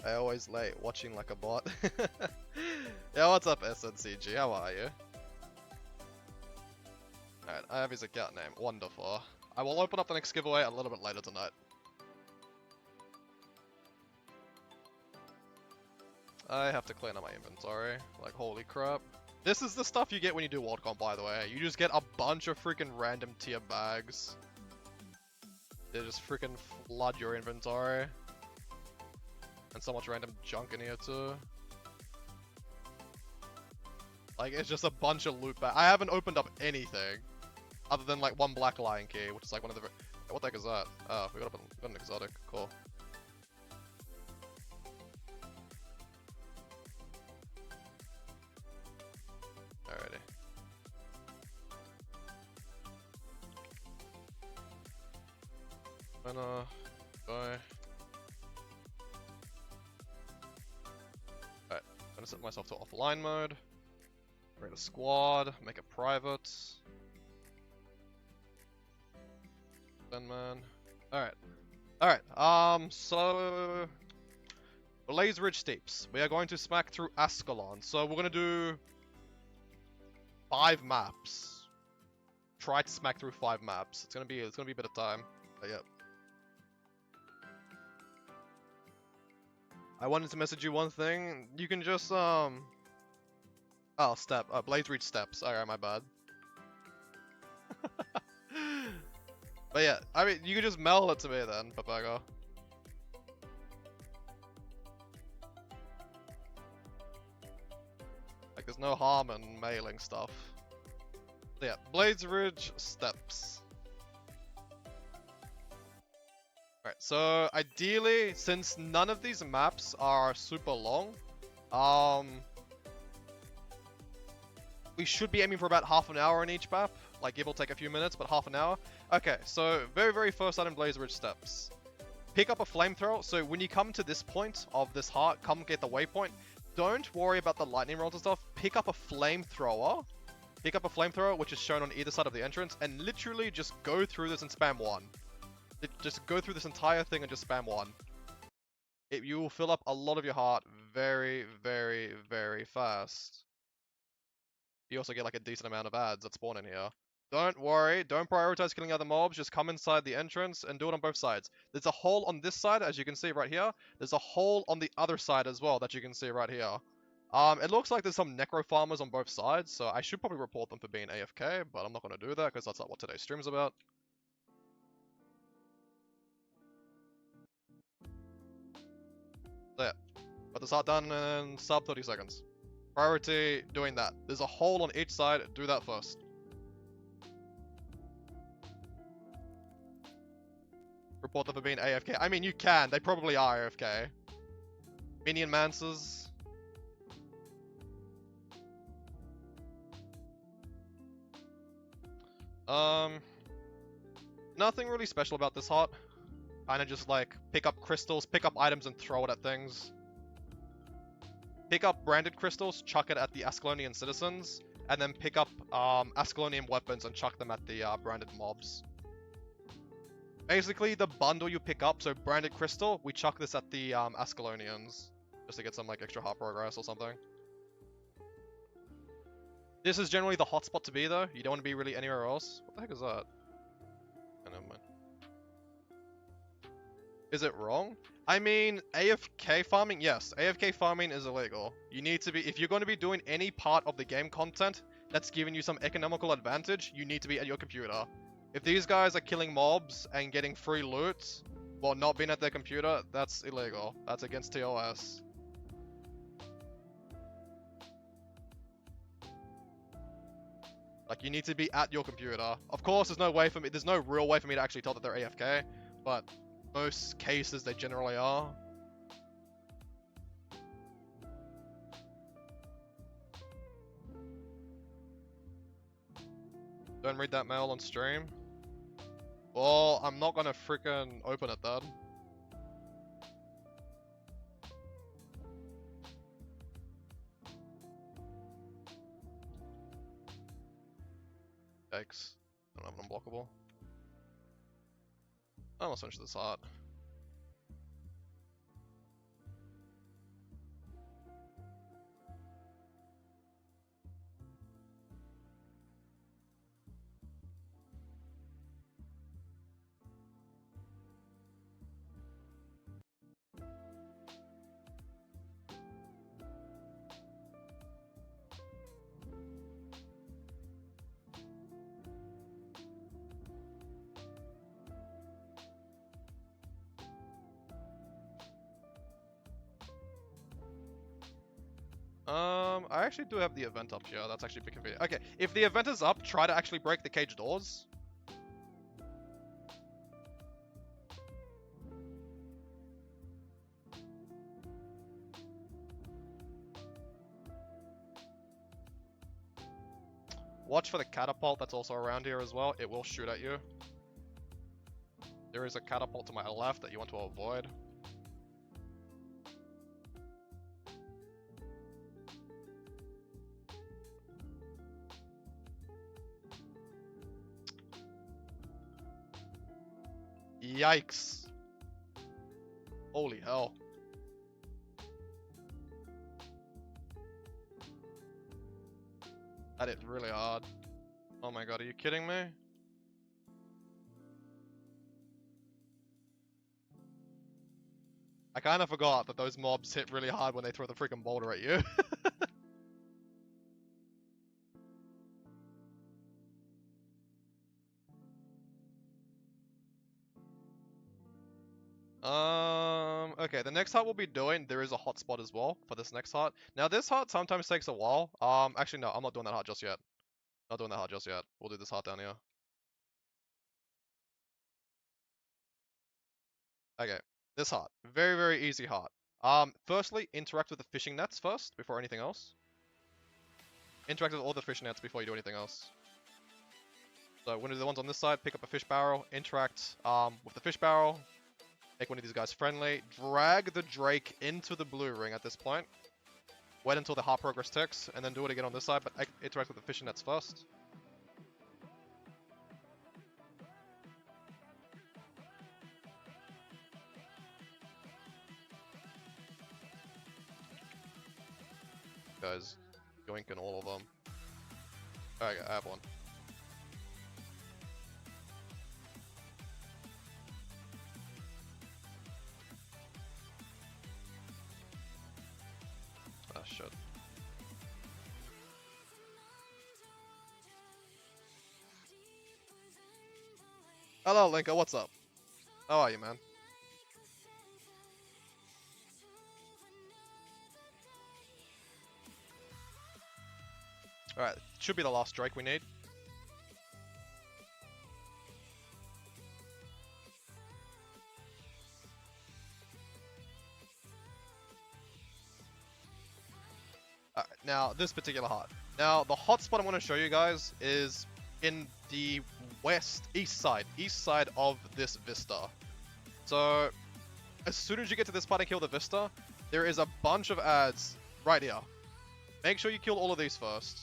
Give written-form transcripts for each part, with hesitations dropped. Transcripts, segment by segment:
I always late, watching like a bot. Yeah, what's up SNCG, how are you? Alright, I have his account name, wonderful. I will open up the next giveaway a little bit later tonight. I have to clean up my inventory, like holy crap. This is the stuff you get when you do WorldCon, by the way. You just get a bunch of freaking random tier bags. They just freaking flood your inventory. And so much random junk in here too. Like, it's just a bunch of loot bags. I haven't opened up anything. Other than like one black lion key, which is like one of the... What the heck is that? Oh, we got an exotic. Cool. Alrighty. Go. Alright, I'm gonna set myself to offline mode. Create a squad, make it private. Then man. Alright, so Blazeridge Steppes. We are going to smack through Ascalon. So we're gonna do 5 maps. Try to smack through 5 maps. It's gonna be a bit of time. But yeah. I wanted to message you one thing. You can just Blazeridge Steppes. Alright, my bad. But yeah, I mean, you can just mail it to me then, Papago. Like, there's no harm in mailing stuff. So yeah, Blazeridge Steppes. Alright, so ideally, since none of these maps are super long, we should be aiming for about half an hour on each map. Like, it will take a few minutes, but half an hour. Okay, so very first item, Blazeridge Steppes. Pick up a flamethrower. So when you come to this point of this heart, come get the waypoint. Don't worry about the lightning rolls and stuff. Pick up a flamethrower. Pick up a flamethrower, which is shown on either side of the entrance, and literally just go through this and spam 1. Just go through this entire thing and just spam 1. You will fill up a lot of your heart very fast. You also get like a decent amount of ads that spawn in here. Don't worry, don't prioritize killing other mobs, just come inside the entrance and do it on both sides. There's a hole on this side, as you can see right here. There's a hole on the other side as well, that you can see right here. It looks like there's some necro farmers on both sides, so I should probably report them for being AFK, but I'm not going to do that, because that's not what today's stream's about. So yeah, got this heart done in sub 30 seconds. Priority doing that. There's a hole on each side, do that first. Report them for being AFK. I mean, you can. They probably are AFK. Minion Mancers. Nothing really special about this heart. Kinda just like, pick up crystals, pick up items and throw it at things. Pick up branded crystals, chuck it at the Ascalonian citizens. And then pick up Ascalonian weapons and chuck them at the branded mobs. Basically, the bundle you pick up, so branded crystal, we chuck this at the Ascalonians. Just to get some like extra heart progress or something. This is generally the hotspot to be though. You don't want to be really anywhere else. What the heck is that? Oh, never mind. Is it wrong? I mean, AFK farming, yes. AFK farming is illegal. You need to be, if you're going to be doing any part of the game content that's giving you some economical advantage, you need to be at your computer. If these guys are killing mobs and getting free loot while not being at their computer, that's illegal. That's against TOS. Like, you need to be at your computer. Of course, there's no real way for me to actually tell that they're AFK, but most cases they generally are. Don't read that mail on stream. Well, I'm not gonna frickin' open it then. Yikes. I don't have an unblockable. I almost finished this heart. I actually do have the event up here. That's actually a bit convenient. Okay, if the event is up, try to actually break the cage doors. Watch for the catapult that's also around here as well. It will shoot at you. There is a catapult to my left that you want to avoid. Yikes. Holy hell. That hit really hard. Oh my god, are you kidding me? I kind of forgot that those mobs hit really hard when they throw the freaking boulder at you. Okay, the next hut we'll be doing, there is a hotspot as well for this next hut. Now this hut sometimes takes a while. Actually no, I'm not doing that hut just yet. Not doing that hut just yet. We'll do this hut down here. Okay, this hut. Very, very easy hut. Firstly, interact with the fishing nets first, before anything else. Interact with all the fishing nets before you do anything else. So when you do the ones on this side, pick up a fish barrel, interact with the fish barrel, make one of these guys friendly, drag the Drake into the blue ring at this point. Wait until the heart progress ticks, and then do it again on this side, but interact with the fishing nets first. Guys, yoinking all of them. Okay, I have one. Ah, shit. Hello, Linka, what's up? How are you, man? Alright, should be the last Drake we need. Now, this particular hut. Now, the hotspot I want to show you guys is in the east side of this vista. So, as soon as you get to this part and kill the vista, there is a bunch of ads right here. Make sure you kill all of these first.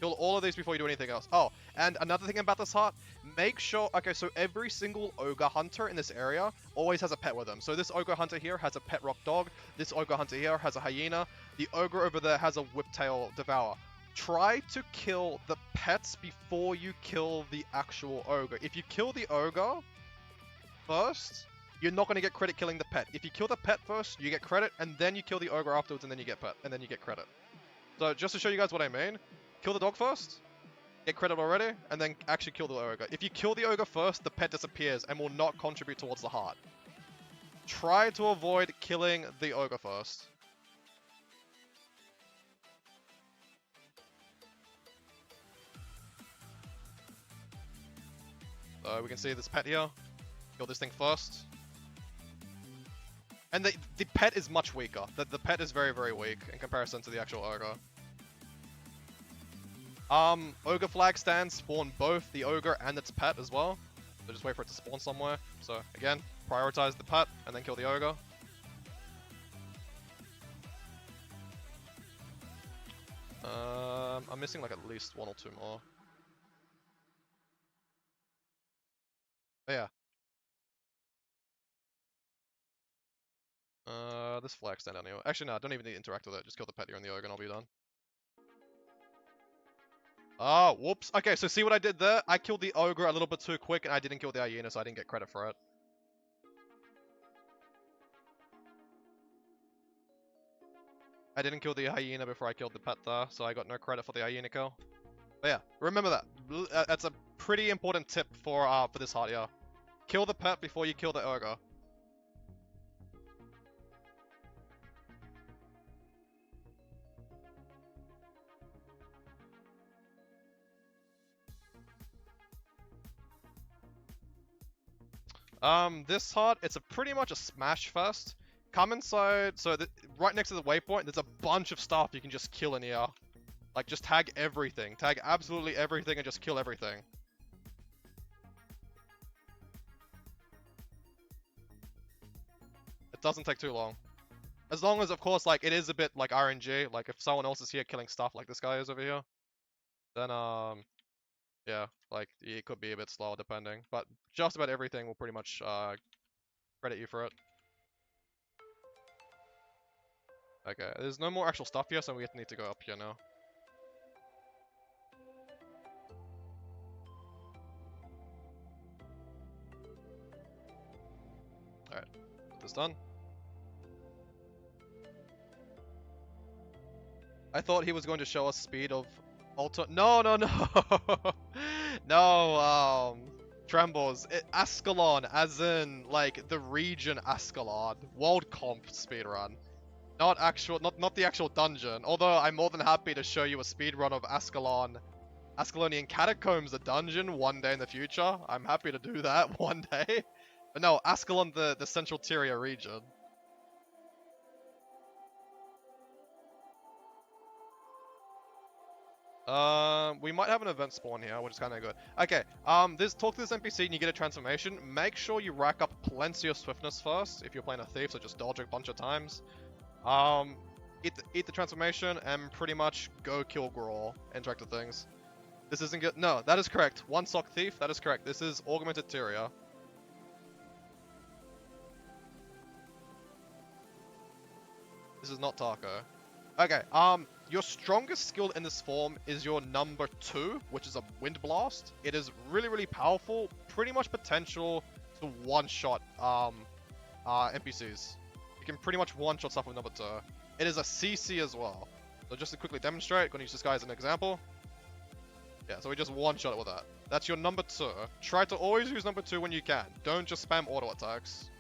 Kill all of these before you do anything else. Oh, and another thing about this hut, make sure, okay, so every single ogre hunter in this area always has a pet with them. So this ogre hunter here has a pet rock dog. This ogre hunter here has a hyena. The ogre over there has a whiptail devourer. Try to kill the pets before you kill the actual ogre. If you kill the ogre first, you're not going to get credit killing the pet. If you kill the pet first, you get credit, and then you kill the ogre afterwards, and then you get pet, and then you get credit. So just to show you guys what I mean, kill the dog first, get credit already, and then actually kill the ogre. If you kill the ogre first, the pet disappears and will not contribute towards the heart. Try to avoid killing the ogre first. So we can see this pet here. Kill this thing first. And the pet is much weaker. The pet is very, very weak in comparison to the actual ogre. Ogre flag stands spawn both the ogre and its pet as well. So just wait for it to spawn somewhere. So again, prioritize the pet and then kill the ogre. I'm missing like at least one or two more. But yeah. This flag stand anyway. Actually, no, I don't even need to interact with it. Just kill the pet here and the ogre and I'll be done. Oh, whoops. Okay, so see what I did there? I killed the ogre a little bit too quick and I didn't kill the hyena, so I didn't get credit for it. I didn't kill the hyena before I killed the pet there, so I got no credit for the hyena kill. But yeah, remember that. That's a pretty important tip for this hard, yeah. Kill the pet before you kill the ogre. This hut, it's pretty much a smash fest. Come inside, so right next to the waypoint, there's a bunch of stuff you can just kill in here. Like, just tag everything. Tag absolutely everything and just kill everything. It doesn't take too long. As long as, of course, like, it is a bit, like, RNG. Like, if someone else is here killing stuff like this guy is over here, then, yeah, like, it could be a bit slower depending. But just about everything will pretty much, credit you for it. Okay, there's no more actual stuff here, so we need to go up here now. Alright, get this done. I thought he was going to show us speed of Alto. No, no, no! No, Trembles. Ascalon, as in, like, the region Ascalon. World Comp speedrun. Not the actual dungeon. Although, I'm more than happy to show you a speedrun of Ascalon. Ascalonian Catacombs, a dungeon, one day in the future. I'm happy to do that one day. But no, Ascalon, the central Tyria region. We might have an event spawn here, which is kind of good. Okay, talk to this NPC and you get a transformation. Make sure you rack up plenty of swiftness first, if you're playing a thief, so just dodge a bunch of times. Eat the transformation and pretty much go kill Grawl, interact with things. This isn't good. No, that is correct. One sock thief, that is correct. This is augmented Tyria. This is not Taco. Okay, your strongest skill in this form is your number 2, which is a Wind Blast. It is really, really powerful, pretty much potential to one-shot, NPCs. You can pretty much one-shot stuff with number 2. It is a CC as well. So just to quickly demonstrate, gonna use this guy as an example. Yeah, so we just one-shot it with that. That's your number 2. Try to always use number 2 when you can. Don't just spam auto attacks.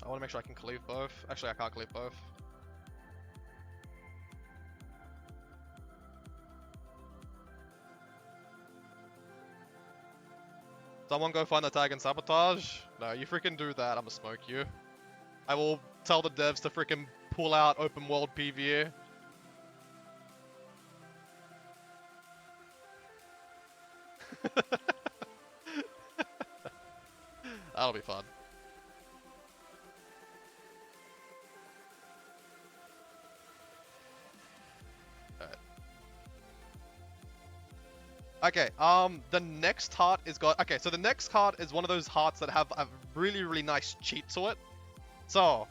I want to make sure I can cleave both. Actually, I can't cleave both. Someone go find the tag and sabotage? No, you freaking do that, I'm gonna smoke you. I will tell the devs to freaking pull out open world PvE. That'll be fun. Okay, the next heart is got... Okay, so the next heart is one of those hearts that have a really, really nice cheat to it. So,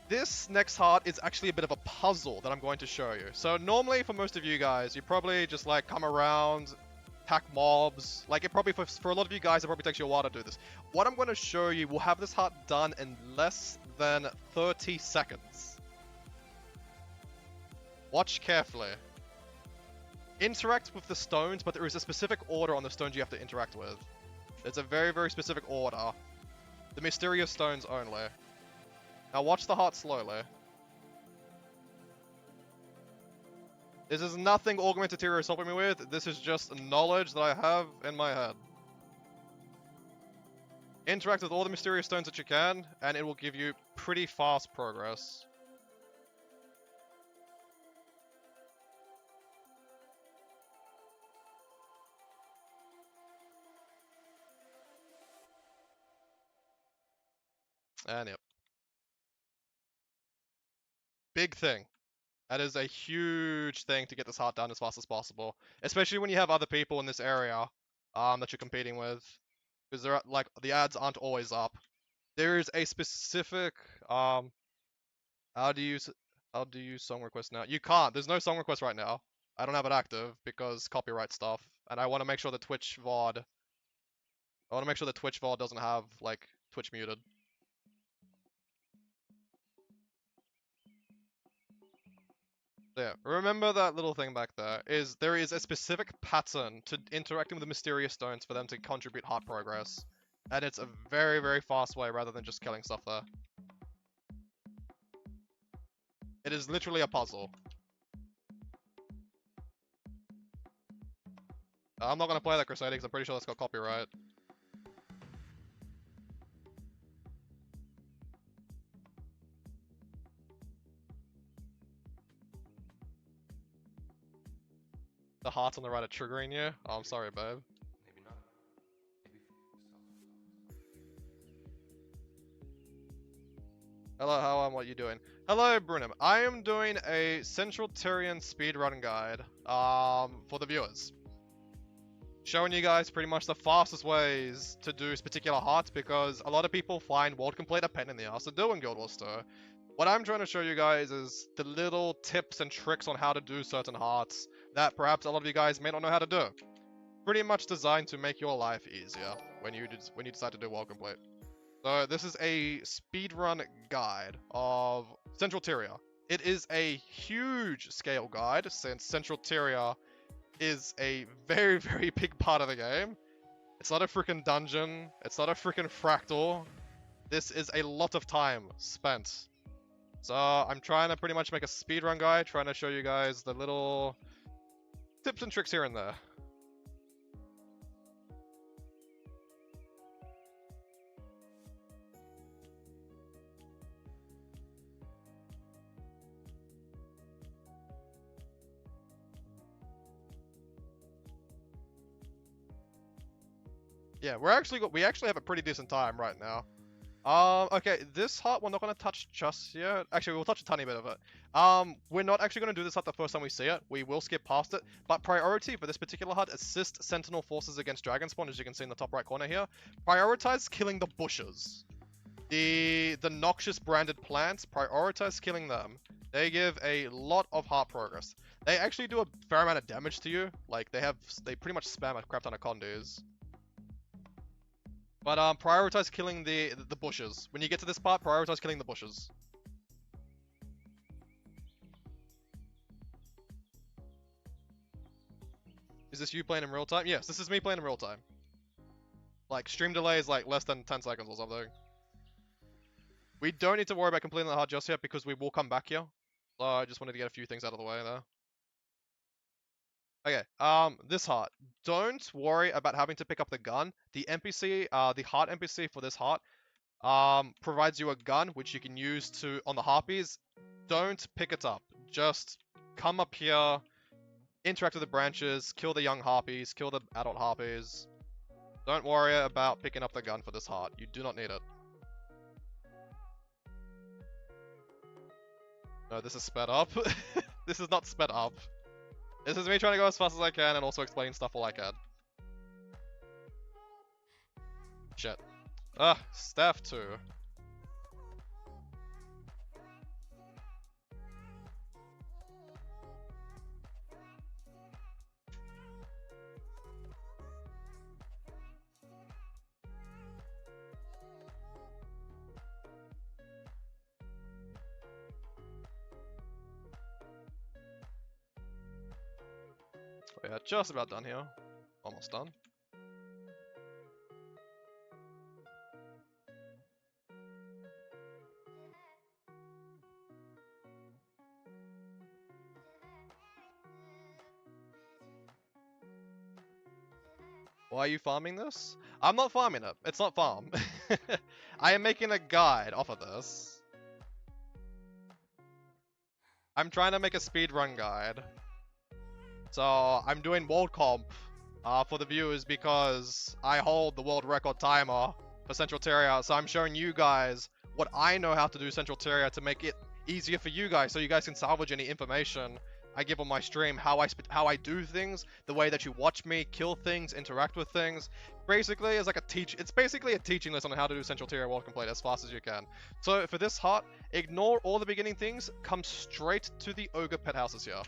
this next heart is actually a bit of a puzzle that I'm going to show you. So, normally for most of you guys, you probably just like come around, attack mobs. Like, it probably, for a lot of you guys, it probably takes you a while to do this. What I'm going to show you will have this heart done in less than 30 seconds. Watch carefully. Interact with the stones, but there is a specific order on the stones you have to interact with. It's a very, very specific order. The mysterious stones only. Now watch the heart slowly. This is nothing Augmented Tyria is helping me with. This is just knowledge that I have in my head. Interact with all the mysterious stones that you can, and it will give you pretty fast progress. And yep. Big thing. That is a huge thing to get this heart done as fast as possible. Especially when you have other people in this area that you're competing with. Because they're like the ads aren't always up. There is a specific how do you use song request now? You can't. There's no song request right now. I don't have it active because copyright stuff. And I want to make sure the Twitch VOD doesn't have like Twitch muted. Yeah, remember that little thing back there, is there is a specific pattern to interacting with the mysterious stones for them to contribute heart progress. And it's a very, very fast way rather than just killing stuff there. It is literally a puzzle. I'm not gonna play that Crusade because I'm pretty sure that's got copyright. The hearts on the right are triggering you? Oh, I'm sorry, babe. Maybe not. Maybe Hello, what are you doing? Hello, Brunham. I am doing a Central Tyrian speedrun guide, for the viewers. Showing you guys pretty much the fastest ways to do particular hearts because a lot of people find World Complete a pain in the ass to do in Guild Wars 2. What I'm trying to show you guys is the little tips and tricks on how to do certain hearts that perhaps a lot of you guys may not know how to do. Pretty much designed to make your life easier when you decide to do World Complete. So this is a speedrun guide of Central Tyria. It is a huge scale guide since Central Tyria is a very, very big part of the game. It's not a freaking dungeon. It's not a freaking fractal. This is a lot of time spent. So I'm trying to pretty much make a speedrun guide, trying to show you guys the little tips and tricks here and there. Yeah, we actually have a pretty decent time right now. Okay, this heart we're not gonna touch just yet. Actually, we'll touch a tiny bit of it. We're not actually gonna do this heart the first time we see it. We will skip past it. But priority for this particular heart, assist Sentinel forces against Dragon Spawn, as you can see in the top right corner here. Prioritize killing the bushes. The noxious branded plants, prioritize killing them. They give a lot of heart progress. They actually do a fair amount of damage to you. Like, they pretty much spam a crap ton of condos. But prioritize killing the bushes. When you get to this part, prioritize killing the bushes. Is this you playing in real time? Yes, this is me playing in real time. Like, stream delay is like less than 10 seconds or something. We don't need to worry about completing the heart just yet because we will come back here. So I just wanted to get a few things out of the way there. Okay, this heart. Don't worry about having to pick up the gun. The NPC, the heart NPC for this heart, provides you a gun which you can use on the harpies. Don't pick it up. Just come up here, interact with the branches, kill the young harpies, kill the adult harpies. Don't worry about picking up the gun for this heart. You do not need it. No, this is sped up. This is not sped up. This is me trying to go as fast as I can and also explain stuff all I can. Shit. Staff 2. Yeah, just about done here. Almost done. Why are you farming this? I'm not farming it. It's not farm. I am making a guide off of this. I'm trying to make a speedrun guide. So I'm doing world comp for the viewers because I hold the world record timer for Central Tyria. So I'm showing you guys what I know how to do Central Tyria to make it easier for you guys, so you guys can salvage any information I give on my stream, how I do things, the way that you watch me kill things, interact with things. Basically, it's basically a teaching lesson on how to do Central Tyria World Complete as fast as you can. So for this heart, ignore all the beginning things, come straight to the Ogre pet houses here.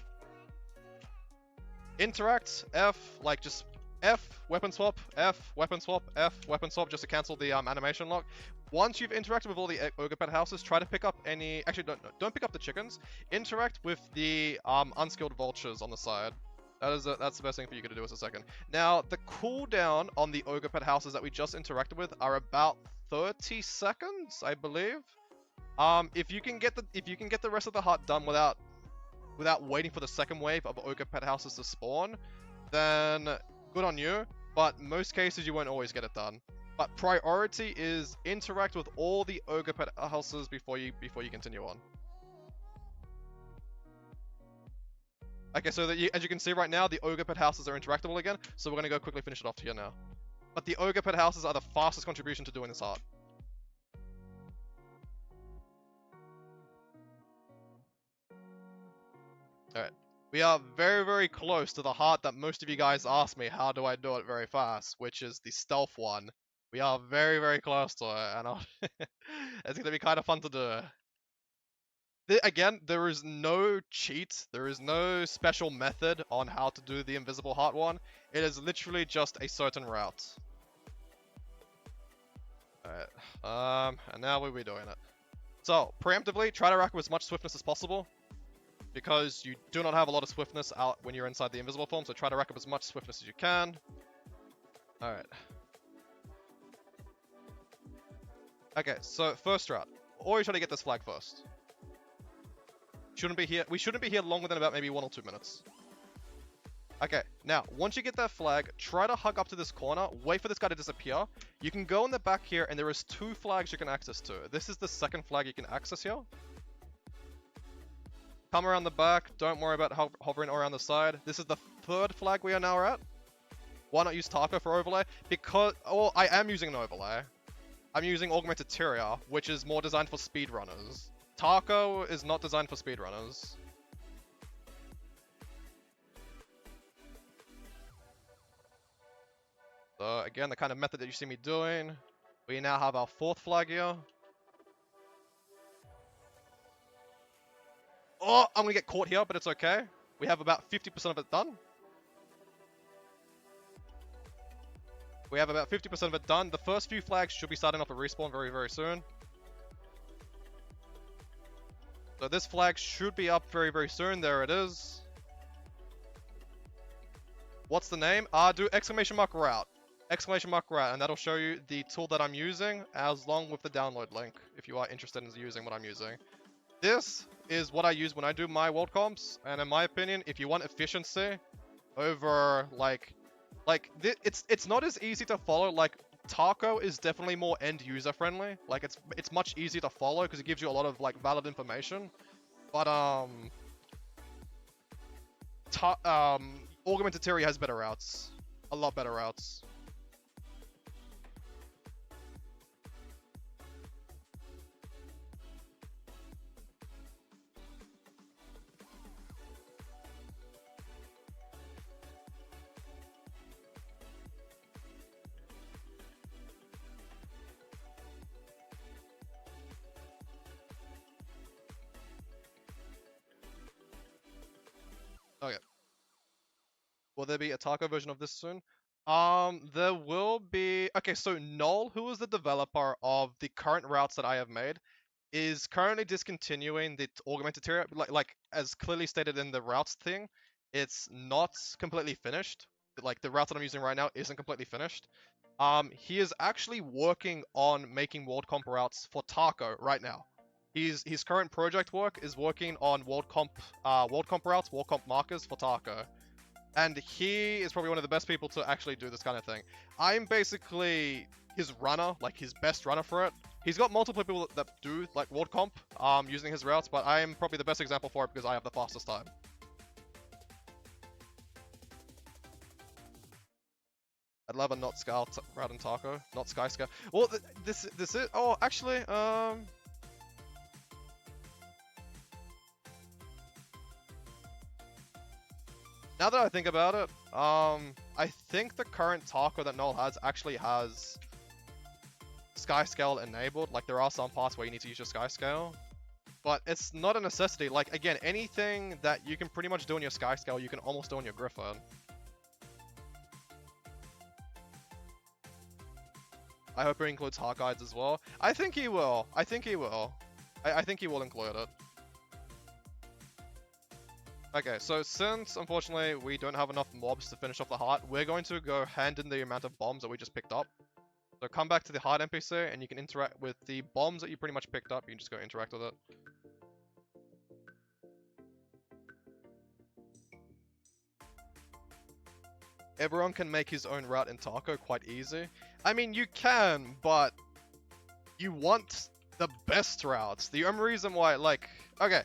Interact, F, like just F, weapon swap, F, weapon swap, F, weapon swap, just to cancel the animation lock. Once you've interacted with all the ogre pet houses, try to pick up any... Actually, don't pick up the chickens. Interact with the unskilled vultures on the side. That's the best thing for you to do as a second. Now, the cooldown on the ogre pet houses that we just interacted with are about 30 seconds, I believe. If you can get the rest of the hut done without waiting for the second wave of ogre pet houses to spawn, then good on you. But most cases you won't always get it done. But priority is interact with all the ogre pet houses before you continue on. Okay, so as you can see right now, the ogre pet houses are interactable again, so we're going to go quickly finish it off here now. But the ogre pet houses are the fastest contribution to doing this art. Alright, we are very, very close to the heart that most of you guys asked me, how do I do it very fast, which is the stealth one. We are very, very close to it, and it's going to be kind of fun to do. Again, there is no cheat, there is no special method on how to do the invisible heart one. It is literally just a certain route. Alright, and now we'll be doing it. So, preemptively, try to rack up as much swiftness as possible, because you do not have a lot of swiftness out when you're inside the invisible form, so try to rack up as much swiftness as you can. Alright. Okay, so first route. Always try to get this flag first. We shouldn't be here longer than about maybe 1 or 2 minutes. Okay, now, once you get that flag, try to hug up to this corner, wait for this guy to disappear. You can go in the back here, and there is 2 flags you can access to. This is the second flag you can access here. Come around the back, don't worry about hovering around the side. This is the 3rd flag we are now at. Why not use Taco for overlay? Because, I am using an overlay. I'm using Augmented Tyria, which is more designed for speedrunners. Taco is not designed for speedrunners. So again, the kind of method that you see me doing. We now have our 4th flag here. Oh, I'm gonna get caught here, but it's okay. We have about 50% of it done. We have about 50% of it done. The first few flags should be starting off a respawn very, very soon. So this flag should be up very, very soon. There it is. What's the name? Do exclamation mark route. Exclamation mark route, and that'll show you the tool that I'm using, as long with the download link, if you are interested in using what I'm using. This is what I use when I do my world comps, and in my opinion, if you want efficiency over, it's not as easy to follow. Like, Taco is definitely more end-user friendly. Like, it's much easier to follow, because it gives you a lot of, valid information. But, Augmented Tyria has better routes. A lot better routes. Okay. Will there be a Taco version of this soon? There will be... Okay, so Noel, who is the developer of the current routes that I have made, is currently discontinuing the Augmented Tyria. Like, as clearly stated in the routes thing, it's not completely finished. Like, the route that I'm using right now isn't completely finished. He is actually working on making World Comp routes for Taco right now. His current project work is working on World Comp routes, World Comp markers for Taco. And he is probably one of the best people to actually do this kind of thing. I'm basically his runner, like his best runner for it. He's got multiple people that do World Comp using his routes, but I am probably the best example for it because I have the fastest time. I'd love a not Scout route in Taco, not Sky Scout. Well, this is... Oh, actually, now that I think about it, I think the current Taco that Noel has actually has Sky Scale enabled. Like, there are some parts where you need to use your Sky Scale, but it's not a necessity. Like, again, anything that you can pretty much do in your Sky Scale, you can almost do in your Griffin. I hope he includes heart guides as well. I think he will. I think he will. I think he will include it. Okay, so since, unfortunately, we don't have enough mobs to finish off the heart, we're going to go hand in the amount of bombs that we just picked up. So come back to the heart NPC, and you can interact with the bombs that you pretty much picked up. You can just go interact with it. Everyone can make his own route in Taco quite easy. I mean, you can, but you want the best routes. The only reason why, like, okay,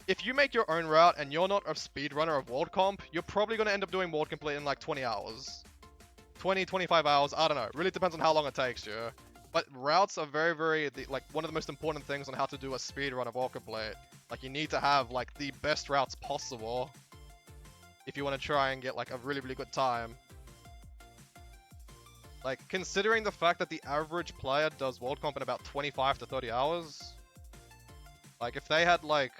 if you make your own route and you're not a speedrunner of World Comp, you're probably going to end up doing World Complete in like 20 hours. 20, 25 hours, I don't know. It really depends on how long it takes you. But routes are very, like, one of the most important things on how to do a speedrun of World Complete. Like, you need to have, like, the best routes possible if you want to try and get, like, a really good time. Like, considering the fact that the average player does World Comp in about 25 to 30 hours, like, if they had, like,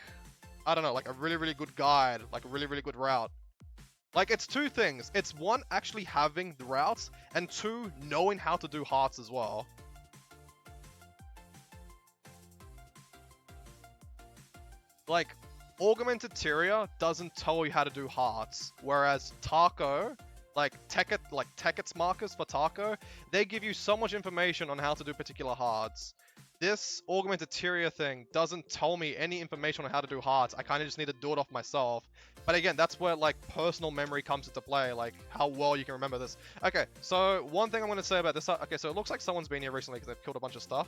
I don't know, like a really good guide, like a really good route. Like, it's two things. It's one, actually having the routes, and two, knowing how to do hearts as well. Like, Augmented Tyria doesn't tell you how to do hearts, whereas Taco, like Tekket's markers for Taco, they give you so much information on how to do particular hearts. This Augmented Tyria thing doesn't tell me any information on how to do hearts. I kind of just need to do it off myself. But again, that's where, like, personal memory comes into play, like, how well you can remember this. Okay, so one thing I'm going to say about this, okay, so it looks like someone's been here recently because they've killed a bunch of stuff.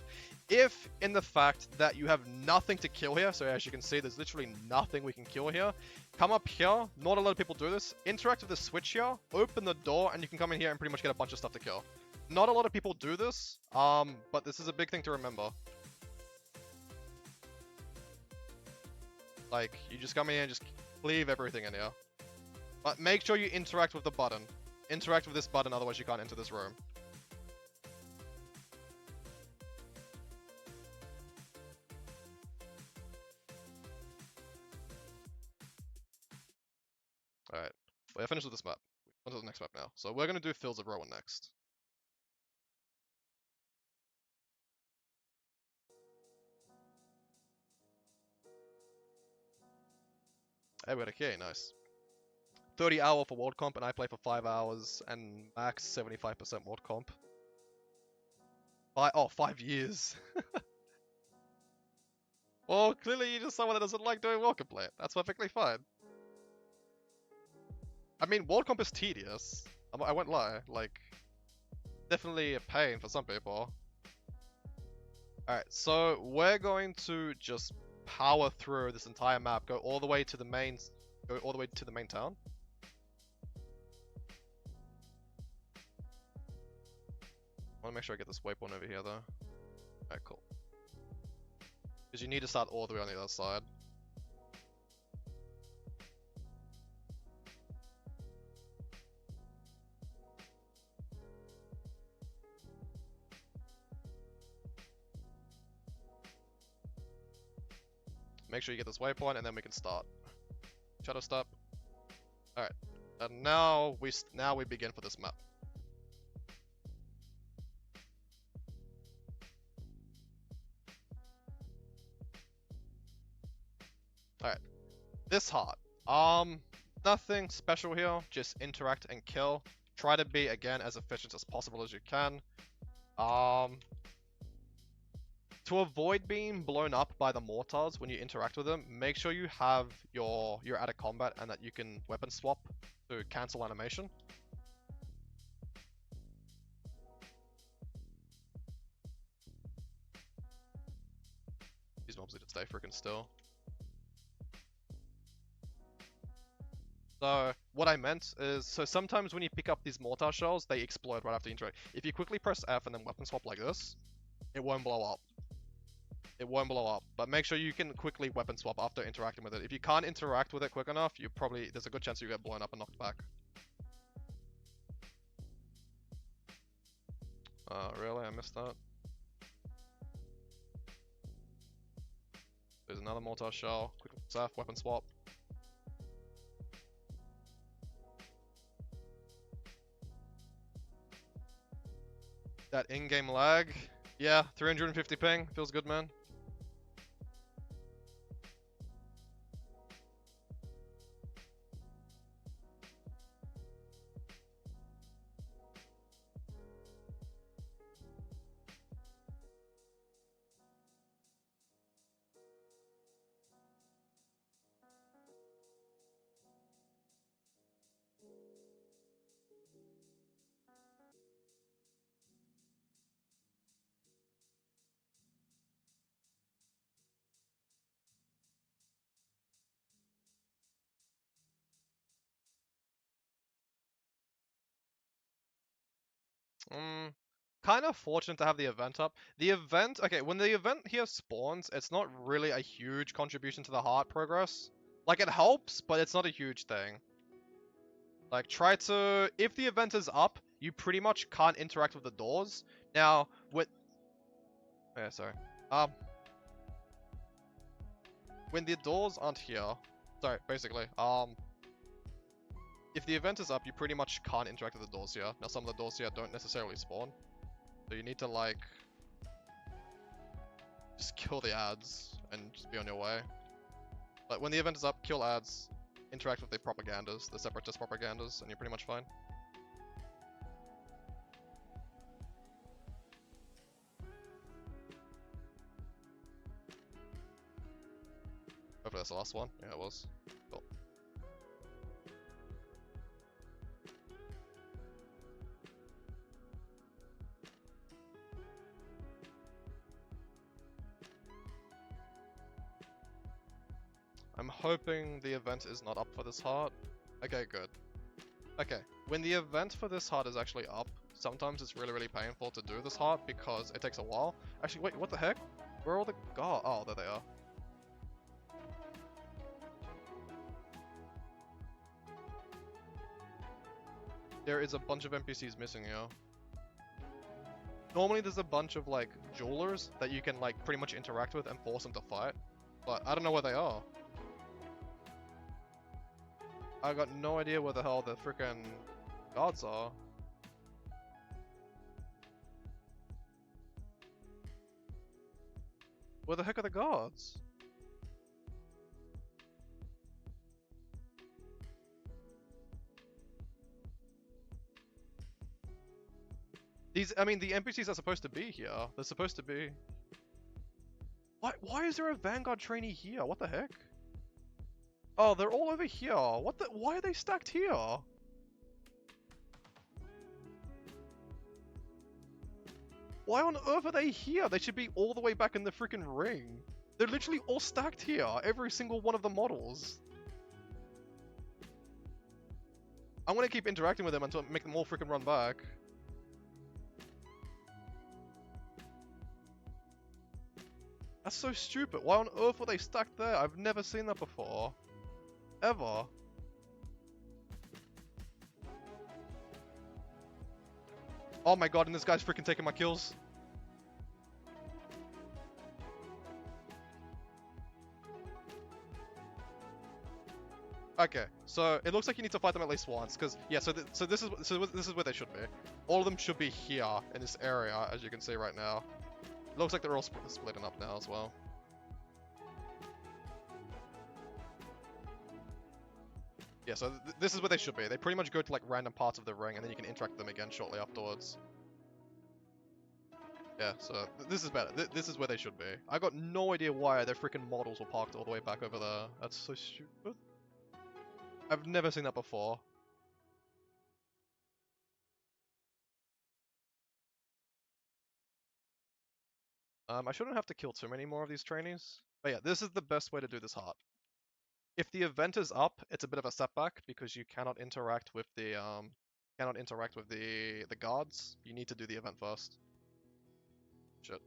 If, in the fact that you have nothing to kill here, so as you can see, there's literally nothing we can kill here, come up here, not a lot of people do this, interact with the switch here, open the door, and you can come in here and pretty much get a bunch of stuff to kill. Not a lot of people do this, but this is a big thing to remember. Like, you just come in here and just leave everything in here. But make sure you interact with the button. Interact with this button, otherwise you can't enter this room. Alright, we're finished with this map. On to the next map now. So we're going to do Fields of Rowan next. Hey, we got a key, nice. 30 hour for World Comp, and I play for 5 hours, and max 75% World Comp. 5 years. Well, clearly you're just someone that doesn't like doing World Complete. That's perfectly fine. I mean, World Comp is tedious. I won't lie. Like, definitely a pain for some people. Alright, so we're going to just power through this entire map, go all the way to the main town. I want to make sure I get this waypoint over here though. Alright, cool. Because you need to start all the way on the other side. Make sure you get this waypoint, and then we can start. Shadow step. Alright. And now we begin for this map. Alright. This heart. Nothing special here. Just interact and kill. Try to be, again, as efficient as possible as you can. To avoid being blown up by the mortars when you interact with them, make sure you have you're out of combat and that you can weapon swap to cancel animation. These mobs need to stay freaking still. So, what I meant is, so sometimes when you pick up these mortar shells, they explode right after you interact. If you quickly press F and then weapon swap like this, it won't blow up. It won't blow up, but make sure you can quickly weapon swap after interacting with it. If you can't interact with it quick enough, there's a good chance you get blown up and knocked back. Really? I missed that. There's another mortar shell. Quick F, weapon swap. That in-game lag. Yeah, 350 ping. Feels good, man. Kind of fortunate to have the event up. The event, okay, when the event here spawns, it's not really a huge contribution to the heart progress. Like, it helps, but it's not a huge thing. Like, try to, if the event is up, you pretty much can't interact with the doors. Now, yeah, sorry. When the doors aren't here, sorry, basically, if the event is up, you pretty much can't interact with the doors here. Now, some of the doors here don't necessarily spawn. So you need to, like, just kill the ads and just be on your way. Like, when the event is up, kill ads, interact with the propagandas, the separatist propagandas, and you're pretty much fine. Hopefully that's the last one. Yeah, it was. Cool. I'm hoping the event is not up for this heart. Okay, good. Okay, when the event for this heart is actually up, sometimes it's really, really painful to do this heart because it takes a while. Actually, wait, what the heck? Where are all the guards? Oh, there they are. There is a bunch of NPCs missing here. Normally there's a bunch of, like, jewelers that you can, like, pretty much interact with and force them to fight. But I don't know where they are. I got no idea where the hell the frickin' guards are. Where the heck are the guards? These, I mean, the NPCs are supposed to be here. They're supposed to be. Why is there a Vanguard trainee here? What the heck? Oh, they're all over here. Why are they stacked here? Why on earth are they here? They should be all the way back in the freaking ring. They're literally all stacked here. Every single one of the models. I'm gonna keep interacting with them until I make them all freaking run back. That's so stupid. Why on earth were they stacked there? I've never seen that before. Ever. Oh my god, and this guy's freaking taking my kills. Okay, so it looks like you need to fight them at least once, because yeah. So this is where they should be. All of them should be here in this area, as you can see right now. It looks like they're all splitting up now as well. Yeah, so this is where they should be. They pretty much go to like random parts of the ring, and then you can interact with them again shortly afterwards. Yeah, so this is better. This is where they should be. I got no idea why their freaking models were parked all the way back over there. That's so stupid. I've never seen that before. I shouldn't have to kill too many more of these trainees. But yeah, this is the best way to do this heart. If the event is up, it's a bit of a setback because you cannot interact with the the guards. You need to do the event first. Shit.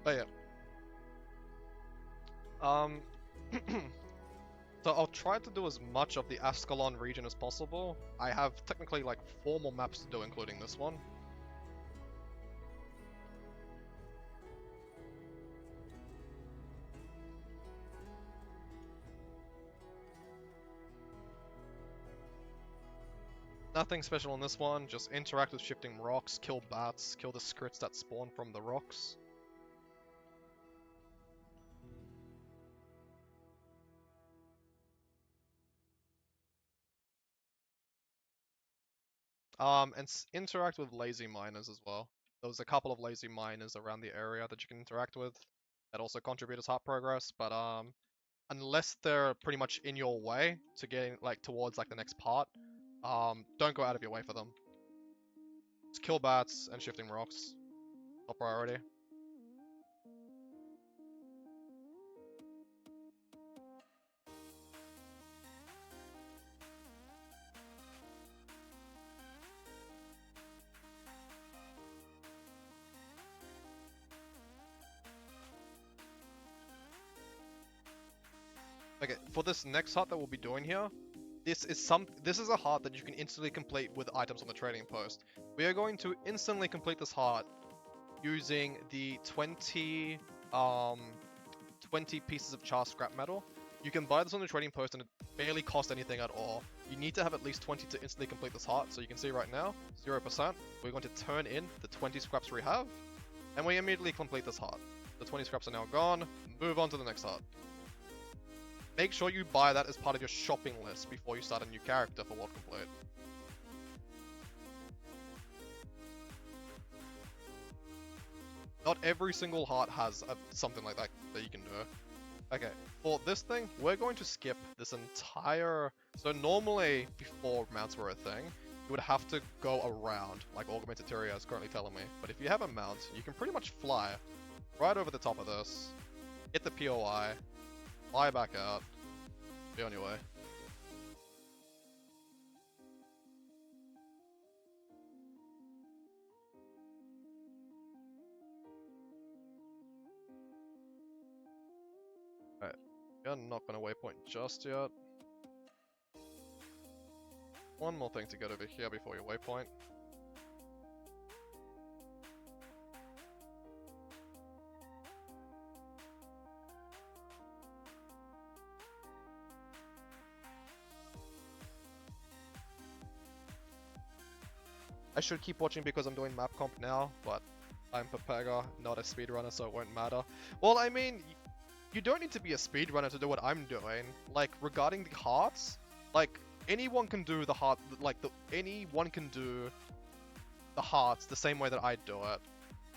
But yeah. Um, so I'll try to do as much of the Ascalon region as possible. I have technically like 4 more maps to do, including this one. Nothing special on this one, just interact with shifting rocks, kill bats, kill the scrits that spawn from the rocks. And interact with lazy miners as well. There's a couple of lazy miners around the area that you can interact with that also contribute as heart progress, but unless they're pretty much in your way to getting like towards like the next part, don't go out of your way for them. Just kill bats and shifting rocks. Top priority. Okay, for this next hut that we'll be doing here, this is a hut that you can instantly complete with items on the trading post. We are going to instantly complete this hut using the 20 pieces of char scrap metal. You can buy this on the trading post and it barely costs anything at all. You need to have at least 20 to instantly complete this hut. So you can see right now, 0%. We're going to turn in the 20 scraps we have, and we immediately complete this hut. The 20 scraps are now gone. Move on to the next hut. Make sure you buy that as part of your shopping list before you start a new character for World Complete. Not every single heart has something like that that you can do. Okay, for this thing, we're going to skip this entire... So normally, before mounts were a thing, you would have to go around, like Augmented Tyria is currently telling me. But if you have a mount, you can pretty much fly right over the top of this, hit the POI, fly back out, be on your way. Alright, you're not gonna waypoint just yet. One more thing to get over here before your waypoint. I should keep watching because I'm doing map comp now, but I'm Papega, not a speedrunner, so it won't matter. Well, I mean, you don't need to be a speedrunner to do what I'm doing. Like, regarding the hearts, like, anyone can do the heart, like, anyone can do the hearts the same way that I do it.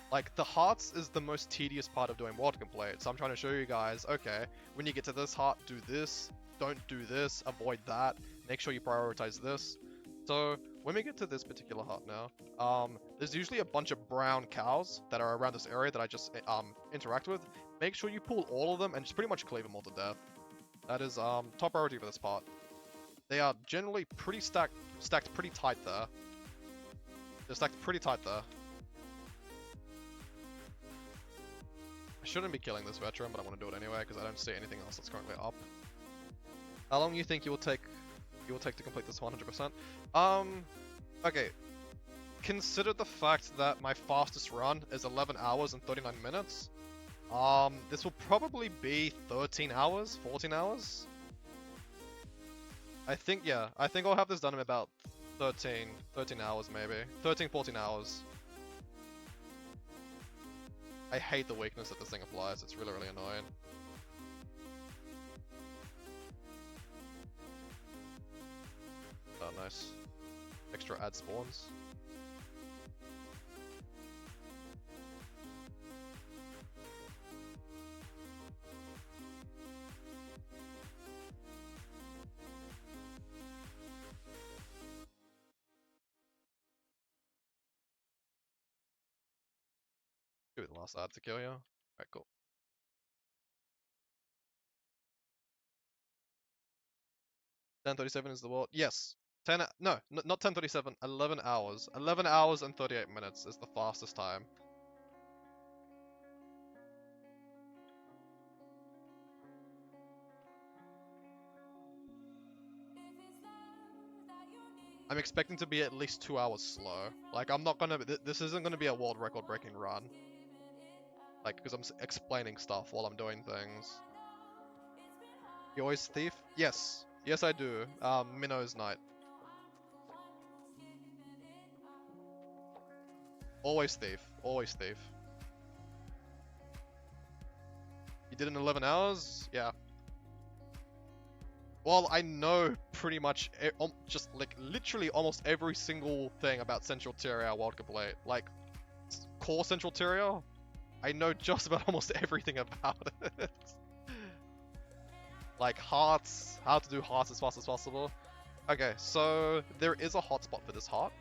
Like, the hearts is the most tedious part of doing World Complete, so I'm trying to show you guys, okay, when you get to this heart, do this, don't do this, avoid that, make sure you prioritize this. So, when we get to this particular hut now, there's usually a bunch of brown cows that are around this area that I just interact with. Make sure you pull all of them and just pretty much cleave them all to death. That is top priority for this part. They are generally pretty stacked pretty tight there. They're stacked pretty tight there. I shouldn't be killing this veteran, but I want to do it anyway because I don't see anything else that's currently up. How long do you think you will take to complete this 100%? Okay. Consider the fact that my fastest run is 11 hours and 39 minutes. This will probably be 13 hours, 14 hours. I think I'll have this done in about 13 hours maybe. 13, 14 hours. I hate the weakness that this thing applies, it's really, really annoying. Oh, nice. Extra ad spawns. Do the last ad to kill you. Alright, cool. $10:37 is the world. Yes. No, not 10:37. 11 hours. 11 hours and 38 minutes is the fastest time. I'm expecting to be at least 2 hours slow. Like, I'm not gonna, this isn't gonna be a world record breaking run. Like, because I'm explaining stuff while I'm doing things. You always thief? Yes. Yes, I do. Minnow's Night. Always thief. Always thief. You did it in 11 hours? Yeah. Well, I know pretty much, just like literally almost every single thing about Central Tyria World Complete. Like, core Central Tyria, I know just about almost everything about it. Like hearts, how to do hearts as fast as possible. Okay, so there is a hotspot for this heart.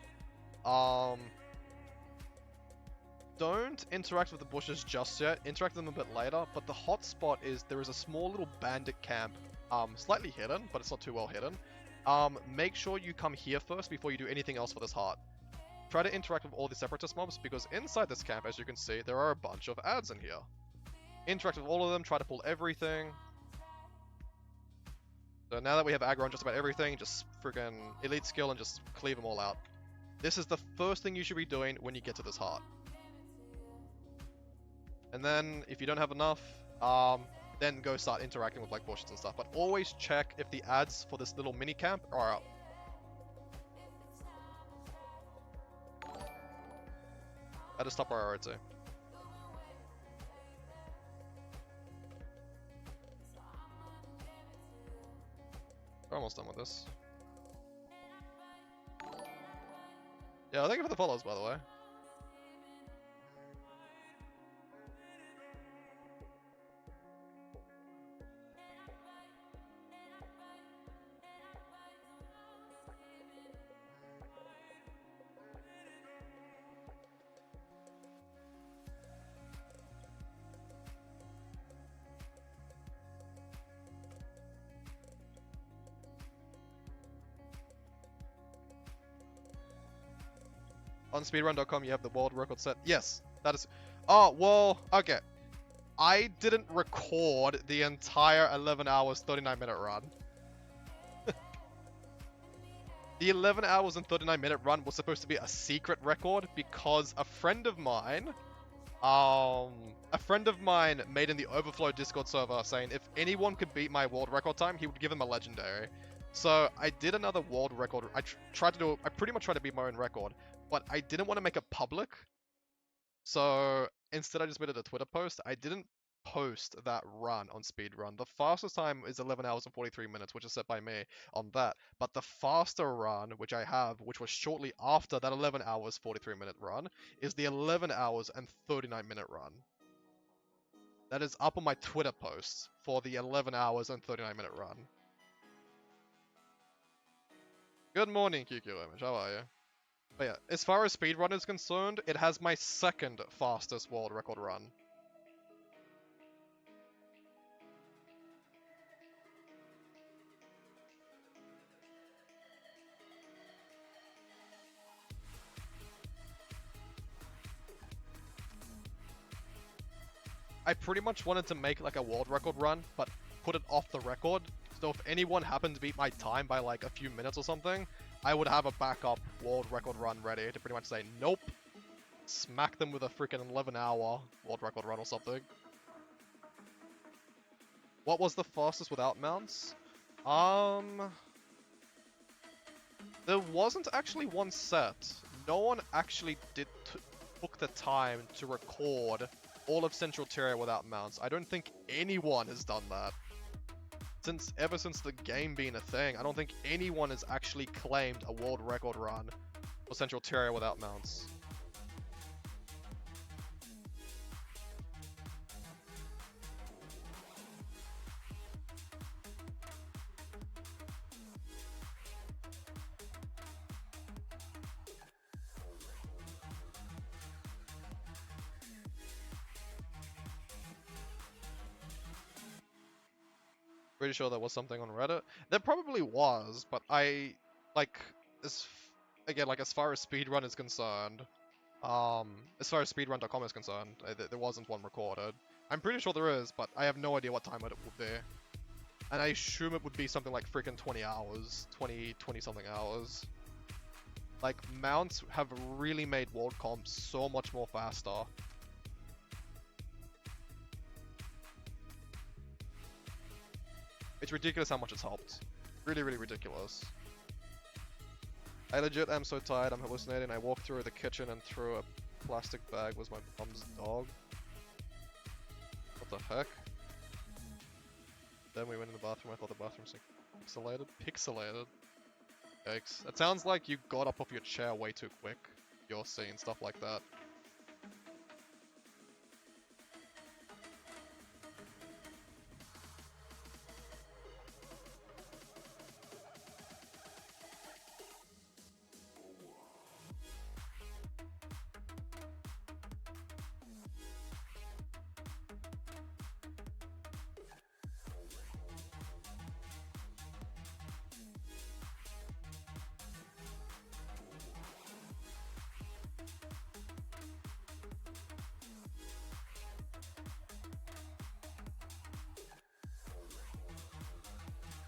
Don't interact with the bushes just yet, interact with them a bit later, but the hotspot is there is a small little bandit camp, slightly hidden, but it's not too well hidden. Make sure you come here first before you do anything else for this heart. Try to interact with all the separatist mobs, because inside this camp, as you can see, there are a bunch of ads in here. Interact with all of them, try to pull everything. So now that we have aggro on just about everything, just friggin' elite skill and just cleave them all out. This is the first thing you should be doing when you get to this heart. And then, if you don't have enough, then go start interacting with like bushes and stuff. But always check if the ads for this little mini camp are up. That is top priority. We're almost done with this. Yeah, thank you for the follows, by the way. On speedrun.com you have the world record set. Yes, that is... Oh, well, okay. I didn't record the entire 11 hours 39 minute run. The 11 hours and 39 minute run was supposed to be a secret record because a friend of mine made in the Overflow Discord server saying if anyone could beat my world record time, he would give him a legendary. So I did another world record. I pretty much tried to beat my own record, but I didn't want to make it public. So instead I just made it a Twitter post. I didn't post that run on Speedrun. The fastest time is 11 hours and 43 minutes, which is set by me on that. But the faster run, which I have, which was shortly after that 11 hours 43 minute run, is the 11 hours and 39 minute run. That is up on my Twitter post for the 11 hours and 39 minute run. Good morning, QQ Image. How are you? But yeah, as far as speedrun is concerned, it has my second fastest world record run. I pretty much wanted to make like a world record run, but put it off the record. So if anyone happened to beat my time by like a few minutes or something, I would have a backup world record run ready to pretty much say, nope. Smack them with a freaking 11-hour world record run or something. What was the fastest without mounts? There wasn't actually one set. No one actually took the time to record all of Central Tyria without mounts. I don't think anyone has done that. Ever since the game being a thing, I don't think anyone has actually claimed a world record run for Central Tyria without mounts. Pretty sure there was something on Reddit. There probably was, but I, like, as far as speedrun is concerned, as far as speedrun.com is concerned, there wasn't one recorded. I'm pretty sure there is, but I have no idea what time it would be. And I assume it would be something like freaking 20 hours, 20 something hours. Like, mounts have really made world comps so much more faster. It's ridiculous how much it's helped. Really, really ridiculous. I legit am so tired, I'm hallucinating. I walked through the kitchen and threw a plastic bag was my mum's dog. What the heck? Then we went in the bathroom, I thought the bathroom was like pixelated? Pixelated? Yikes. It sounds like you got up off your chair way too quick. You're seeing stuff like that.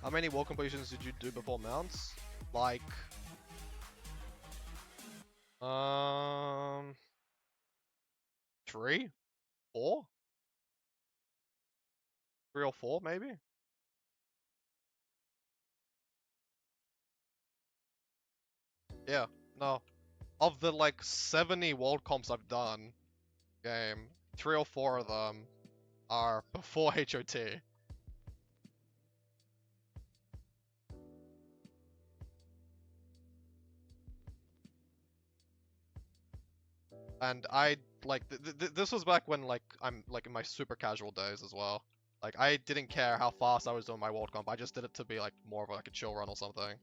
How many wall completions did you do before mounts? Like... 3? 4? 3 or 4 maybe? Yeah, no. Of the like 70 world comps I've done, game, 3 or 4 of them are before HOT. And I, like, this was back when, like, I'm, like, in my super casual days as well. Like, I didn't care how fast I was doing my world comp, I just did it to be, like, more of, like, a chill run or something.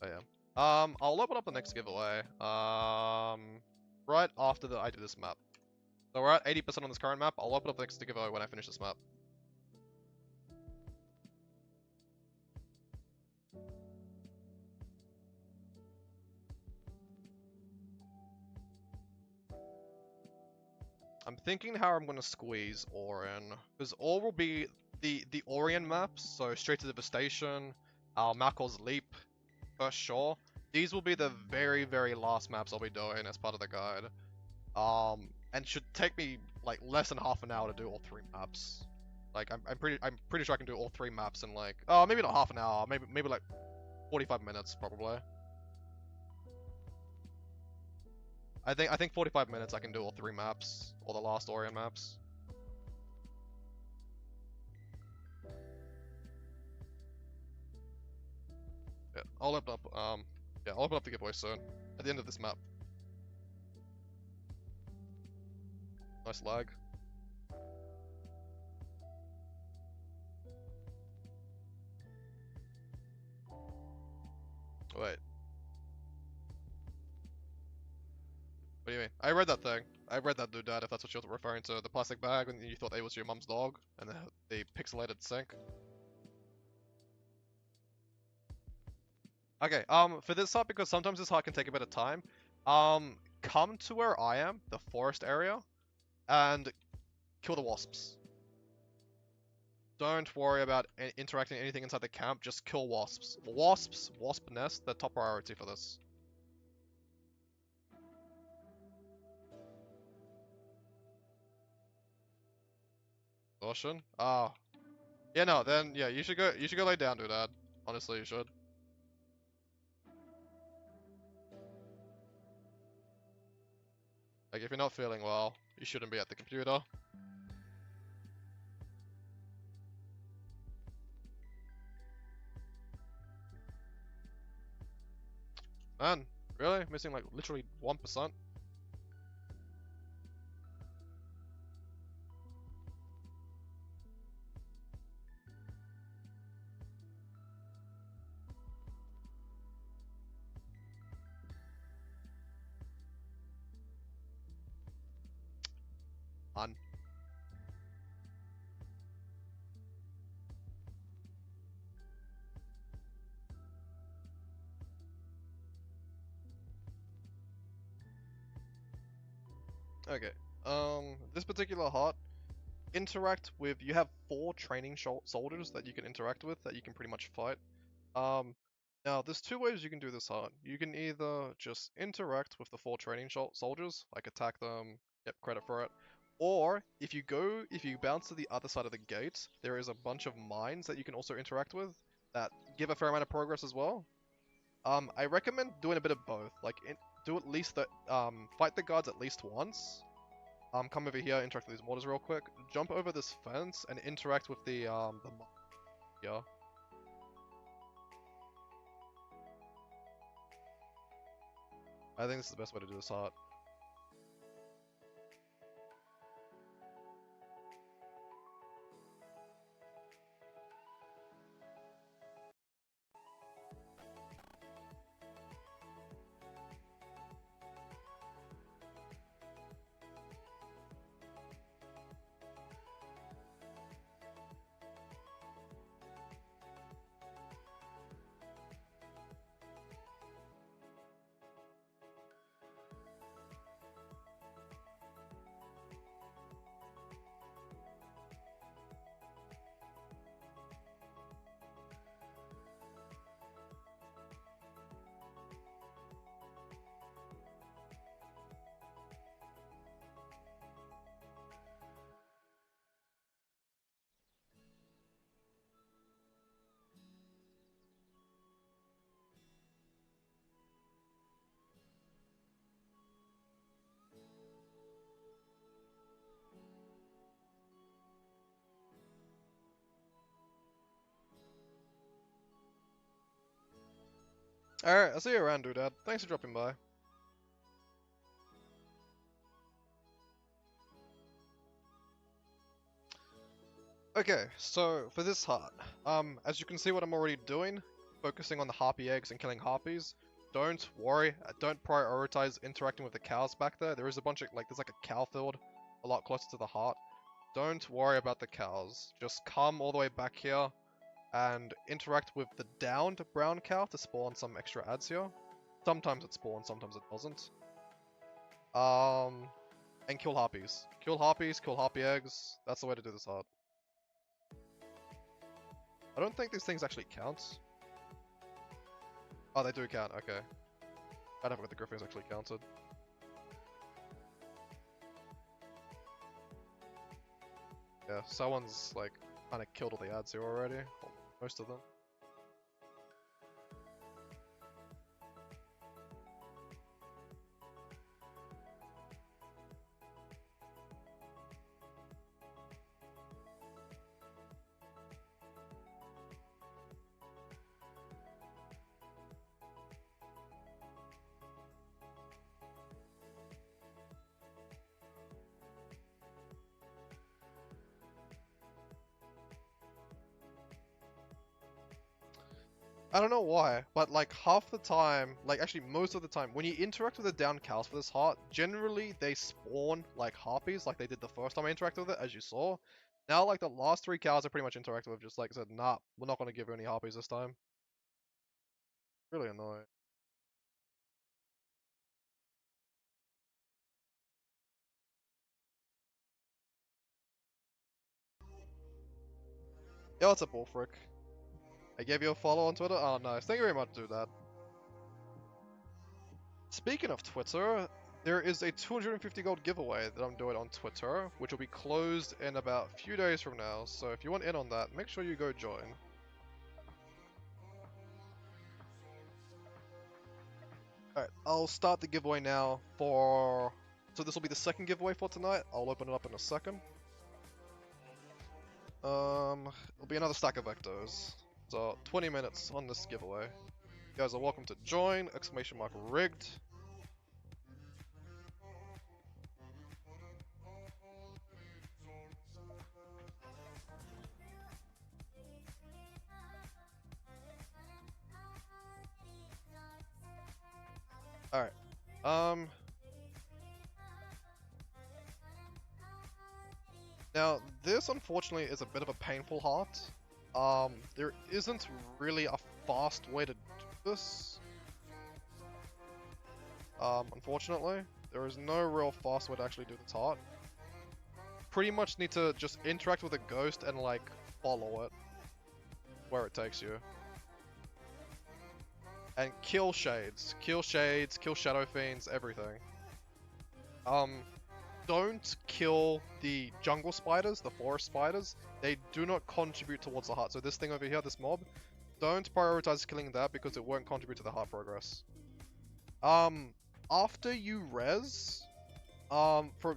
But yeah. I'll open up the next giveaway, right after I do this map. So we're at 80% on this current map, I'll open up the next giveaway when I finish this map. I'm thinking how I'm gonna squeeze ore in, because ore will be the Orient maps, so Straight to Devastation, Malcolm's Leap, First Shore. These will be the very, very last maps I'll be doing as part of the guide. And should take me like less than half an hour to do all 3 maps. Like I'm pretty sure I can do all 3 maps in like, oh, maybe not half an hour, maybe like 45 minutes probably. I think 45 minutes I can do all 3 maps, all the last Orient maps. Yeah, I'll open up I'll open up the giveaway soon. At the end of this map. Nice lag. Wait. What do you mean? I read that thing. I read that doodad if that's what you're referring to. The plastic bag and you thought it was your mum's dog and the pixelated sink. Okay, for this part, because sometimes this part can take a bit of time, come to where I am, the forest area, and kill the wasps. Don't worry about interacting anything inside the camp, just kill wasps. Wasps, wasp nest, they're top priority for this. Caution? Ah. Yeah, no, then, yeah, you should go lay down, dude. Honestly, you should. Like, if you're not feeling well, you shouldn't be at the computer. Man, really? Missing like literally 1%? On. Okay. This particular heart, interact with. You have 4 training soldiers that you can interact with that you can pretty much fight. Um, Now there's 2 ways you can do this heart. You can either just interact with the 4 training soldiers, like attack them, get credit for it, or if you bounce to the other side of the gate, there is a bunch of mines that you can also interact with that give a fair amount of progress as well. I recommend doing a bit of both. Like, do at least the fight the guards at least once. Come over here, interact with these mortars real quick. Jump over this fence and interact with the yeah. I think this is the best way to do this heart. Alright, I'll see you around, dude. Thanks for dropping by. Okay, so for this heart, as you can see what I'm already doing, focusing on the harpy eggs and killing harpies. Don't worry, don't prioritize interacting with the cows back there. There is a bunch of, there's like a cow field a lot closer to the heart. Don't worry about the cows. Just come all the way back here and interact with the downed brown cow to spawn some extra ads here. Sometimes it spawns, sometimes it doesn't. And kill harpies. Kill harpies, kill harpy eggs. That's the way to do this heart. I don't think these things actually count. Oh, they do count, okay. I don't think the griffins actually counted. Yeah, someone's like kinda killed all the ads here already. Well, most of them. I don't know why, but like half the time, like actually most of the time, when you interact with the down cows for this heart, generally they spawn like harpies, like they did the first time I interacted with it, as you saw. Now like the last 3 cows are pretty much interacted with, just like said, nah, we're not gonna give you any harpies this time. Really annoying. Yo, what's up, Wolfric? I gave you a follow on Twitter? Oh, nice. Thank you very much, dude. That. Speaking of Twitter, there is a 250 gold giveaway that I'm doing on Twitter, which will be closed in about a few days from now. So if you want in on that, make sure you go join. Alright, I'll start the giveaway now for... So this will be the second giveaway for tonight. I'll open it up in a second. It'll be another stack of vectors. So 20 minutes on this giveaway. You guys are welcome to join, exclamation mark rigged. Alright. Now, this unfortunately is a bit of a painful heart. There isn't really a fast way to do this. Unfortunately. There is no real fast way to actually do this heart. Pretty much need to just interact with a ghost and like follow it where it takes you. And kill shades, kill shadow fiends, everything. Don't kill the jungle spiders, the forest spiders. They do not contribute towards the heart. So this thing over here, this mob, don't prioritize killing that because it won't contribute to the heart progress. After you res, for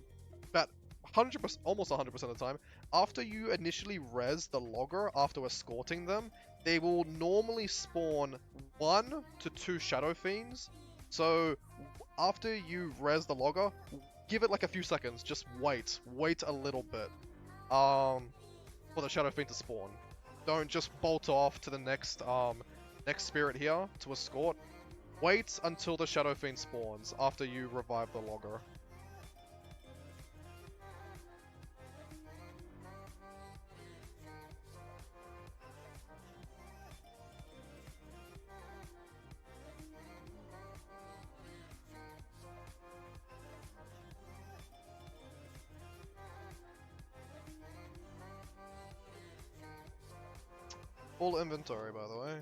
about 100%, almost 100% of the time, after you initially res the logger after escorting them, they will normally spawn 1 to 2 shadow fiends. So after you res the logger, give it like a few seconds. Just wait a little bit, for the shadow fiend to spawn. Don't just bolt off to the next spirit here to escort. Wait until the shadow fiend spawns after you revive the logger. Full inventory, by the way.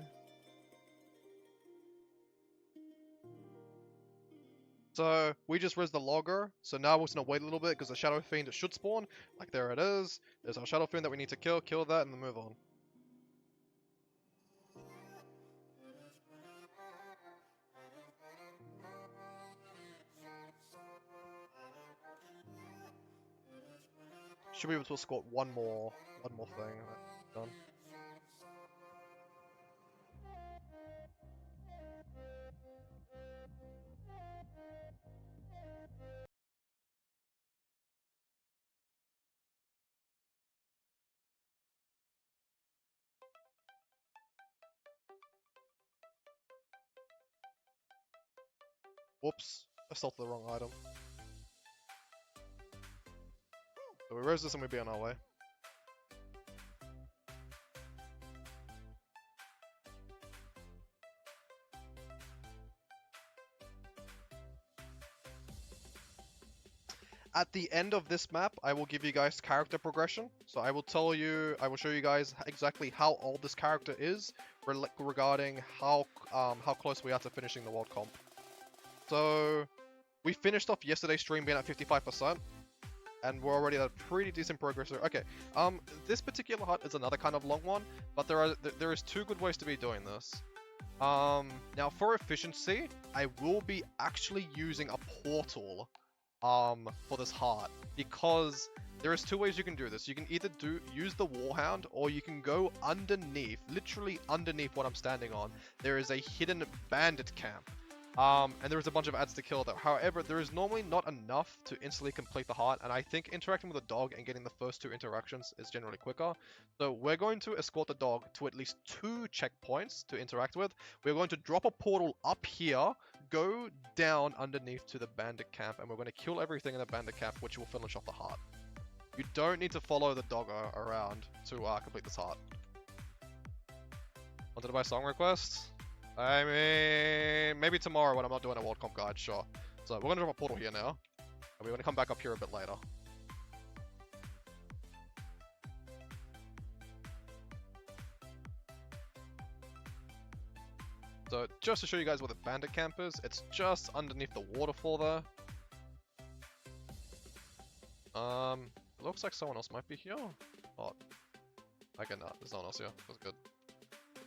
So, we just res the logger, so now we're just gonna wait a little bit because the shadow fiend should spawn. Like, there it is. There's our shadow fiend that we need to kill that, and then move on. Should be able to escort one more thing. Done. Whoops, I salted the wrong item. So we res this and we'll be on our way. At the end of this map, I will give you guys character progression. So I will show you guys exactly how old this character is regarding how close we are to finishing the world comp. So we finished off yesterday's stream being at 55%, and we're already at a pretty decent progress here. Okay, this particular hut is another kind of long one, but there is 2 good ways to be doing this. Now for efficiency, I will be actually using a portal for this heart, because there is 2 ways you can do this. You can either use the Warhound, or you can go underneath, literally underneath what I'm standing on. There is a hidden bandit camp. And there is a bunch of ads to kill though. However, there is normally not enough to instantly complete the heart, and I think interacting with a dog and getting the first 2 interactions is generally quicker. So we're going to escort the dog to at least 2 checkpoints to interact with. We're going to drop a portal up here, go down underneath to the bandit camp, and we're going to kill everything in the bandit camp, which will finish off the heart. You don't need to follow the dog around to complete this heart. Wanted to buy song requests? I mean, maybe tomorrow when I'm not doing a World Comp guide, sure. So we're going to drop a portal here now, and we're going to come back up here a bit later. So just to show you guys where the bandit camp is, it's just underneath the waterfall there. It looks like someone else might be here. Oh, okay, no, there's no one else here. That's good.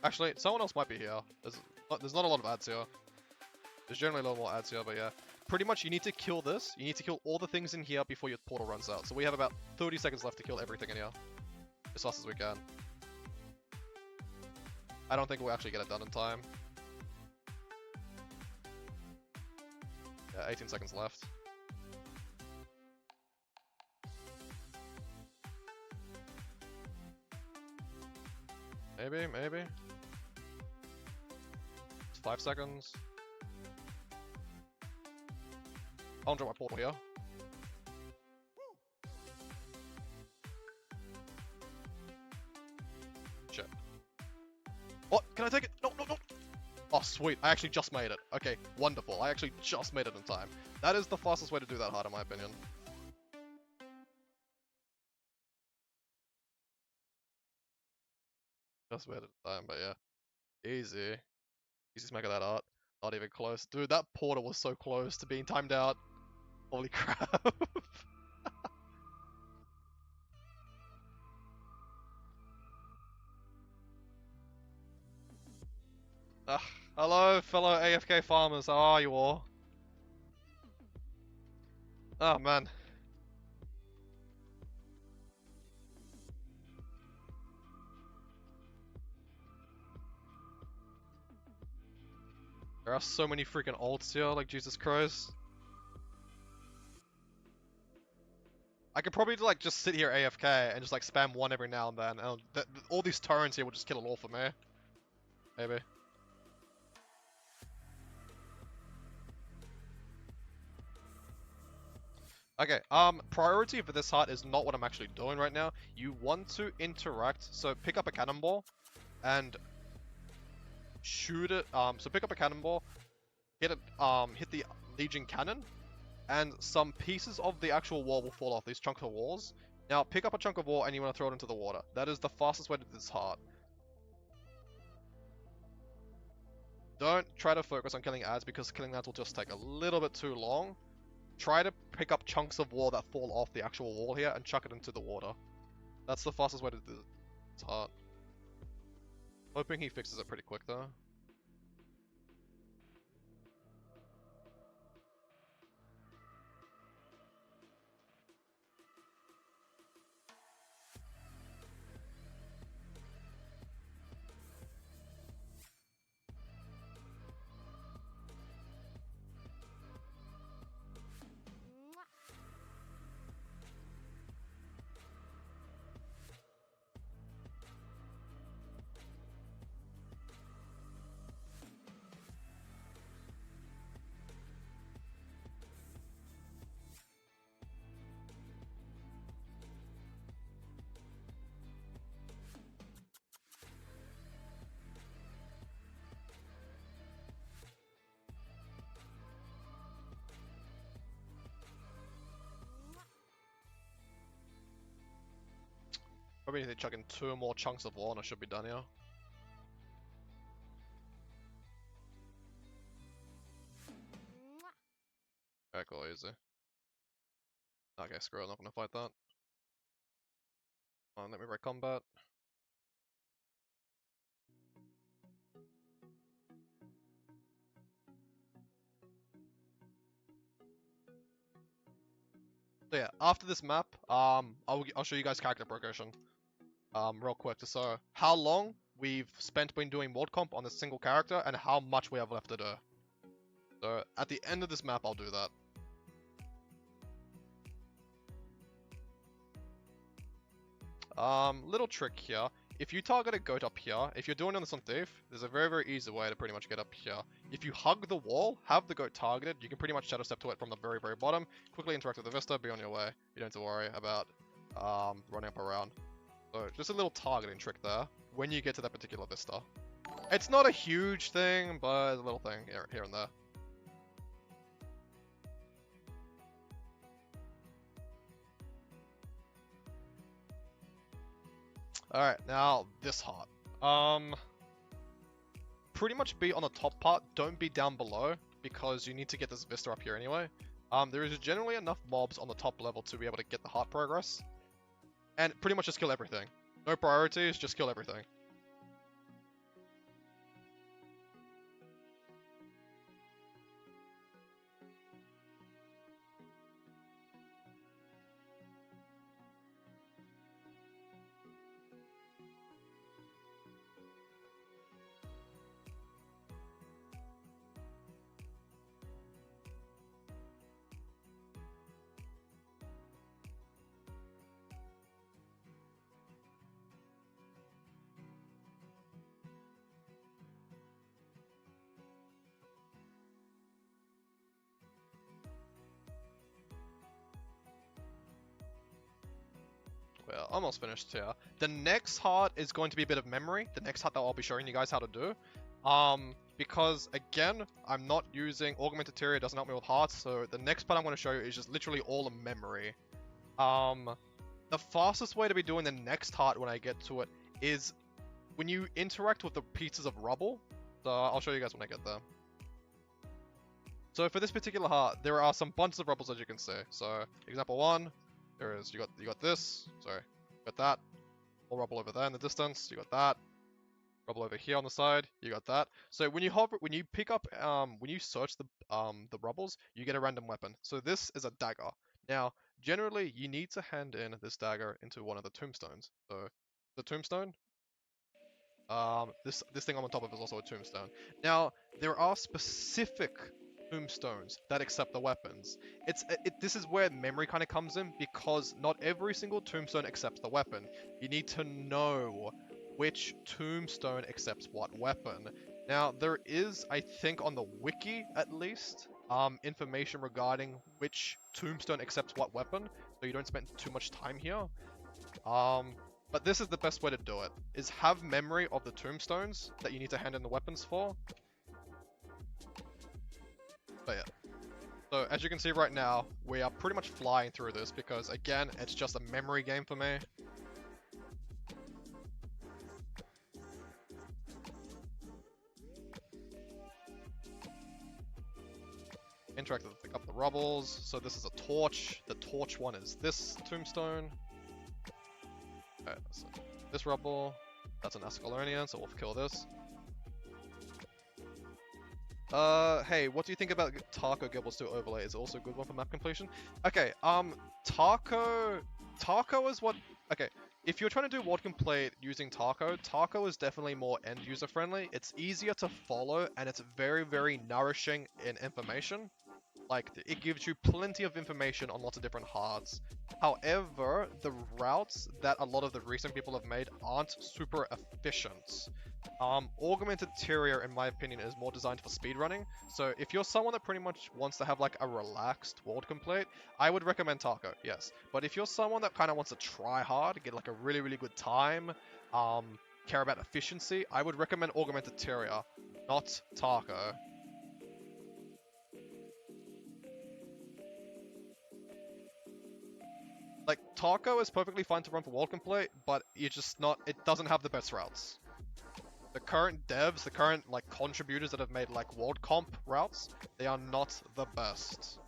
Actually, someone else might be here. There's not a lot of ads here. There's generally a lot more ads here, but yeah. Pretty much you need to kill this. You need to kill all the things in here before your portal runs out. So we have about 30 seconds left to kill everything in here. As fast as we can. I don't think we'll actually get it done in time. Yeah, 18 seconds left. Maybe. It's 5 seconds. I'll drop my portal here. Shit. What? Can I take it? No. Oh, sweet. I actually just made it. Okay, wonderful. I actually just made it in time. That is the fastest way to do that hard, in my opinion. Just made it in time, but yeah. Easy. Easy smack of that art. Not even close. Dude, that portal was so close to being timed out. Holy crap. Hello, fellow AFK farmers. How are you all? Oh, man. There are so many freaking ults here, like Jesus Christ. I could probably like just sit here AFK and just like spam one every now and then, and all these turrets here will just kill it all for me. Maybe. Okay, priority for this heart is not what I'm actually doing right now. You want to interact, so pick up a cannonball and shoot it. So pick up a cannonball, hit it, hit the Legion cannon, and some pieces of the actual wall will fall off, these chunks of walls. Now pick up a chunk of wall and you want to throw it into the water. That is the fastest way to do this heart. Don't try to focus on killing ads because killing ads will just take a little bit too long. Try to pick up chunks of wall that fall off the actual wall here and chuck it into the water. That's the fastest way to do this heart. Hoping he fixes it pretty quick though. Probably need to chuck in 2 more chunks of wall and I should be done here. Okay, cool, easy. Okay, screw it, I'm not gonna fight that. Let me break combat. So yeah, after this map, I'll show you guys character progression. Real quick, just so how long we've spent been doing world comp on a single character and how much we have left to do. So at the end of this map, I'll do that. Little trick here. If you target a goat up here, if you're doing this on Thief, there's a very, very easy way to pretty much get up here. If you hug the wall, have the goat targeted, you can pretty much shadow step to it from the very, very bottom, quickly interact with the Vista, be on your way. You don't have to worry about running up around. So just a little targeting trick there when you get to that particular Vista. It's not a huge thing, but a little thing here and there. Alright, now this heart. Pretty much be on the top part, don't be down below, because you need to get this Vista up here anyway. There is generally enough mobs on the top level to be able to get the heart progress. And pretty much just kill everything. No priorities, just kill everything. Well, almost finished here. The next heart is going to be a bit of memory. The next heart that I'll be showing you guys how to do. Because again, I'm not using Augmented Tyria, doesn't help me with hearts, so the next part I'm going to show you is just literally all in memory. The fastest way to be doing the next heart when I get to it is when you interact with the pieces of rubble. So I'll show you guys when I get there. So for this particular heart, there are some bunches of rubbles as you can see. So example 1, there is, you got this, sorry, you got that, more rubble over there in the distance, you got that, rubble over here on the side, you got that. So when you hover, when you pick up, when you search the rubbles, you get a random weapon. So this is a dagger. Now, generally, you need to hand in this dagger into one of the tombstones. So the tombstone, this thing on the top of is also a tombstone. Now, there are specific tombstones that accept the weapons. This is where memory kind of comes in, because not every single tombstone accepts the weapon. You need to know which tombstone accepts what weapon. Now, there is, I think on the wiki at least, information regarding which tombstone accepts what weapon, so you don't spend too much time here. But this is the best way to do it, is have memory of the tombstones that you need to hand in the weapons for. But yeah. So as you can see right now, we are pretty much flying through this because again, it's just a memory game for me. Interact with pick up the rubbles. So this is a torch. The torch one is this tombstone. Alright, so this rubble. That's an Ascalonian, so we'll kill this. Hey, what do you think about Taco Gibbles 2 overlay? Is it also a good one for map completion? Okay, Taco is what... Okay, if you're trying to do world complete using Taco is definitely more end user friendly. It's easier to follow, and it's very, very nourishing in information. Like, it gives you plenty of information on lots of different hearts. However, the routes that a lot of the recent people have made aren't super efficient. Augmented Tyria, in my opinion, is more designed for speedrunning. So if you're someone that pretty much wants to have like a relaxed world complete, I would recommend Taco, yes. But if you're someone that kind of wants to try hard, get like a really, really good time, care about efficiency, I would recommend Augmented Tyria, not Taco. Like, Taco is perfectly fine to run for world complete, but you're just not, it doesn't have the best routes. The current devs, the current, like, contributors that have made, like, world comp routes, they are not the best.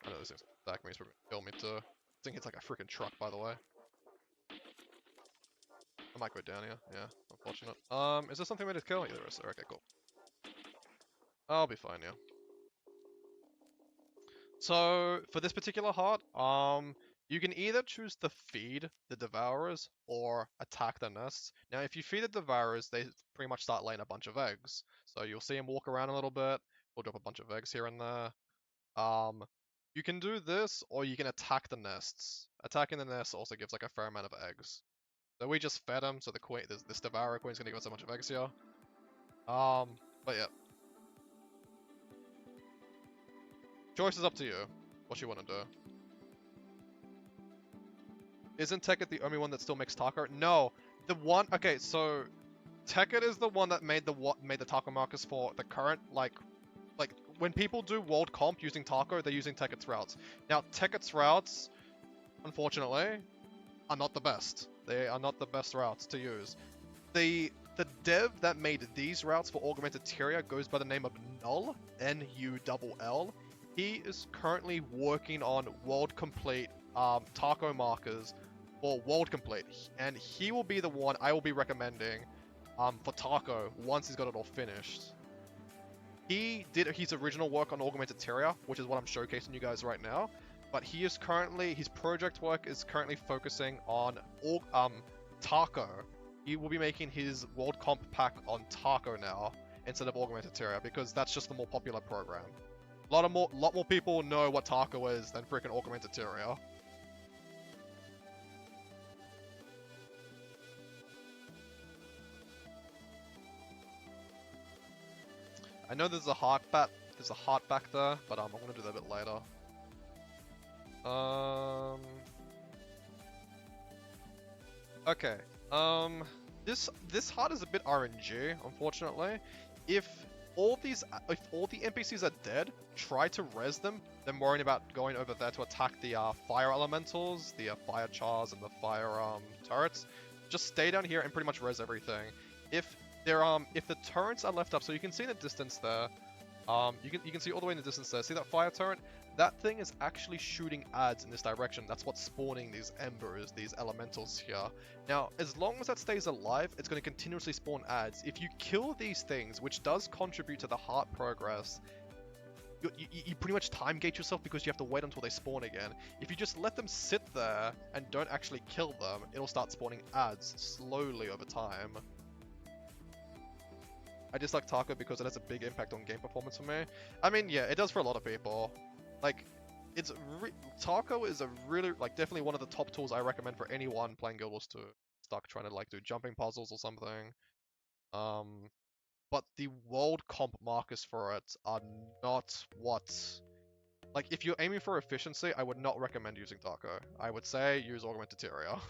I know this thing's attack me, it's gonna kill me too. This thing hits like a freaking truck, by the way. I might go down here, yeah, unfortunate. Is there something we need to kill? Yeah, there is. Okay, cool. I'll be fine, yeah. So, for this particular heart, you can either choose to feed the Devourers or attack the nests. Now, if you feed the Devourers, they pretty much start laying a bunch of eggs. So you'll see them walk around a little bit, we'll drop a bunch of eggs here and there. You can do this, or you can attack the nests. Attacking the nests also gives like a fair amount of eggs. So we just fed them, so the queen, this Devourer Queen's gonna give us a bunch of eggs here. But yeah. Choice is up to you, what you want to do. Isn't Tekkit the only one that still makes taco? No, the one. Okay, so Tekkit is the one that made the taco markers for the current like when people do world comp using taco, they're using Tekkit's routes. Now Tekkit's routes, unfortunately, are not the best. They are not the best routes to use. The dev that made these routes for Augmented Tyria goes by the name of Null, N-U-L-L. He is currently working on world complete taco markers for world complete, and he will be the one I will be recommending for taco once he's got it all finished. He did his original work on Augmented Tyria, which is what I'm showcasing you guys right now, but he is currently, his project work is currently focusing on taco. He will be making his world comp pack on taco now instead of Augmented Tyria, because that's just the more popular program. Lot more people know what taco is than freaking Augmented Tyria. I know there's a heart back there, but I'm gonna do that a bit later. Okay. This heart is a bit RNG, unfortunately. If all the NPCs are dead, try to res them. Then worrying about going over there to attack the fire elementals, the fire chars, and the fire turrets. Just stay down here and pretty much res everything. If the turrets are left up, so you can see in the distance there. You can see all the way in the distance there. See that fire turret? That thing is actually shooting adds in this direction. That's what's spawning these embers, these elementals here. Now, as long as that stays alive, it's going to continuously spawn adds. If you kill these things, which does contribute to the heart progress, you pretty much time gate yourself because you have to wait until they spawn again. If you just let them sit there and don't actually kill them, it'll start spawning adds slowly over time. I dislike Taco because it has a big impact on game performance for me. I mean, yeah, it does for a lot of people. Like, Taco is a really, like, definitely one of the top tools I recommend for anyone playing Guild Wars 2. Stuck trying to, like, do jumping puzzles or something. But the world comp markers for it are not what... Like, if you're aiming for efficiency, I would not recommend using Taco. I would say use Augmented Tyria.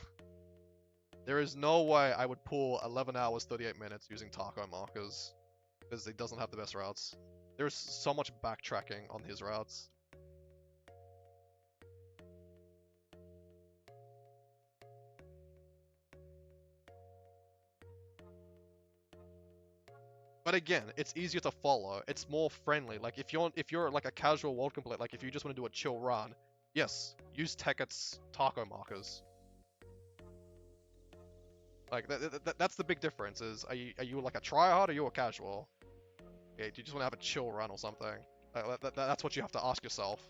There is no way I would pull 11 hours, 38 minutes using Taco markers. Because he doesn't have the best routes. There's so much backtracking on his routes. But again, it's easier to follow. It's more friendly. Like if you're like a casual world complete, like if you just want to do a chill run, yes, use Teket's Taco markers. Like that's the big difference. Is are you like a tryhard or are you a casual? Yeah, do you just want to have a chill run or something? That's what you have to ask yourself.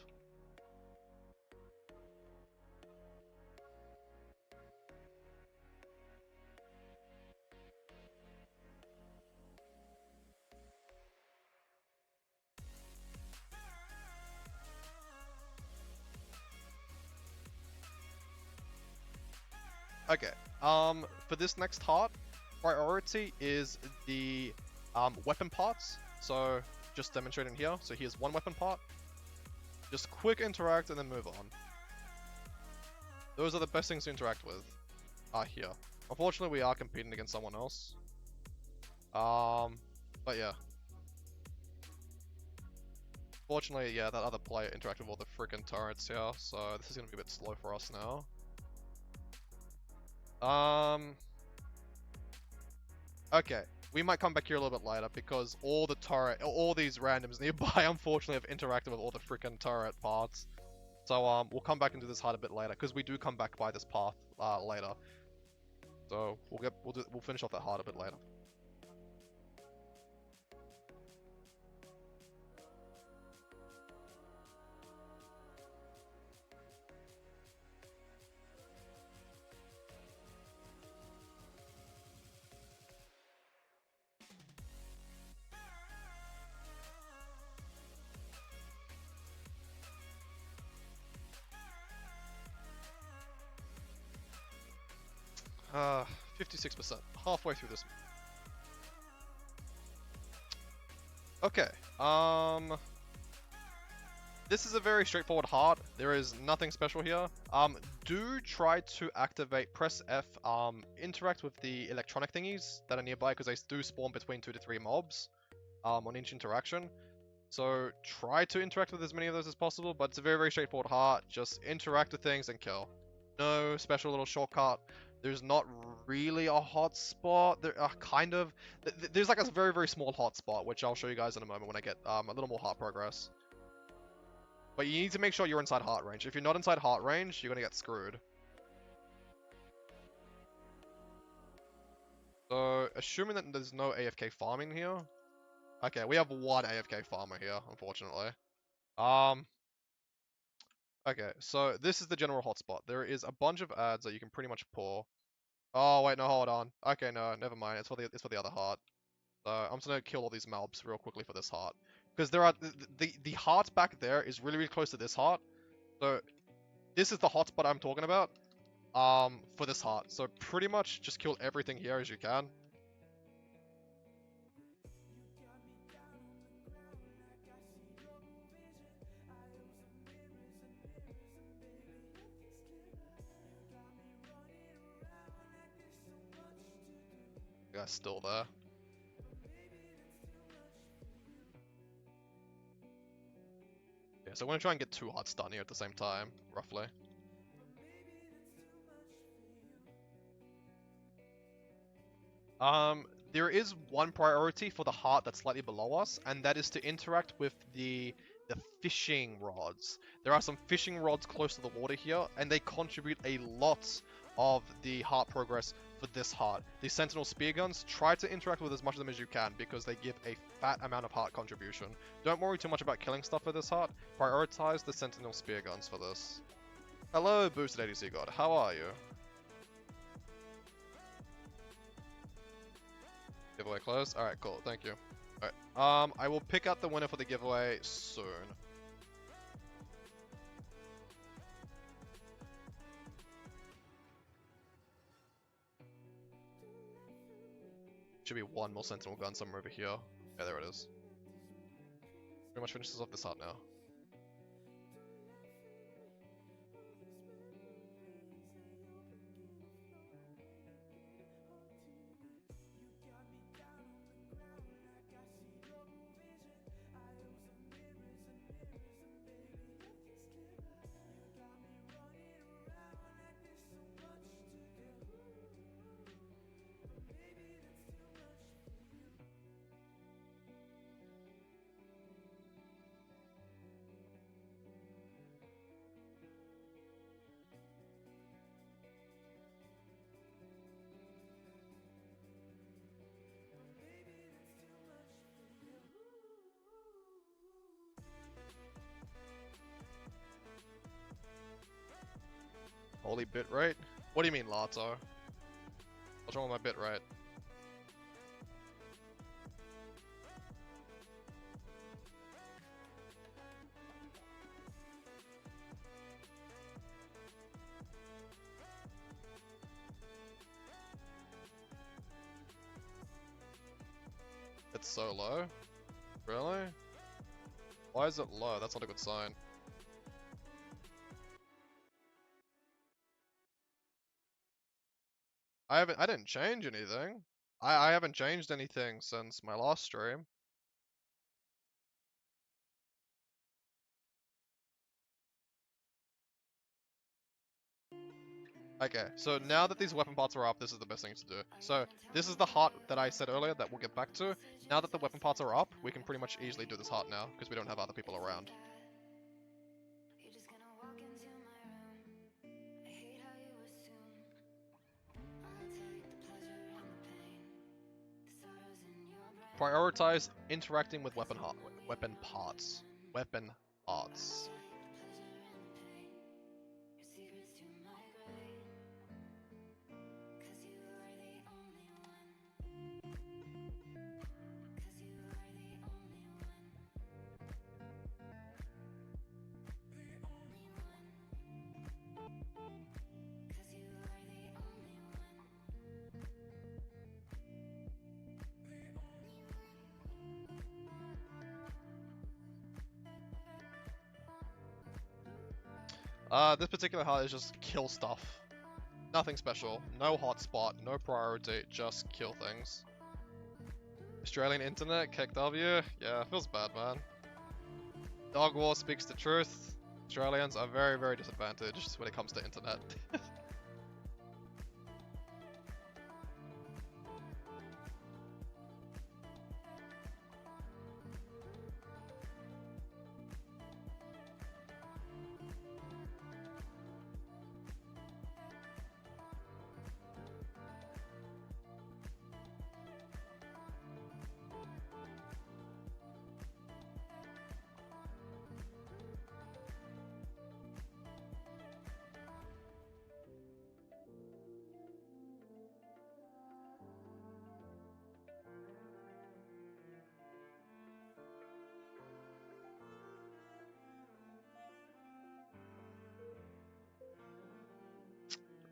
Okay, for this next heart, priority is the weapon parts. So just demonstrating here. So here's one weapon part. Just quick interact and then move on. Those are the best things to interact with. Here. Unfortunately, we are competing against someone else. But yeah. Fortunately, yeah, that other player interacted with all the freaking turrets here, so this is gonna be a bit slow for us now. Okay, we might come back here a little bit later because all these randoms nearby, unfortunately, have interacted with all the freaking turret parts. So we'll come back into this hard a bit later because we do come back by this path later. So we'll finish off that hard a bit later. Uh, 56%, halfway through this. Okay, this is a very straightforward heart. There is nothing special here. Do try to activate, press F, interact with the electronic thingies that are nearby because they do spawn between 2 to 3 mobs, on each interaction. So try to interact with as many of those as possible, but it's a very, very straightforward heart. Just interact with things and kill. No special little shortcut. There's not really a hotspot. There are kind of... There's like a very, very small hotspot, which I'll show you guys in a moment when I get a little more heart progress. But you need to make sure you're inside heart range. If you're not inside heart range, you're gonna get screwed. So, assuming that there's no AFK farming here. Okay, we have one AFK farmer here, unfortunately. Okay, so this is the general hotspot. There is a bunch of ads that you can pretty much pull. Oh wait, no, hold on. Okay, no, never mind. It's for the other heart. So I'm just gonna kill all these mobs real quickly for this heart, because there are the heart back there is really, really close to this heart. So this is the hotspot I'm talking about. For this heart. So pretty much just kill everything here as you can. The guy's still there. Yeah, so we're gonna try and get 2 hearts done here at the same time, roughly. There is one priority for the heart that's slightly below us, and that is to interact with the fishing rods. There are some fishing rods close to the water here, and they contribute a lot of the heart progress for this heart. The Sentinel spear guns, try to interact with as much of them as you can, because they give a fat amount of heart contribution. Don't worry too much about killing stuff for this heart, prioritize the Sentinel spear guns for this. Hello, Boosted ADC God, how are you? Giveaway closed? Alright, cool, thank you. Alright, I will pick out the winner for the giveaway soon. Should be one more Sentinel gun somewhere over here. Yeah, there it is. Pretty much finishes off this heart now. Holy bitrate? What do you mean, Lato? What's wrong with my bitrate? It's so low? Really? Why is it low? That's not a good sign. I didn't change anything. I haven't changed anything since my last stream. Okay, so now that these weapon parts are up, this is the best thing to do. So, this is the heart that I said earlier that we'll get back to. Now that the weapon parts are up, we can pretty much easily do this heart now, because we don't have other people around. Prioritize interacting with weapon parts. Weapon parts. This particular heart is just kill stuff. Nothing special, no hotspot, no priority, just kill things. Australian internet, KW, yeah, feels bad, man. Dog War speaks the truth. Australians are very, very disadvantaged when it comes to internet.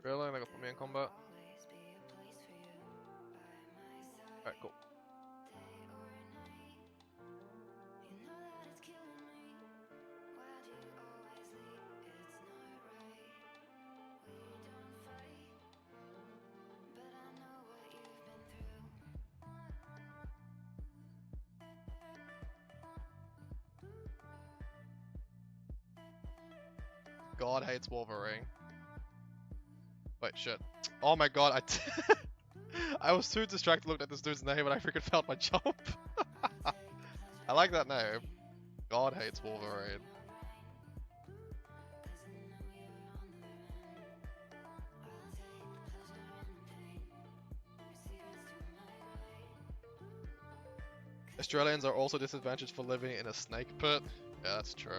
Really? They gonna put me in combat? Alright, cool. god hates Wolverine. Wait, shit. Oh my god, I was too distracted looking at this dude's name and I freaking failed my jump. I like that name. God hates Wolverine. Australians are also disadvantaged for living in a snake pit. Yeah, that's true.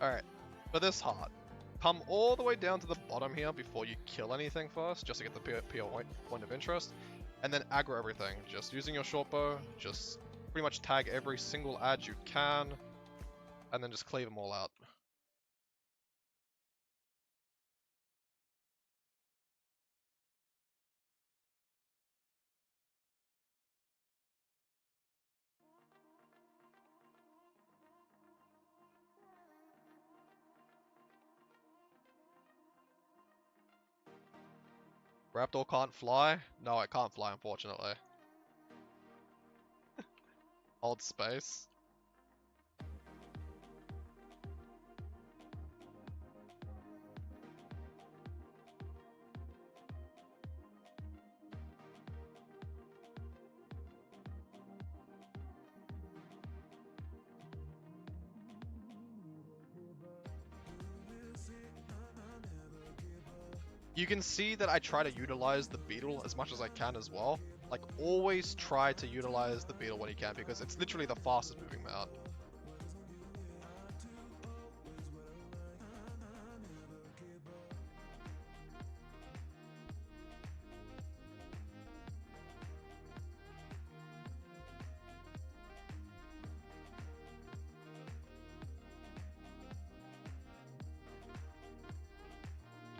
Alright, for this heart, come all the way down to the bottom here before you kill anything first, just to get the pure point of interest, and then aggro everything, just using your short bow, just pretty much tag every single ad you can, and then just cleave them all out. Raptor can't fly? No, it can't fly, unfortunately. Hold space. You can see that I try to utilize the beetle as much as I can as well. Like, always try to utilize the beetle when you can, because it's literally the fastest moving mount.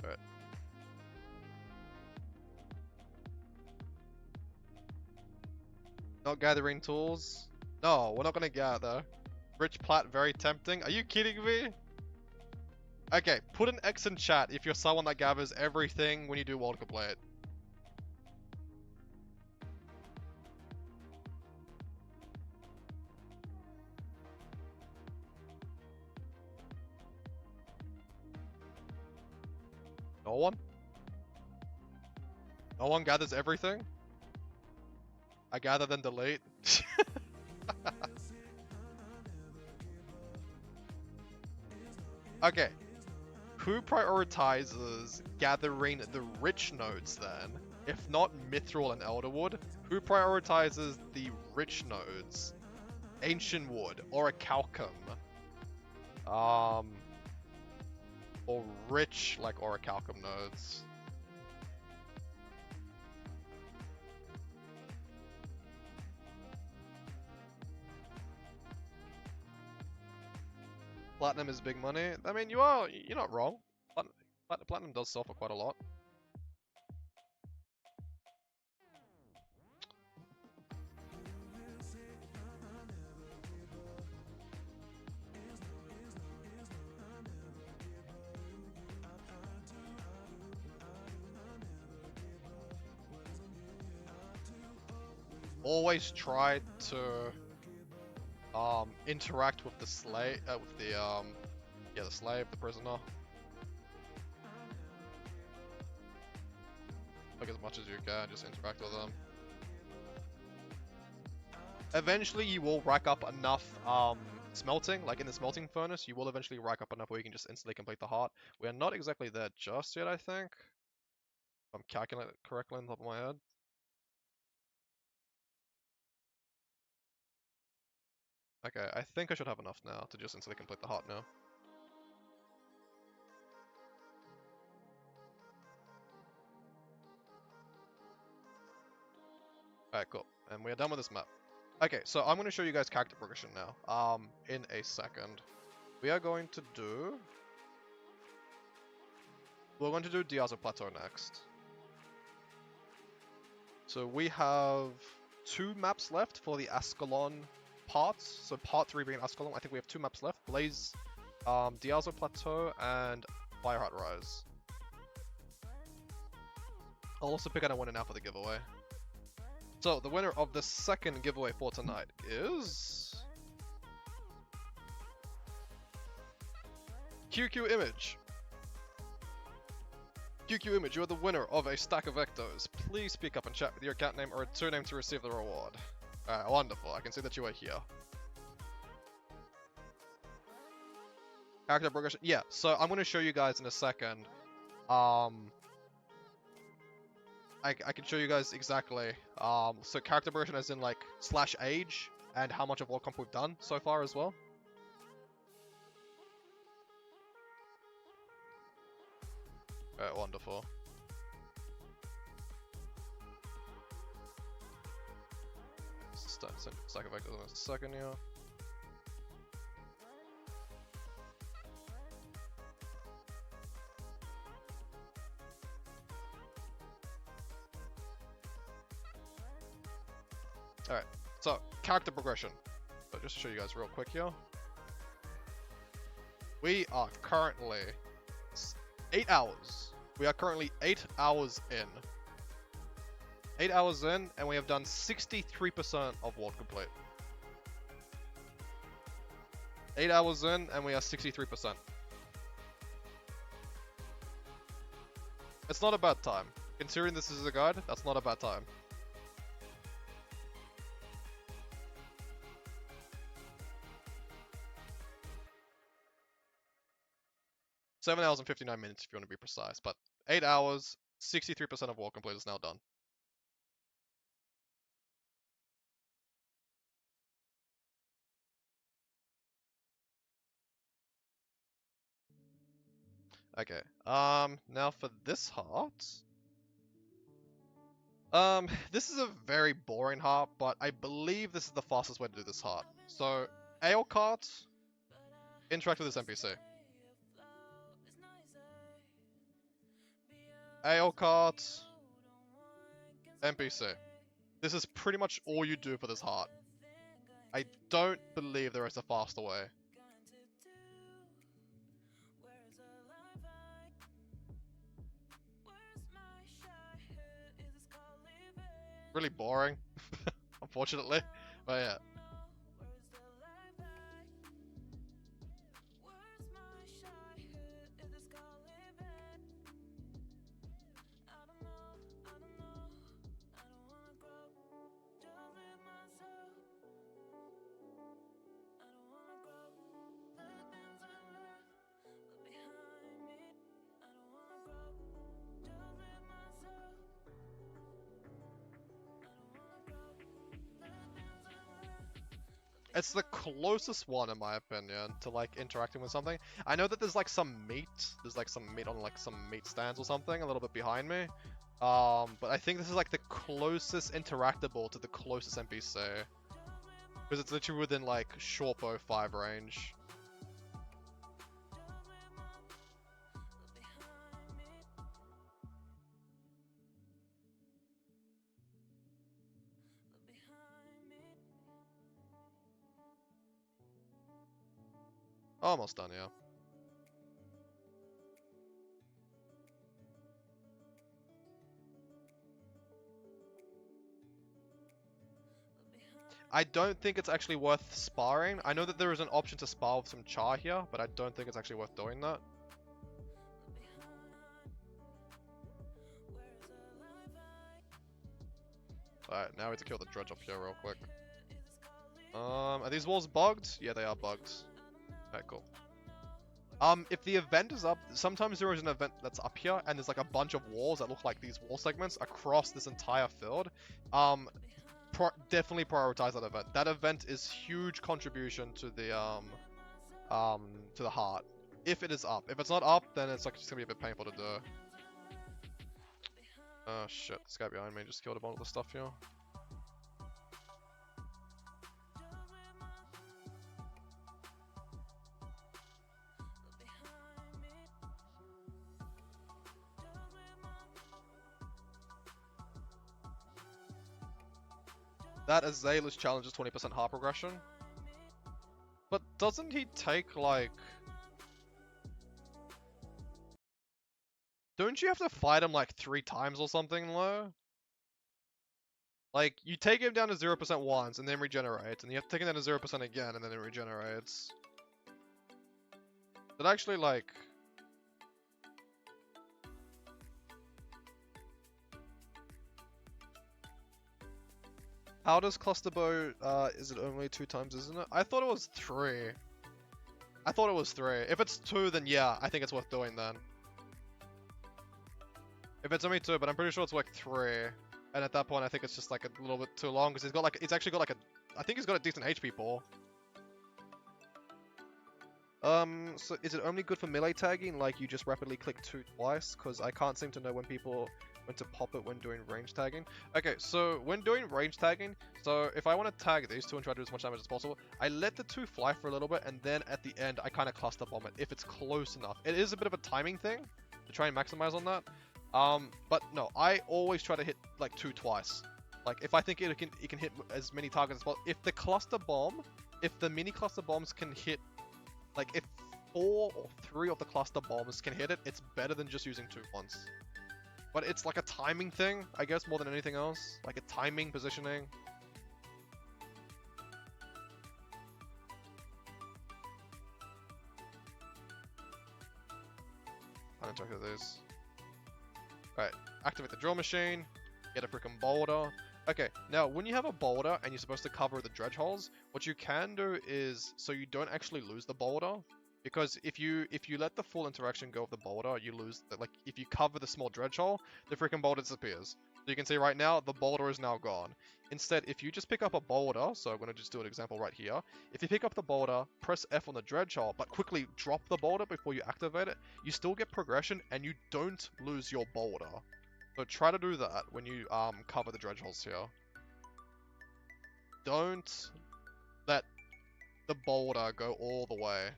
Alright. Not gathering tools? No, we're not gonna gather. Rich plat very tempting. Are you kidding me? Okay, put an X in chat if you're someone that gathers everything when you do World Complete. No one? No one gathers everything? I gather then delete. Okay. Who prioritizes gathering the rich nodes then? If not Mithril and Elderwood, who prioritizes the rich nodes? Ancient Wood or a Calcum? Or rich like Orichalcum nodes. Platinum is big money. I mean, you're not wrong. Platinum does sell for quite a lot. Always try to interact with the slave, the slave, the prisoner. Like as much as you can, just interact with them. Eventually you will rack up enough smelting, like in the smelting furnace, you will eventually rack up enough where you can just instantly complete the heart. We are not exactly there just yet, I think. If I'm calculating it correctly on the top of my head. Okay, I think I should have enough now to just instantly complete the heart now. Alright, cool. And we are done with this map. Okay, so I'm going to show you guys character progression now, in a second. We're going to do Diessa Plateau next. So we have 2 maps left for the Ascalon parts. So part 3 being Ascalon. I think we have 2 maps left. Diessa Plateau and Fireheart Rise. I'll also pick out a winner now for the giveaway. So the winner of the second giveaway for tonight is QQ Image. QQ Image, you're the winner of a stack of Ectos. Please speak up and chat with your account name or surname to receive the reward. Alright, wonderful. I can see that you are here. Character progression. Yeah, so I'm going to show you guys in a second. I can show you guys exactly. So character progression as in like /age and how much of what comp we've done so far as well. Alright, wonderful. Stack of vectors in a second here. Alright, so character progression. So just to show you guys real quick here. We are currently 8 hours. We are currently 8 hours in. 8 hours in, and we have done 63% of world complete. 8 hours in, and we are 63%. It's not a bad time. Considering this is a guide, that's not a bad time. 7 hours and 59 minutes if you want to be precise, but 8 hours, 63% of world complete is now done. Okay, now for this heart. This is a very boring heart, but I believe this is the fastest way to do this heart. So, AO cart, interact with this NPC. AO cart, NPC. This is pretty much all you do for this heart. I don't believe there is a faster way. Really boring, unfortunately, but yeah. It's the closest one, in my opinion, to like interacting with something. I know that there's like some meat. There's like some meat on like some meat stands or something a little bit behind me. But I think this is like the closest interactable to the closest NPC. Because it's literally within like short bow 5 range. Almost done, yeah. I don't think it's actually worth sparring. I know that there is an option to spar with some char here, but I don't think it's actually worth doing that. Alright, now we have to kill the dredge up here real quick. Are these walls bugged? Yeah, they are bugged. Alright, cool. If the event is up, sometimes there is an event that's up here, and there's like a bunch of walls that look like these wall segments across this entire field. Definitely prioritize that event. That event is huge contribution to the heart. If it is up. If it's not up, then it's like just gonna be a bit painful to do. Oh shit, this guy behind me just killed a bunch of the stuff here. That Azale's challenge is 20% heart progression. But doesn't he take, like... Don't you have to fight him, like, 3 times or something, though? Like, you take him down to 0% once, and then regenerates, and you have to take him down to 0% again, and then it regenerates. But actually, like... How does cluster bow, is it only 2 times, isn't it? I thought it was 3. I thought it was 3. If it's 2, then yeah, I think it's worth doing then. If it's only 2, but I'm pretty sure it's like 3. And at that point, I think it's just like a little bit too long, because he's got like, it's actually got like a, I think he's got a decent HP pool. So is it only good for melee tagging, like you just rapidly click 2 twice? Because I can't seem to know when to pop it when doing range tagging. Okay, so when doing range tagging, so if I want to tag these 2 and try to do as much damage as possible, I let the 2 fly for a little bit, and then at the end, I kind of cluster bomb it, if it's close enough. It is a bit of a timing thing, to try and maximize on that. But no, I always try to hit like 2 twice. Like if I think it can hit as many targets as possible. If the cluster bomb, if the mini cluster bombs can hit, like if 4 or 3 of the cluster bombs can hit it, it's better than just using 2 once. But it's like a timing thing, I guess, more than anything else. Like a timing, positioning. I don't talk to this. Right, activate the drill machine, get a freaking boulder. Okay, now when you have a boulder and you're supposed to cover the dredge holes, what you can do is, so you don't actually lose the boulder, because if you let the full interaction go of the boulder, you lose the, like, if you cover the small dredge hole, the freaking boulder disappears. So you can see right now, the boulder is now gone. Instead, if you just pick up a boulder, so I'm going to just do an example right here. If you pick up the boulder, press F on the dredge hole, but quickly drop the boulder before you activate it, you still get progression and you don't lose your boulder. So try to do that when you cover the dredge holes here. Don't let the boulder go all the way.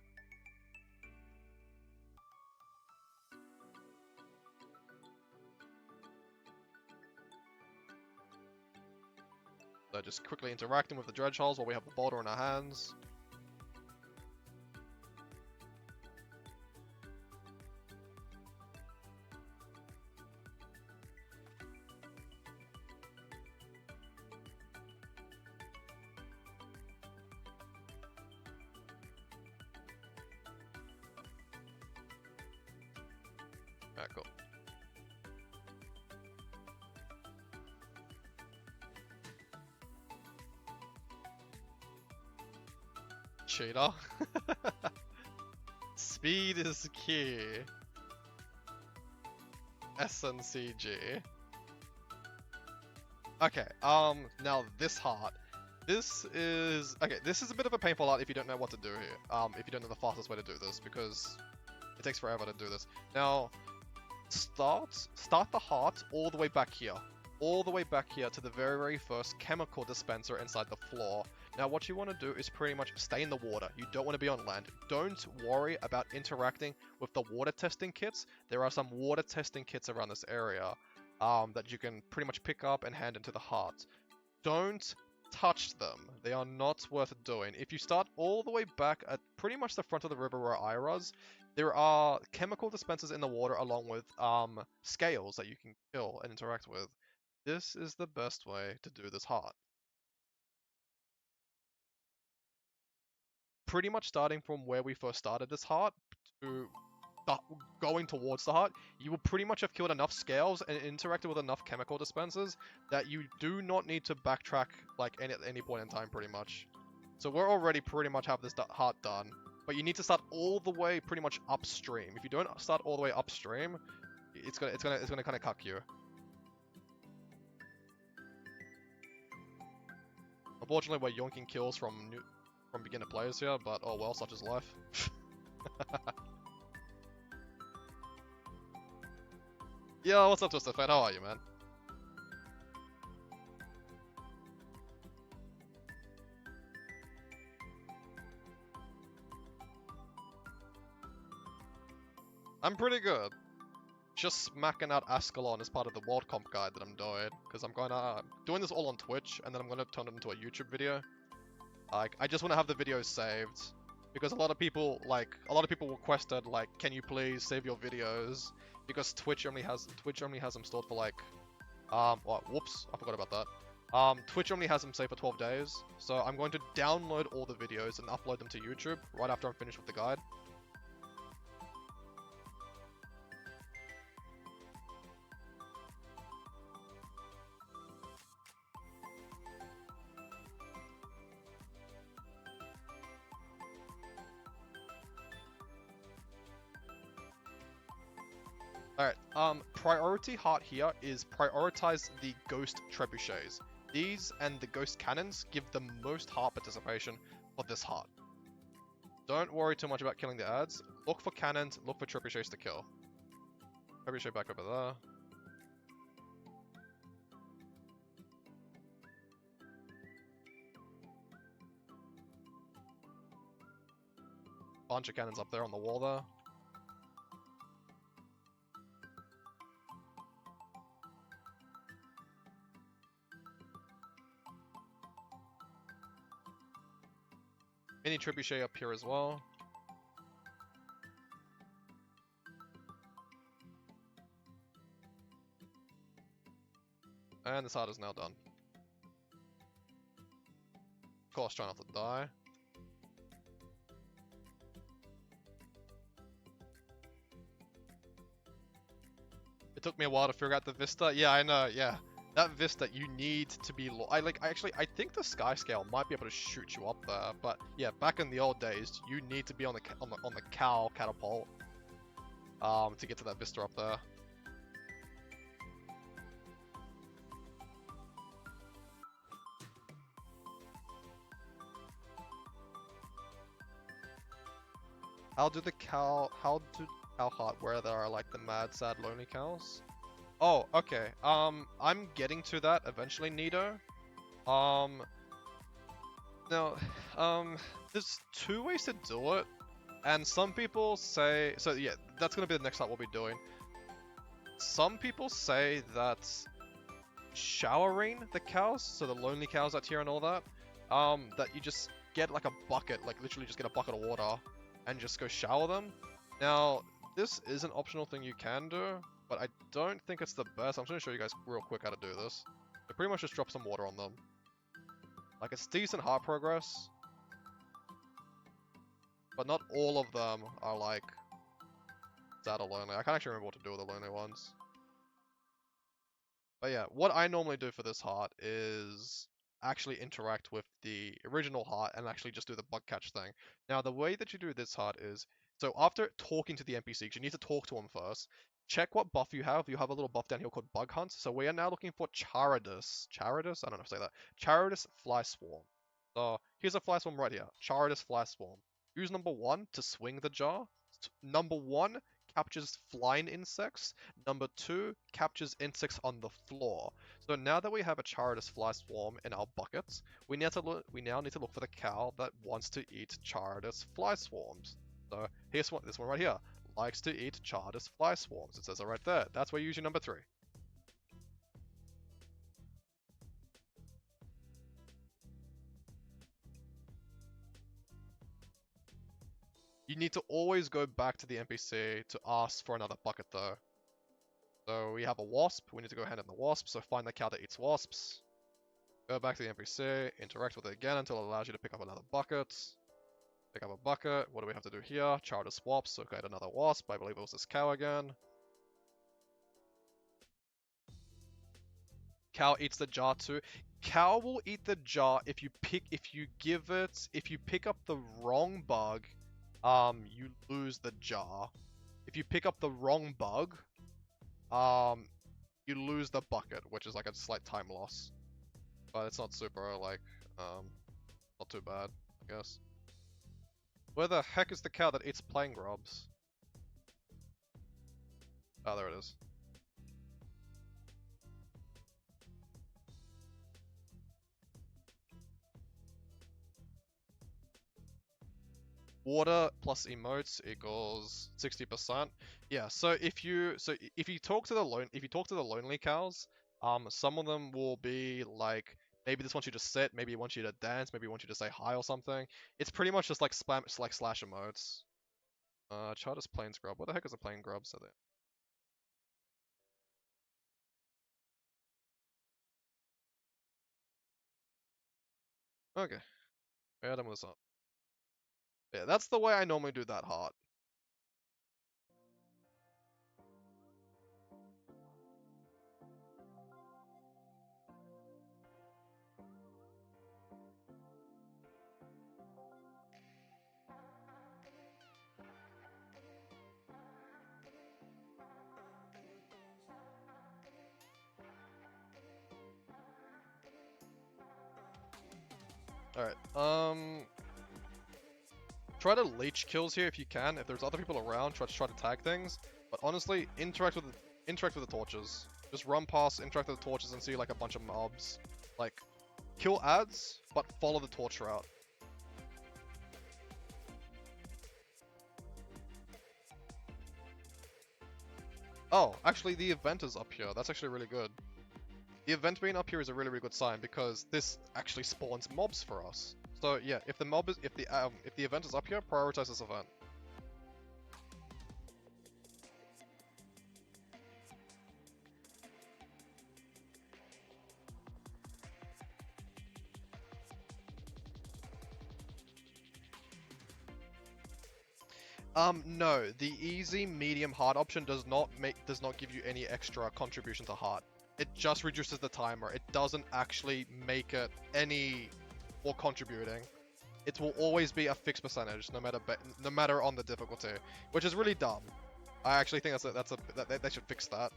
So just quickly interacting with the dredge holes while we have the boulder in our hands. Alright, cool. Cheater. Speed is key. SNCG. Okay, now this heart. This is a bit of a painful art if you don't know what to do here. If you don't know the fastest way to do this, because it takes forever to do this. Now, start the heart all the way back here. All the way back here to the very, very first chemical dispenser inside the floor. Now what you want to do is pretty much stay in the water. You don't want to be on land. Don't worry about interacting with the water testing kits. There are some water testing kits around this area that you can pretty much pick up and hand into the heart. Don't touch them. They are not worth doing. If you start all the way back at pretty much the front of the river where I was, there are chemical dispensers in the water along with scales that you can kill and interact with. This is the best way to do this heart. Pretty much starting from where we first started this heart to going towards the heart, you will pretty much have killed enough scales and interacted with enough chemical dispensers that you do not need to backtrack like at any point in time pretty much. So we're already pretty much have this heart done, but you need to start all the way pretty much upstream. If you don't start all the way upstream, it's gonna kind of cuck you. Unfortunately, we're yonking kills from beginner players here, but oh well, such is life. Yo, what's up, Twisted Fate? How are you, man? I'm pretty good. Just smacking out Ascalon as part of the World Comp guide that I'm doing, because I'm doing this all on Twitch, and then I'm gonna turn it into a YouTube video. Like, I just want to have the videos saved, because a lot of people requested like, can you please save your videos, because Twitch only has them stored for like whoops, I forgot about that. Twitch only has them saved for 12 days, so I'm going to download all the videos and upload them to YouTube right after I'm finished with the guide. Alright, priority heart here is prioritize the ghost trebuchets. These and the ghost cannons give the most heart participation for this heart. Don't worry too much about killing the ads. Look for cannons, look for trebuchets to kill. Trebuchet back over there. Bunch of cannons up there on the wall there. Mini trebuchet up here as well. And this heart is now done. Of course, try not to die. It took me a while to figure out the vista. Yeah, I know, yeah. That vista, you need to be I think the sky scale might be able to shoot you up there, but yeah, back in the old days, you need to be on the cow catapult to get to that vista up there. How do cow heart where there are like the mad, sad, lonely cows? Oh, okay. I'm getting to that eventually, Nito. Now, there's two ways to do it, and some people say, so yeah, that's gonna be the next part we'll be doing. Some people say that showering the cows, so the lonely cows out here and all that, that you just get like a bucket, like literally just get a bucket of water, and just go shower them. Now, this is an optional thing you can do, but I don't think it's the best. I'm just going to show you guys real quick how to do this. So pretty much just drop some water on them. Like, it's decent heart progress, but not all of them are like sad or lonely. I can't actually remember what to do with the lonely ones. But yeah, what I normally do for this heart is actually interact with the original heart and actually just do the bug catch thing. Now, the way that you do this heart is, so after talking to the NPCs, you need to talk to them first. Check what buff you have. You have a little buff down here called Bug Hunt. So we are now looking for Charadus. Charadus? I don't know if I say that. Charadus Fly Swarm. So here's a Fly Swarm right here. Charadus Fly Swarm. Use number 1 to swing the jar. Number 1 captures flying insects. Number 2 captures insects on the floor. So now that we have a Charadus Fly Swarm in our buckets, we now need to look for the cow that wants to eat Charadus Fly Swarms. So here's this one right here. Likes to eat Charadus Fly Swarms. It says it right there. That's where you use your number 3. You need to always go back to the NPC to ask for another bucket though. So we have a wasp. We need to go hand in the wasp. So find the cow that eats wasps. Go back to the NPC. Interact with it again until it allows you to pick up another bucket. Pick up a bucket. What do we have to do here? Charadus swaps. So create another wasp. I believe it was this cow again. Cow eats the jar too. Cow will eat the jar if you pick up the wrong bug, you lose the jar. If you pick up the wrong bug, you lose the bucket, which is like a slight time loss. But it's not super, like, not too bad, I guess. Where the heck is the cow that eats plain grubs? Oh, there it is. Water plus emotes equals 60%. Yeah, so if you talk to the lonely cows, some of them will be like Maybe this wants you to sit, maybe it wants you to dance, maybe it wants you to say hi or something. It's pretty much just like spam, like slash emotes. Charter's plains grub. What the heck is a plain grub? So there. Okay. Yeah, done with this up. Yeah, that's the way I normally do that heart. Alright, try to leech kills here if you can. If there's other people around, try to tag things. But honestly, interact with the torches. Just run past, interact with the torches, and see like a bunch of mobs. Like, kill ads, but follow the torch route. Oh, actually the event is up here. That's actually really good. The event being up here is a really, really good sign because this actually spawns mobs for us. So yeah, if the event is up here, prioritize this event. No, the easy, medium, hard option does not give you any extra contribution to hard. It just reduces the timer. It doesn't actually make it any more contributing. It will always be a fixed percentage, no matter on the difficulty, which is really dumb. I actually think they should fix that.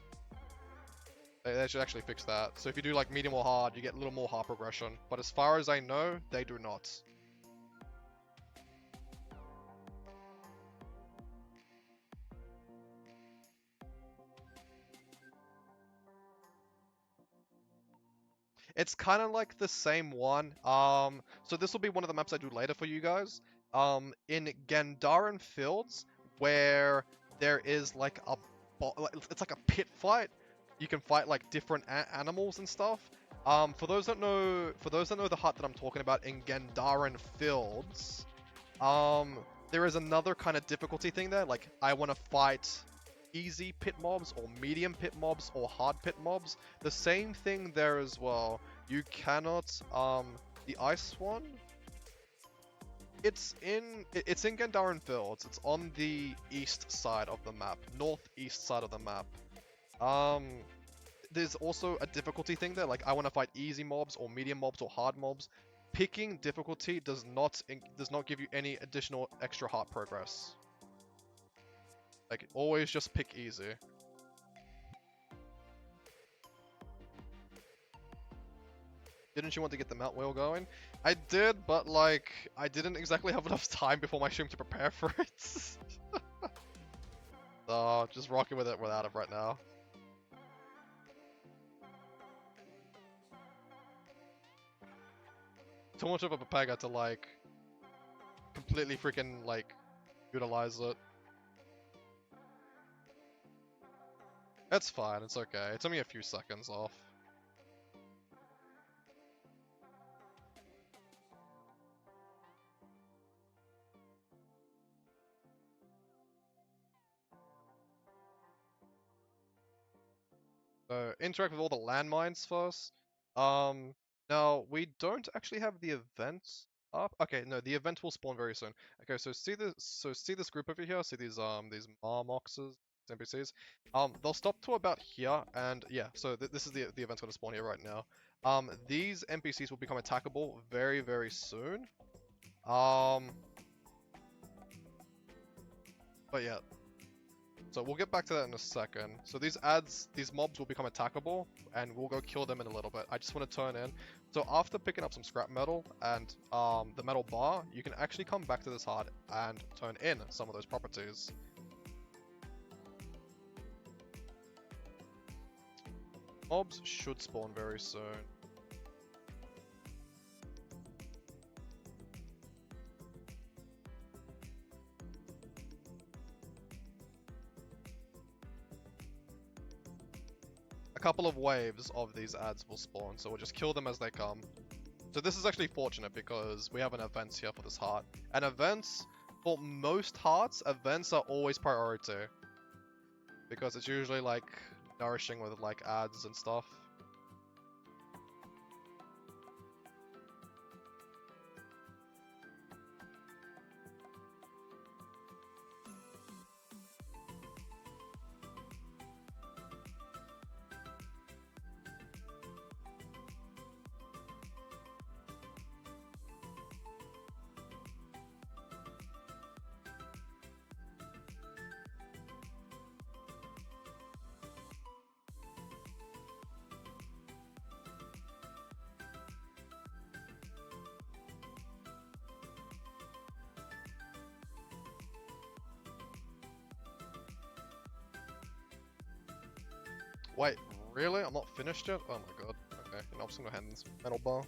They should actually fix that. So if you do like medium or hard, you get a little more hard progression. But as far as I know, they do not. It's kind of like the same one. So this will be one of the maps I do later for you guys. In Gandharan Fields, where there is like it's like a pit fight. You can fight like different animals and stuff. For those that know the hut that I'm talking about in Gandharan Fields, there is another kind of difficulty thing there. Like I want to fight easy pit mobs or medium pit mobs or hard pit mobs. The same thing there as well. You cannot the ice one, it's in Gandharan Fields. It's on the east side of the map, northeast side of the map. There's also a difficulty thing there. Like I want to fight easy mobs or medium mobs or hard mobs. Picking difficulty does not give you any additional extra heart progress. Like, always just pick easy. Didn't you want to get the mount wheel going? I did, but like, I didn't exactly have enough time before my stream to prepare for it. So, just rocking with it without it right now. Too much of a Papaga to like, completely freaking like, utilize it. It's fine, it's okay. It's only a few seconds off. So, interact with all the landmines first. Now, we don't actually have the events up. Okay, no, the event will spawn very soon. Okay, so see this group over here? See these Marmoxes, NPCs? They'll stop to about here, and yeah, so this is the event's gonna spawn here right now. These NPCs will become attackable very, very soon. But yeah. So we'll get back to that in a second. So these mobs will become attackable, and we'll go kill them in a little bit. I just want to turn in. So after picking up some scrap metal and the metal bar, you can actually come back to this hut and turn in some of those properties. Mobs should spawn very soon. a couple of waves of these ads will spawn, so we'll just kill them as they come. So this is actually fortunate because we have an events here for this heart. And events, for most hearts, events are always priority. Because it's usually like nourishing with like ads and stuff. Wait, really? I'm not finished yet? Oh my god. Okay, you know, I'm just gonna hand this metal bar.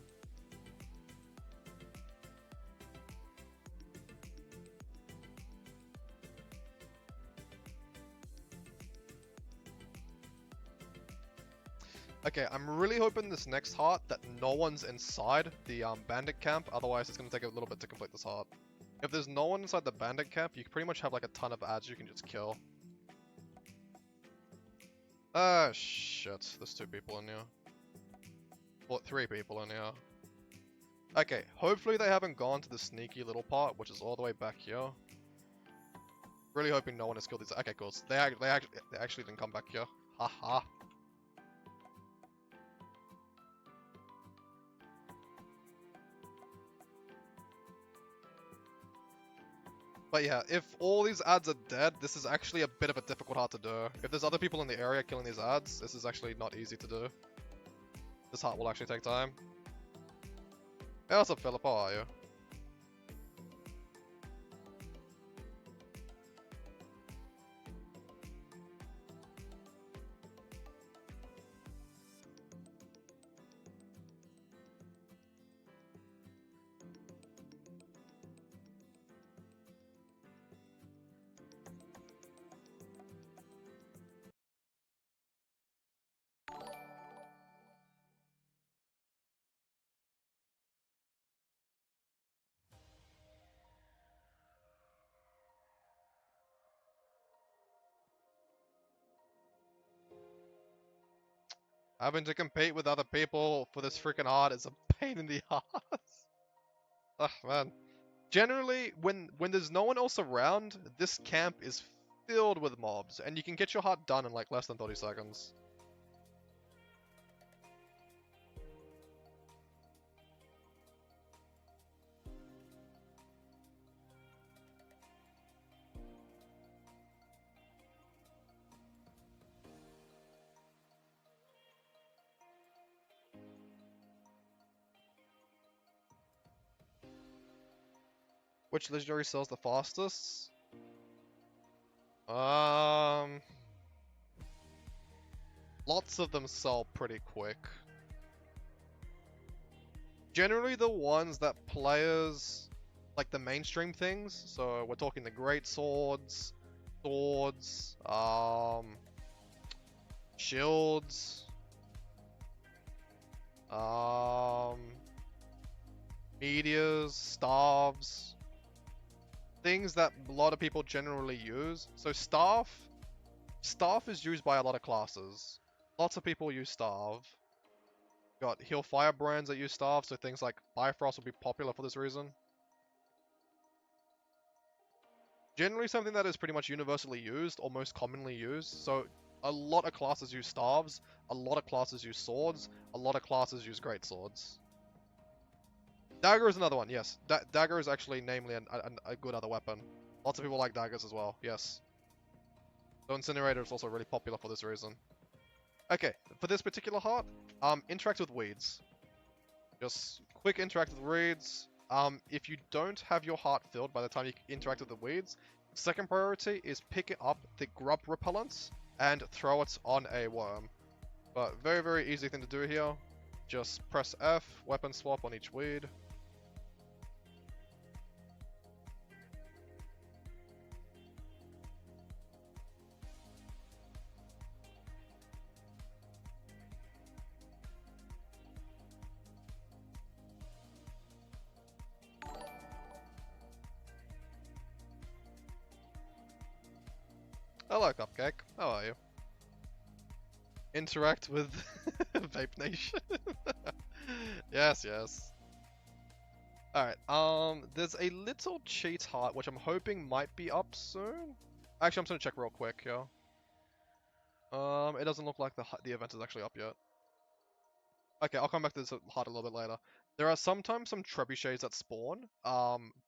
Okay, I'm really hoping this next heart that no one's inside the bandit camp, otherwise it's gonna take a little bit to complete this heart. If there's no one inside the bandit camp, you can pretty much have like a ton of ads you can just kill. Ah, shit. There's 2 people in here. Well, 3 people in here. Okay, hopefully they haven't gone to the sneaky little part, which is all the way back here. Really hoping no one has killed these. Okay, cool. So they actually didn't come back here. Haha. But yeah, if all these ads are dead, this is actually a bit of a difficult heart to do. If there's other people in the area killing these ads, this is actually not easy to do. This heart will actually take time. Hey, what's up, Philip? How are you? Having to compete with other people for this freaking heart is a pain in the ass. Ugh, man. Generally, when there's no one else around, this camp is filled with mobs, and you can get your heart done in like less than 30 seconds. Which legendary sells the fastest? Lots of them sell pretty quick. Generally the ones that players, like the mainstream things, so we're talking the great swords, shields, meteors, staves, things that a lot of people generally use. So staff is used by a lot of classes. Lots of people use staff. Got heal fire brands that use staff, so things like Bifrost will be popular for this reason. Generally something that is pretty much universally used, or most commonly used, so a lot of classes use staves, a lot of classes use swords, a lot of classes use great swords. Dagger is another one, yes. Dagger is actually namely a good other weapon. Lots of people like daggers as well, yes. So Incinerator is also really popular for this reason. Okay, for this particular heart, interact with weeds. Just quick interact with weeds. If you don't have your heart filled by the time you interact with the weeds, second priority is pick up the grub repellents and throw it on a worm. But very, very easy thing to do here. Just press F, weapon swap on each weed. Hello, Cupcake. How are you? Interact with Vape Nation. Yes, yes. Alright, there's a little cheat heart, which I'm hoping might be up soon. Actually, I'm just gonna check real quick, yo. It doesn't look like the event is actually up yet. Okay, I'll come back to this heart a little bit later. There are sometimes some trebuchets that spawn,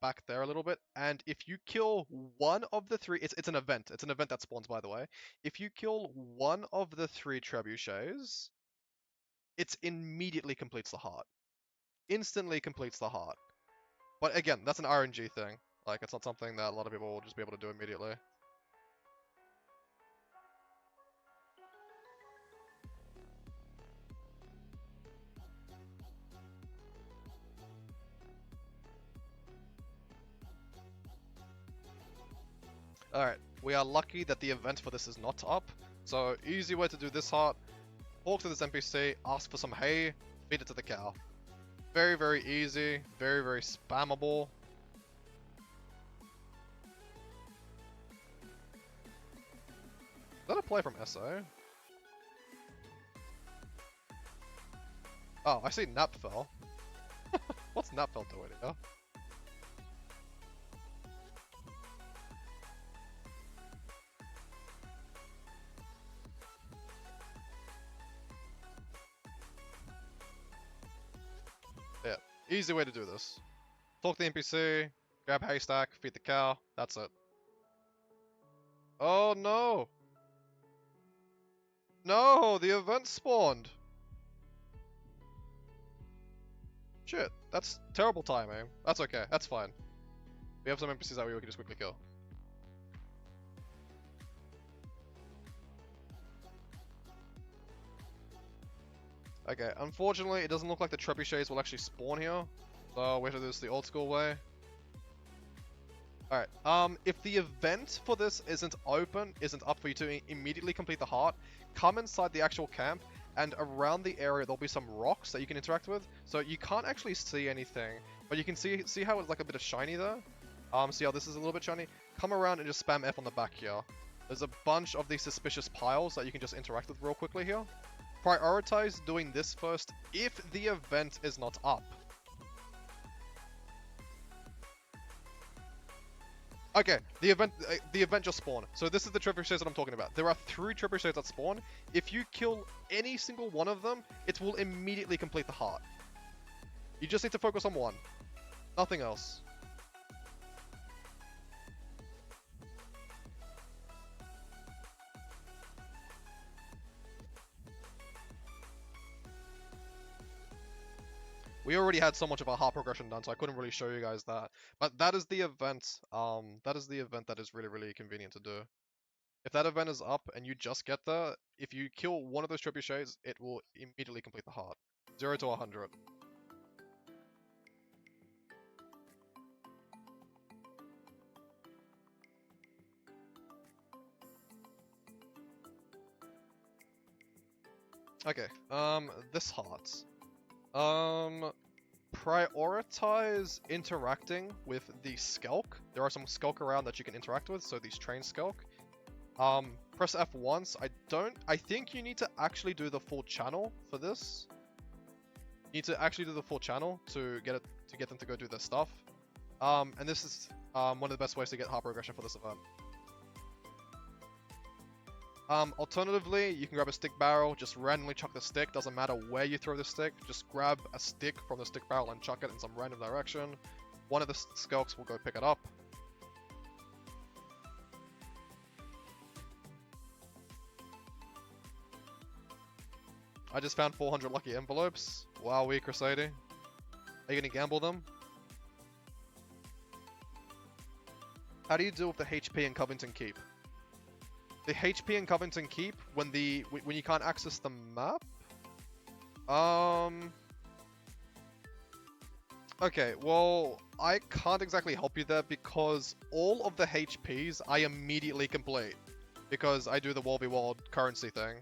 back there a little bit, and if you kill one of the three, it's an event. It's an event that spawns, by the way. If you kill one of the three trebuchets, it immediately completes the heart. Instantly completes the heart. But again, that's an RNG thing. Like, it's not something that a lot of people will just be able to do immediately. Alright, we are lucky that the event for this is not up. So, easy way to do this heart. Talk to this NPC, ask for some hay, feed it to the cow. Very, very easy, very, very spammable. Is that a play from SA? Oh, I see Napfell. What's Napfell doing here? Yeah, easy way to do this. Talk to the NPC, grab haystack, feed the cow, that's it. Oh no! No, the event spawned! Shit, that's terrible timing. That's okay, that's fine. We have some NPCs that we can just quickly kill. Okay, unfortunately, it doesn't look like the trebuchets will actually spawn here. So we have to do this the old school way. Alright, if the event for this isn't up for you to immediately complete the heart, come inside the actual camp, and around the area there'll be some rocks that you can interact with. So you can't actually see anything, but you can see how it's like a bit of shiny there? See how this is a little bit shiny? Come around and just spam F on the back here. There's a bunch of these suspicious piles that you can just interact with real quickly here. Prioritize doing this first if the event is not up. Okay, the event just spawned. So this is the trebuchets that I'm talking about. There are 3 trebuchets that spawn. If you kill any single one of them, it will immediately complete the heart. You just need to focus on one. Nothing else. We already had so much of our heart progression done, so I couldn't really show you guys that. But that is the event. That is the event that is really, really convenient to do. If that event is up and you just get there, if you kill one of those trebuchets, it will immediately complete the heart. 0 to 100. Okay, this heart. Prioritize interacting with the Skelk. There are some Skelk around that you can interact with, so these train Skelk. Press F once. I think you need to actually do the full channel for this. You need to actually do the full channel to get them to go do their stuff. And this is one of the best ways to get heart progression for this event. Alternatively, you can grab a stick barrel, just randomly chuck the stick, doesn't matter where you throw the stick, just grab a stick from the stick barrel and chuck it in some random direction. One of the skelks will go pick it up. I just found 400 lucky envelopes. Wow, we Crusadey. Are you gonna gamble them? How do you deal with the HP in Covington Keep? The HP in Covington Keep, when you can't access the map? Okay, well, I can't exactly help you there because all of the HPs I immediately complete. Because I do the World v World currency thing.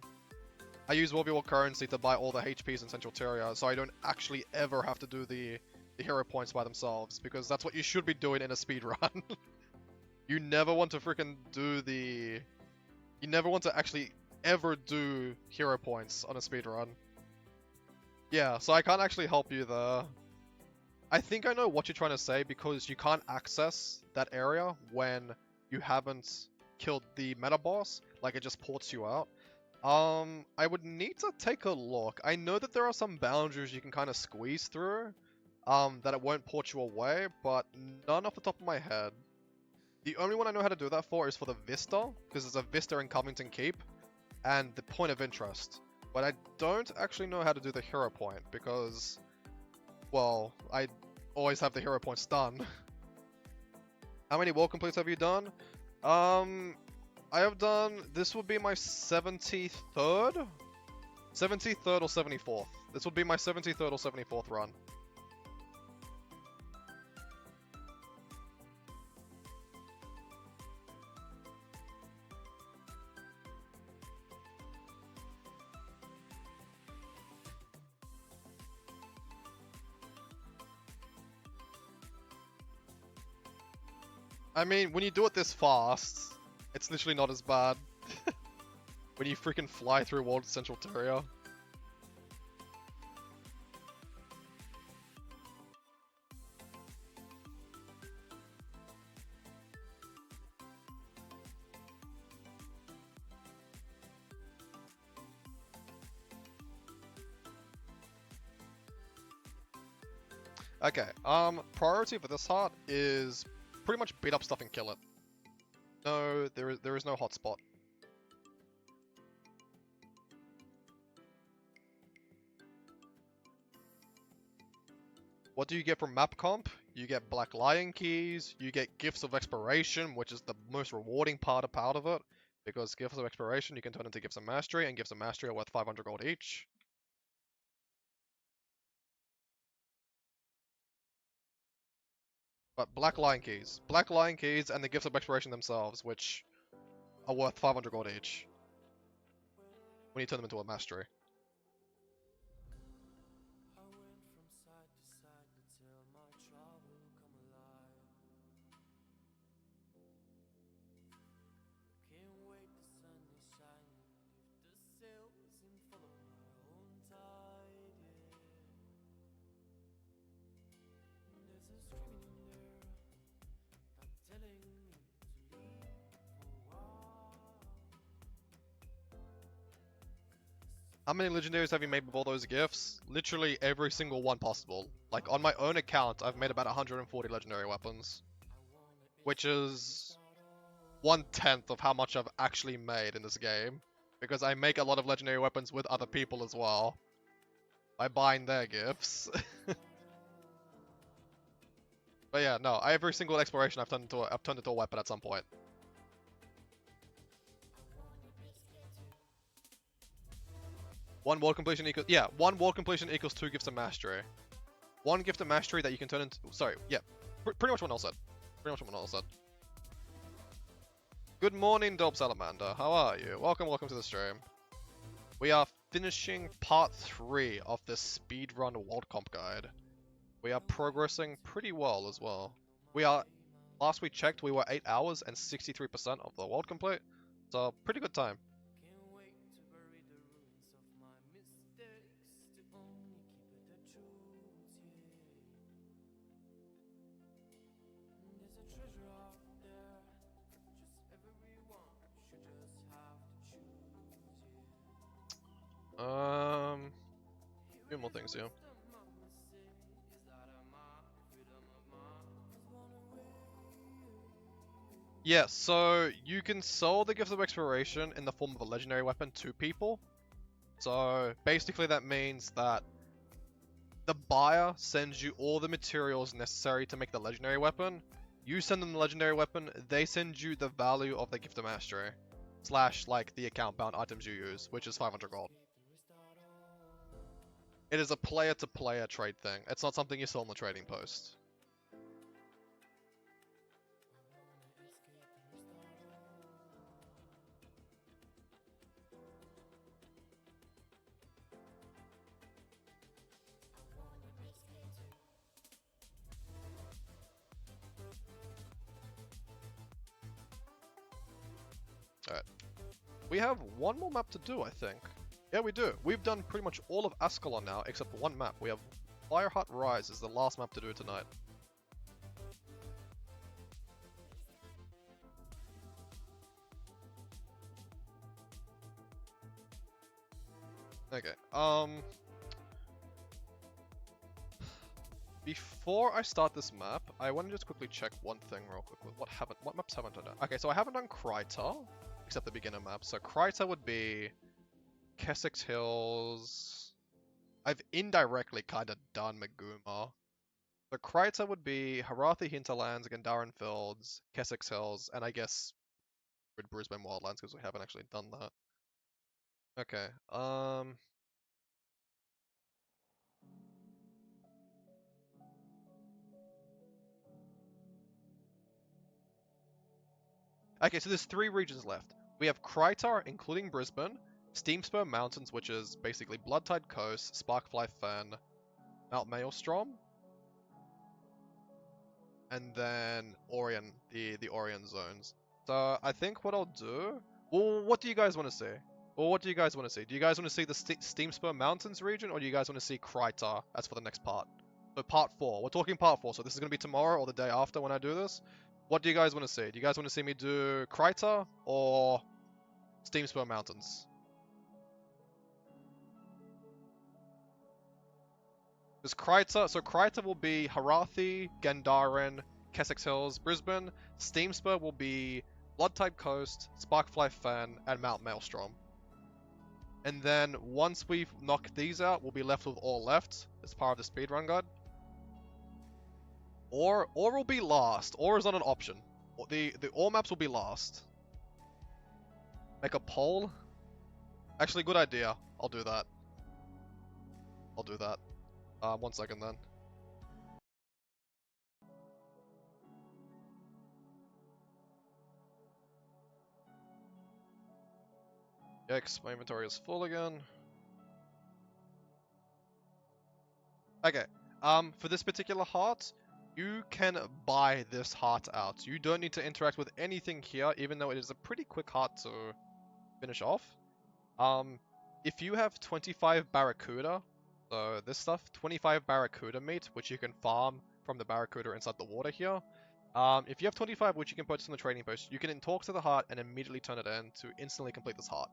I use World v World currency to buy all the HPs in Central Tyria, so I don't actually ever have to do the hero points by themselves, because that's what you should be doing in a speedrun. You never want to freaking do the You never want to actually ever do hero points on a speedrun. Yeah, so I can't actually help you there. I think I know what you're trying to say because you can't access that area when you haven't killed the meta boss, like it just ports you out. I would need to take a look. I know that there are some boundaries you can kind of squeeze through, that it won't port you away, but none off the top of my head. The only one I know how to do that for is for the Vista, because there's a Vista in Covington Keep, and the Point of Interest. But I don't actually know how to do the hero point, because, well, I always have the hero points done. How many world completes have you done? I have done, this would be my 73rd? 73rd or 74th. This would be my 73rd or 74th run. I mean, when you do it this fast, it's literally not as bad. When you freaking fly through World Central Tyria. Okay, priority for this heart is pretty much beat up stuff and kill it. No, there is no hotspot. What do you get from map comp? You get Black Lion keys, you get Gifts of Exploration, which is the most rewarding part of it, because Gifts of Exploration you can turn into Gifts of Mastery, and Gifts of Mastery are worth 500 gold each. But Black Lion keys and the Gifts of Exploration themselves, which are worth 500 gold each, when you turn them into a Mastery. How many legendaries have you made with all those gifts? Literally every single one possible. Like, on my own account, I've made about 140 legendary weapons. Which is 1/10 of how much I've actually made in this game. Because I make a lot of legendary weapons with other people as well. By buying their gifts. But yeah, no, every single exploration I've turned into a weapon at some point. One world completion equals 2 gifts of mastery. 1 gift of mastery that you can turn into. Sorry, yeah, pretty much what Noel said. Good morning, Dope Salamander. How are you? Welcome to the stream. We are finishing part 3 of the Speedrun World Comp Guide. We are progressing pretty well as well. Last we checked, we were 8 hours and 63% of the world complete. So, pretty good time. Few more things here. Yeah, so you can sell the Gifts of Exploration in the form of a legendary weapon to people. So basically that means that the buyer sends you all the materials necessary to make the legendary weapon. You send them the legendary weapon, they send you the value of the Gift of Mastery. / like the account bound items you use, which is 500 gold. It is a player-to-player trade thing. It's not something you sell on the trading post. Alright. We have one more map to do, I think. Yeah, we do. We've done pretty much all of Ascalon now, except for one map. We have Fireheart Rise is the last map to do tonight. Okay, before I start this map, I want to just quickly check one thing real quick. What maps haven't I done? Okay, so I haven't done Kryta, except the beginner map. So Kryta would be Kessex Hills. I've indirectly kind of done Maguma. So Kryta would be Harathi Hinterlands, Gandharan Fields, Kessex Hills, and I guess with Brisbane Wildlands because we haven't actually done that. Okay, Okay, so there's 3 regions left. We have Kryta, including Brisbane, Steamspur Mountains, which is basically Bloodtide Coast, Sparkfly Fen, Mount Maelstrom, and then Orion, the Orion zones. So I think what I'll do... Well, what do you guys want to see? Well, what do you guys want to see? Do you guys want to see the Steamspur Mountains region, or do you guys want to see Kryta? That's for the next part. So part 4. We're talking part 4, so this is going to be tomorrow or the day after when I do this. What do you guys want to see? Do you guys want to see me do Kryta or Steamspur Mountains? Because Kryta will be Harathi, Gandharan, Kessex Hills, Brisbane. Steamspur will be Bloodtide Coast, Sparkfly Fen, and Mount Maelstrom. And then once we've knocked these out, we'll be left with all left as part of the speedrun guide. Or will be last. Or is not an option. The all maps will be last. Make a poll. Actually, good idea. I'll do that. I'll do that. 1 second then. Yikes, my inventory is full again. Okay, for this particular heart, you can buy this heart out. You don't need to interact with anything here, even though it is a pretty quick heart to finish off. If you have 25 Barracuda, so this stuff, 25 Barracuda meat, which you can farm from the Barracuda inside the water here. If you have 25, which you can purchase on the trading post, you can then talk to the heart and immediately turn it in to instantly complete this heart.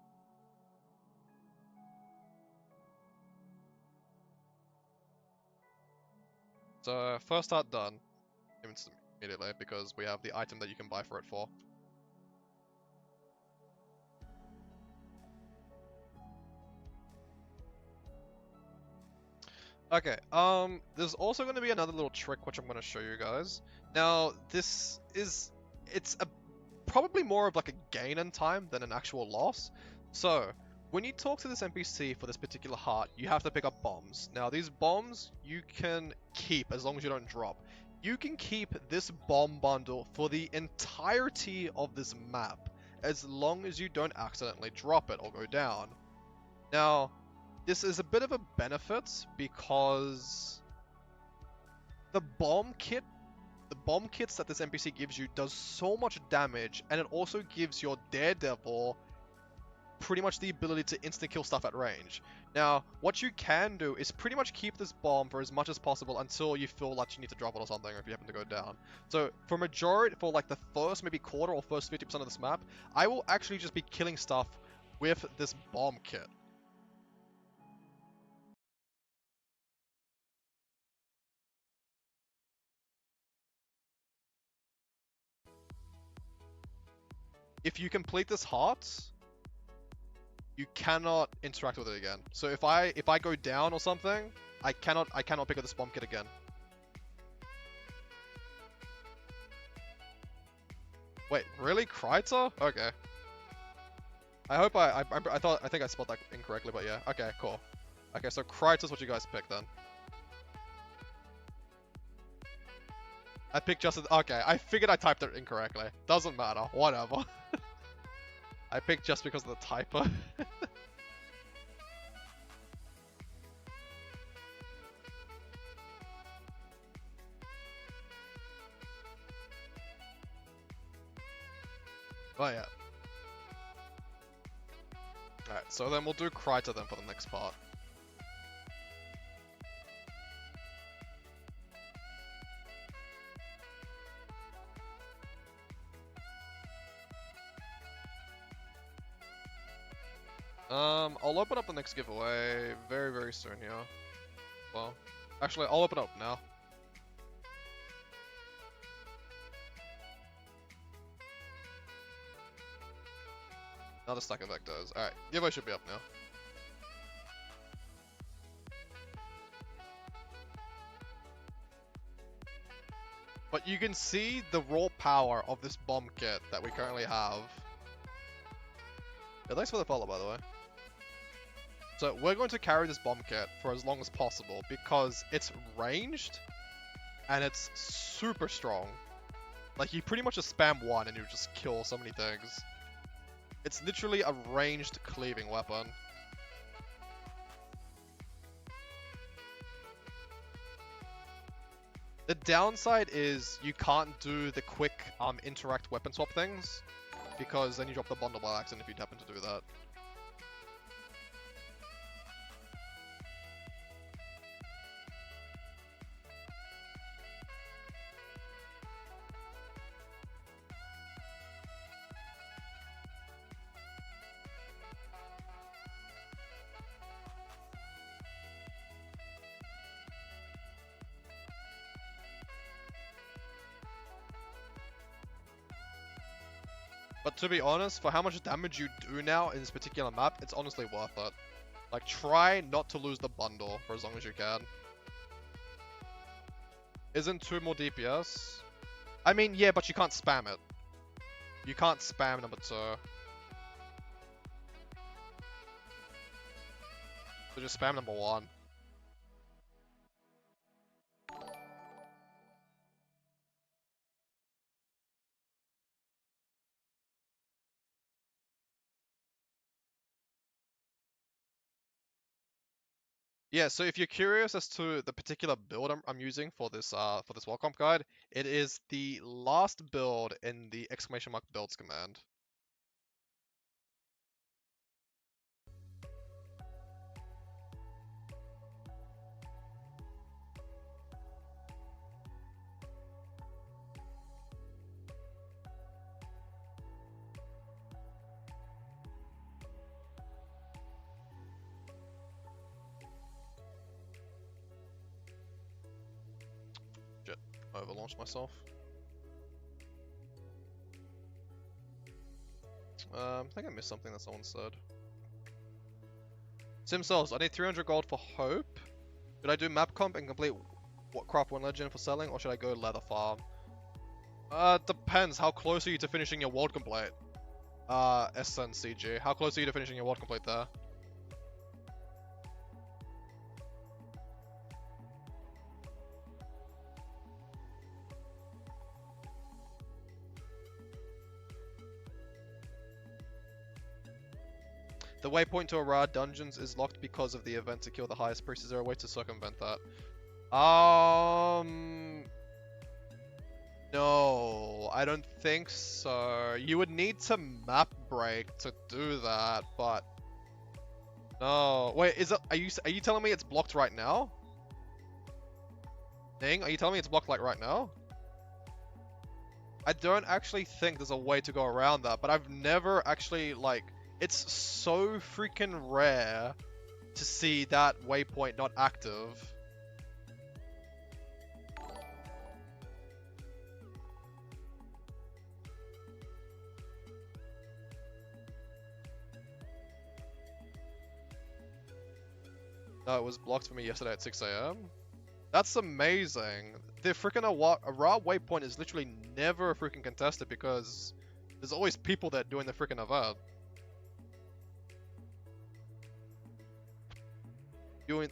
So, first heart done. Immediately, because we have the item that you can buy for it for. Okay, there's also going to be another little trick which I'm going to show you guys. Now, it's probably more of like a gain in time than an actual loss. So, when you talk to this NPC for this particular heart, you have to pick up bombs. Now, these bombs you can keep as long as you don't drop. You can keep this bomb bundle for the entirety of this map, as long as you don't accidentally drop it or go down. Now, this is a bit of a benefit because the bomb kits that this NPC gives you does so much damage, and it also gives your Daredevil pretty much the ability to instant kill stuff at range. Now, what you can do is pretty much keep this bomb for as much as possible until you feel like you need to drop it or something, or if you happen to go down. So, for like the first maybe quarter or first 50% of this map, I will actually just be killing stuff with this bomb kit. If you complete this heart, you cannot interact with it again. So if I go down or something, I cannot pick up this bomb kit again. Wait, really? Kryta? Okay. I think I spelled that incorrectly, but yeah. Okay, cool. Okay, so Kryta's what you guys picked then. I picked just... Okay, I figured I typed it incorrectly. Doesn't matter. Whatever. I picked just because of the typo. Oh yeah. Alright, so then we'll do Kryta then for the next part. I'll open up the next giveaway very, very soon here. Well, actually, I'll open up now. Another stack of vectors. Alright, giveaway should be up now. But you can see the raw power of this bomb kit that we currently have. Yeah, thanks for the follow, by the way. So we're going to carry this bomb kit for as long as possible because it's ranged and it's super strong. Like, you pretty much just spam one and you just kill so many things. It's literally a ranged cleaving weapon. The downside is you can't do the quick interact weapon swap things because then you drop the bundle by accident if you happen to do that. But to be honest, for how much damage you do now in this particular map, it's honestly worth it. Like, try not to lose the bundle for as long as you can. Isn't 2 more DPS? I mean, yeah, but you can't spam it. You can't spam number 2. So just spam number 1. Yeah, so if you're curious as to the particular build I'm using for this welcome guide, it is the last build in the ! builds command. Shit, I overlaunched myself. I think I missed something that someone said. Sim Cells, I need 300 gold for Hope. Should I do map comp and complete craft 1 legend for selling, or should I go leather farm? Depends. How close are you to finishing your world complete? SNCG. How close are you to finishing your world complete there? The waypoint to Arad dungeons is locked because of the event to kill the highest priest. Is there a way to circumvent that? No, I don't think so. You would need to map break to do that, but no. Wait, is it? Are you telling me it's blocked right now? Ning, are you telling me it's blocked like right now? I don't actually think there's a way to go around that, but I've never actually like. It's so freaking rare to see that waypoint not active. No, it was blocked for me yesterday at 6 AM. That's amazing. The freaking Arad waypoint is literally never freaking contested because there's always people that doing the freaking event.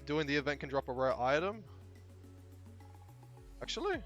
Doing the event can drop a rare item? Actually?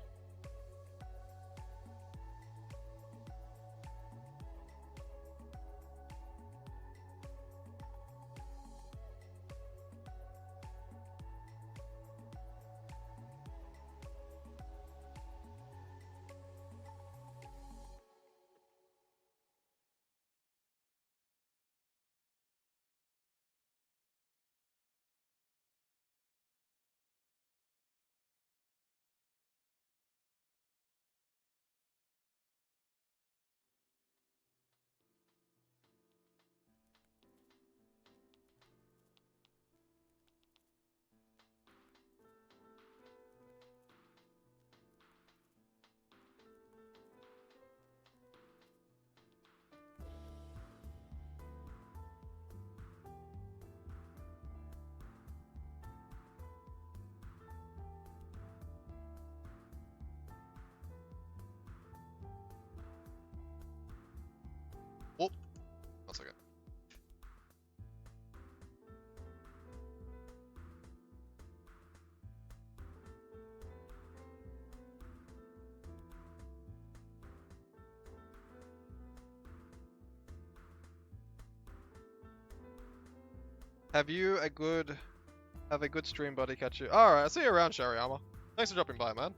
Have a good stream, buddy. Catch you. Alright, I'll see you around, Shariyama. Thanks for dropping by, man.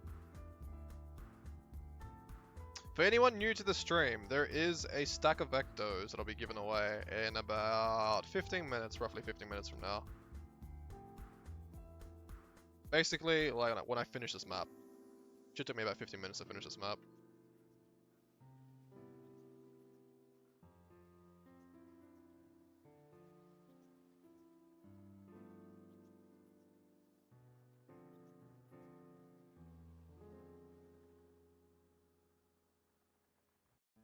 For anyone new to the stream, there is a stack of Vectos that'll be given away in about 15 minutes, roughly 15 minutes from now. Basically, like when I finish this map. Should take me about 15 minutes to finish this map.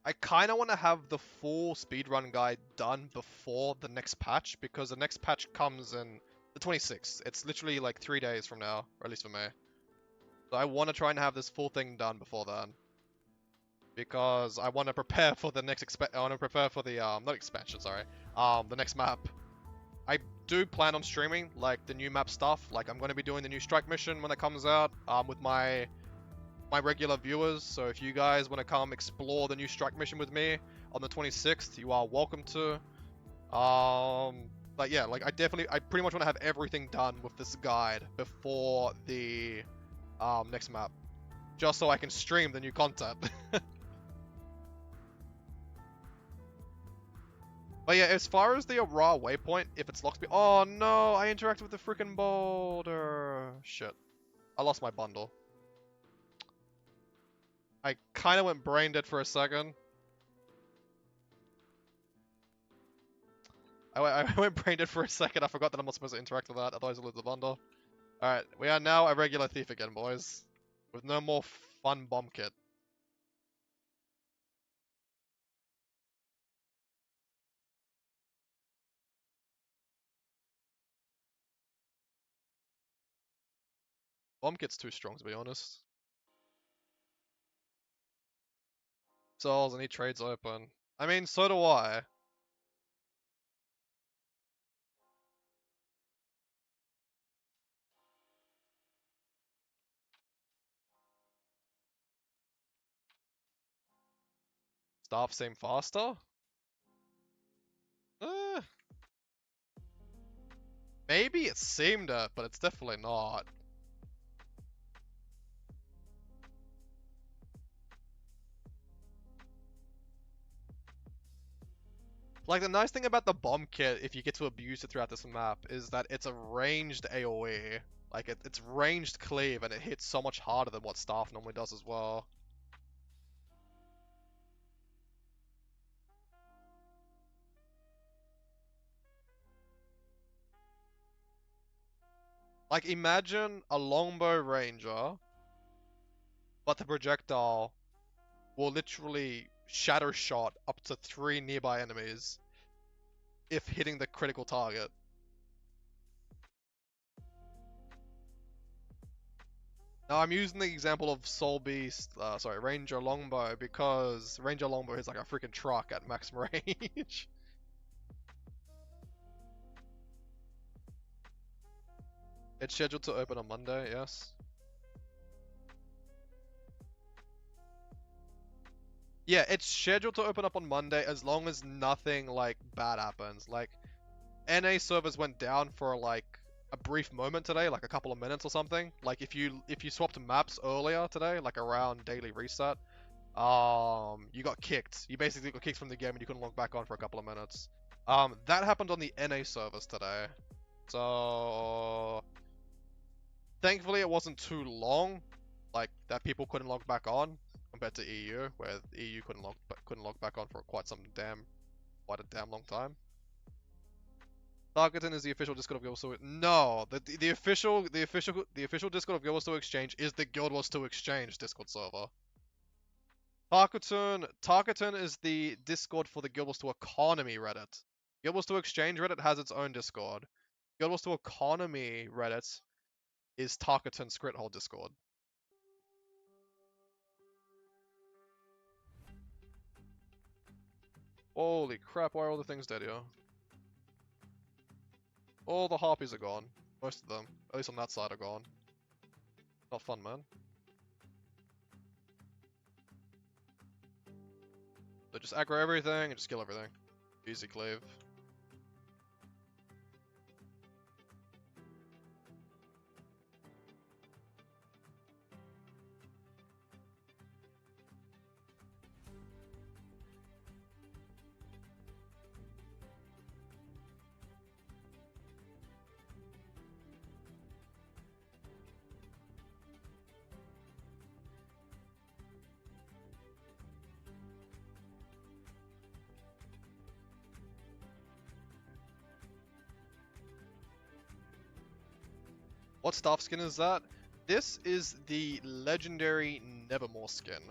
I kind of want to have the full speedrun guide done before the next patch, because the next patch comes in the 26th. It's literally like 3 days from now, or at least for me. So I want to try and have this full thing done before then. Because I want to prepare for the next I want to prepare for the, not expansion, sorry. The next map. I do plan on streaming, like, the new map stuff. Like, I'm going to be doing the new strike mission when it comes out, with my regular viewers. So if you guys want to come explore the new strike mission with me on the 26th, you are welcome to. But yeah, like I pretty much want to have everything done with this guide before the next map, just so I can stream the new content. But yeah, as far as the raw waypoint, if it's locked, oh no, I interacted with the freaking boulder. Shit, I lost my bundle. I kind of went brain dead for a second. I went brain dead for a second. I forgot that I'm not supposed to interact with that, otherwise I'll lose the bundle. Alright, we are now a regular thief again, boys. With no more fun bomb kit. Bomb kit's too strong, to be honest. Souls, I need trades open. I mean, so do I. Staff seem faster? Uh, maybe it seemed it, but it's definitely not. Like, the nice thing about the bomb kit, if you get to abuse it throughout this map, is that it's a ranged AoE. Like, it's ranged cleave, and it hits so much harder than what Staff normally does as well. Like, imagine a longbow ranger, but the projectile will literally shatter shot up to 3 nearby enemies if hitting the critical target. Now I'm using the example of Soul Beast, Ranger Longbow, because Ranger Longbow is like a freaking truck at max range. It's scheduled to open on Monday, yes. Yeah, it's scheduled to open up on Monday as long as nothing like bad happens. Like, NA servers went down for like a brief moment today, like a couple of minutes or something. Like if you swapped maps earlier today, like around daily reset, you got kicked. You basically got kicked from the game and you couldn't log back on for a couple of minutes. That happened on the NA servers today. So thankfully it wasn't too long, like that people couldn't log back on compared to EU, where EU couldn't log back on for quite a damn long time. Targeting is the official Discord of Guild Wars 2. No, the official Discord of Guild Wars 2 Exchange is the Guild Wars 2 Exchange Discord server. Targeting is the Discord for the Guild Wars 2 Economy Reddit. Guild Wars 2 Exchange Reddit has its own Discord. Guild Wars 2 Economy Reddit is Targeting Script Discord. Holy crap, why are all the things dead here? All the harpies are gone. Most of them. At least on that side are gone. Not fun, man. So just aggro everything and just kill everything. Easy cleave. What staff skin is that? This is the legendary Nevermore skin.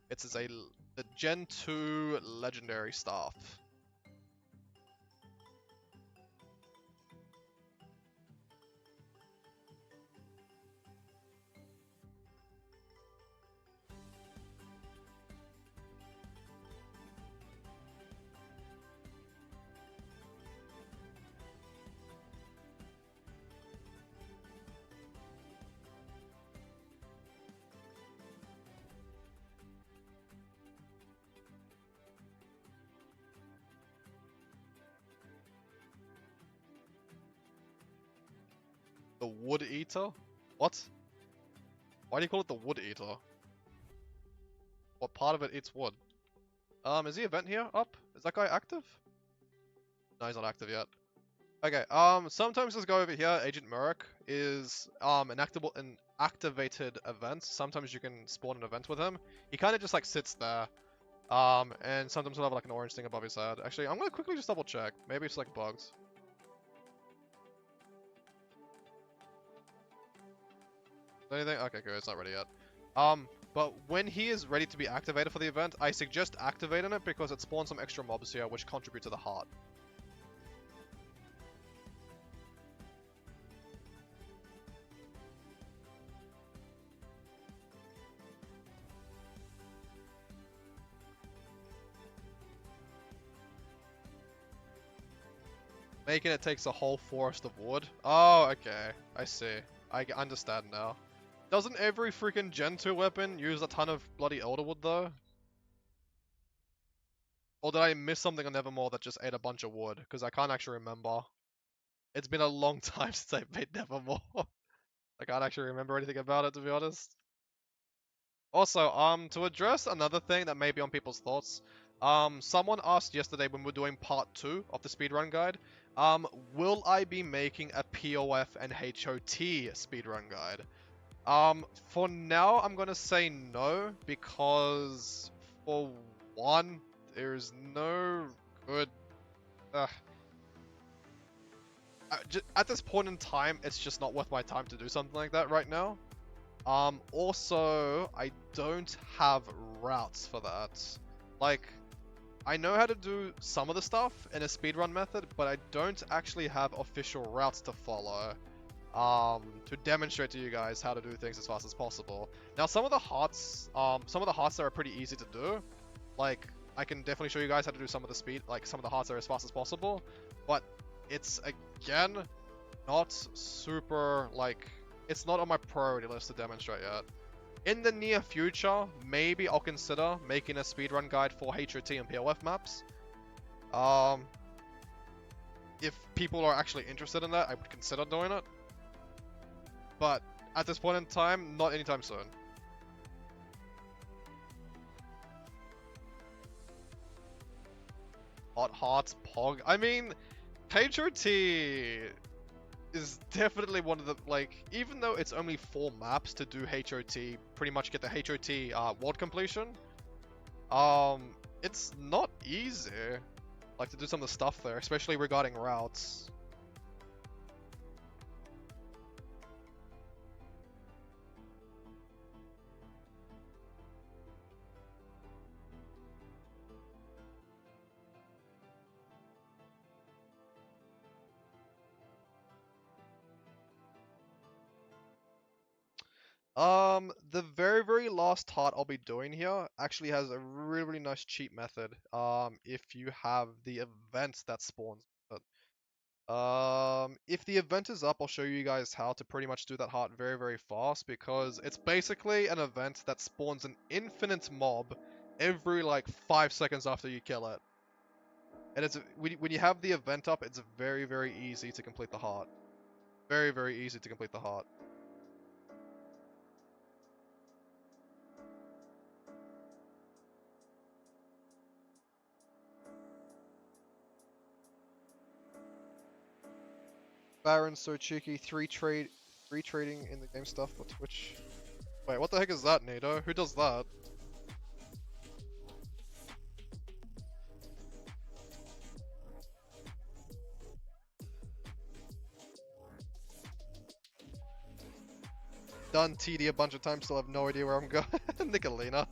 It's the Gen 2 legendary staff. The Wood Eater? What? Why do you call it the Wood Eater? What part of it eats wood? Is the event here up? Is that guy active? No, he's not active yet. Okay, sometimes this guy over here, Agent Merrick, is an activated event. Sometimes you can spawn an event with him. He kind of just like sits there. And sometimes he'll have like an orange thing above his head. Actually, I'm gonna quickly just double check. Maybe it's like bugs. Anything? Okay, good. It's not ready yet. But when he is ready to be activated for the event, I suggest activating it because it spawns some extra mobs here, which contribute to the heart. Making it takes a whole forest of wood. Oh, okay. I see. I understand now. Doesn't every freaking Gen 2 weapon use a ton of bloody Elderwood though? Or did I miss something on Nevermore that just ate a bunch of wood? Because I can't actually remember. It's been a long time since I played Nevermore. I can't actually remember anything about it, to be honest. Also, to address another thing that may be on people's thoughts, someone asked yesterday when we were doing part 2 of the speedrun guide, will I be making a POF and HOT speedrun guide? For now, I'm gonna say no, because, for one, there's no good... at this point in time, it's just not worth my time to do something like that right now. Also, I don't have routes for that. Like, I know how to do some of the stuff in a speedrun method, but I don't actually have official routes to follow. To demonstrate to you guys how to do things as fast as possible. Now, some of the hearts that are pretty easy to do. Like, I can definitely show you guys how to do some of the hearts that are as fast as possible. But it's, again, not super, like, it's not on my priority list to demonstrate yet. In the near future, maybe I'll consider making a speedrun guide for HOT and POF maps. If people are actually interested in that, I would consider doing it. But at this point in time, not anytime soon. Hot Hearts Pog. I mean, HOT is definitely one of the, like, even though it's only 4 maps to do HOT, pretty much get the HOT world completion, it's not easy, like, to do some of the stuff there, especially regarding routes. The very, very last heart I'll be doing here actually has a really, really nice cheat method. If you have the event that spawns it. If the event is up, I'll show you guys how to pretty much do that heart very, very fast, because it's basically an event that spawns an infinite mob every, like, 5 seconds after you kill it. And it's, when you have the event up, it's very, very easy to complete the heart. Very, very easy to complete the heart. Baron's so cheeky, three trading in the game stuff for Twitch. Wait, what the heck is that, Nado? Who does that? done TD a bunch of times, still have no idea where I'm going. Nicolina.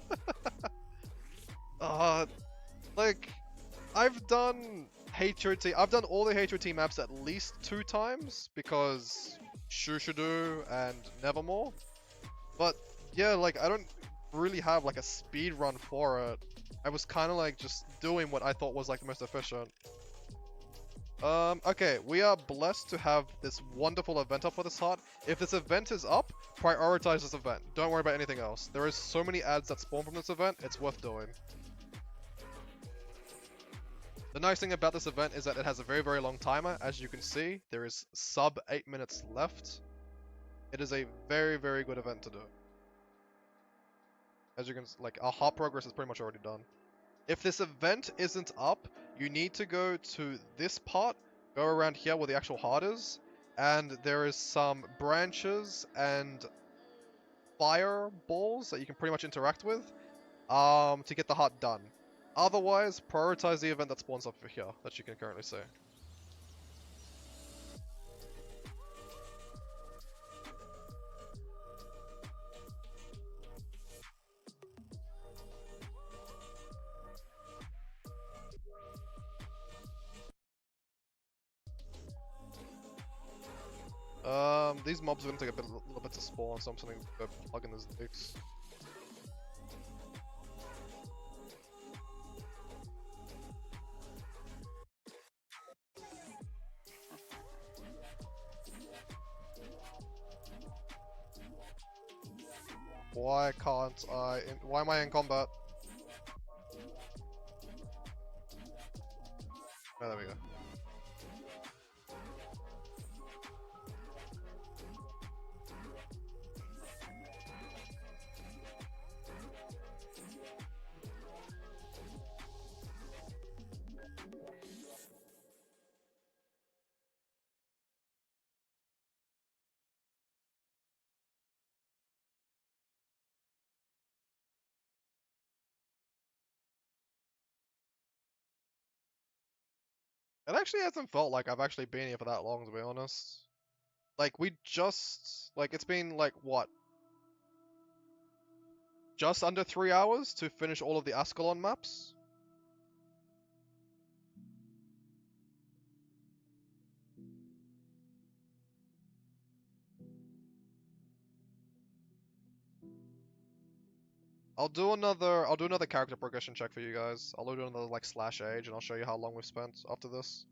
Like, I've done HOT, I've done all the HOT maps at least 2 times, because Shushadu and Nevermore. But, yeah, like, I don't really have, like, a speed run for it. I was kind of, like, just doing what I thought was, like, the most efficient. Okay, we are blessed to have this wonderful event up for this heart. If this event is up, prioritize this event. Don't worry about anything else. There is so many ads that spawn from this event, it's worth doing. The nice thing about this event is that it has a very, very long timer. As you can see, there is sub 8 minutes left. It is a very, very good event to do. As you can, like, our heart progress is pretty much already done. If this event isn't up, you need to go to this part, go around here where the actual heart is, and there is some branches and fireballs that you can pretty much interact with to get the heart done. Otherwise, prioritize the event that spawns up here that you can currently see. These mobs are gonna take a little bit to spawn, so I'm just gonna go plug in these dicks. Why can't I? Why am I in combat? Oh, there we go. It actually hasn't felt like I've actually been here for that long, to be honest. Like, we just... Like, it's been, like, what? Just under 3 hours to finish all of the Ascalon maps? I'll do another character progression check for you guys. I'll do another, like, slash age, and I'll show you how long we've spent after this.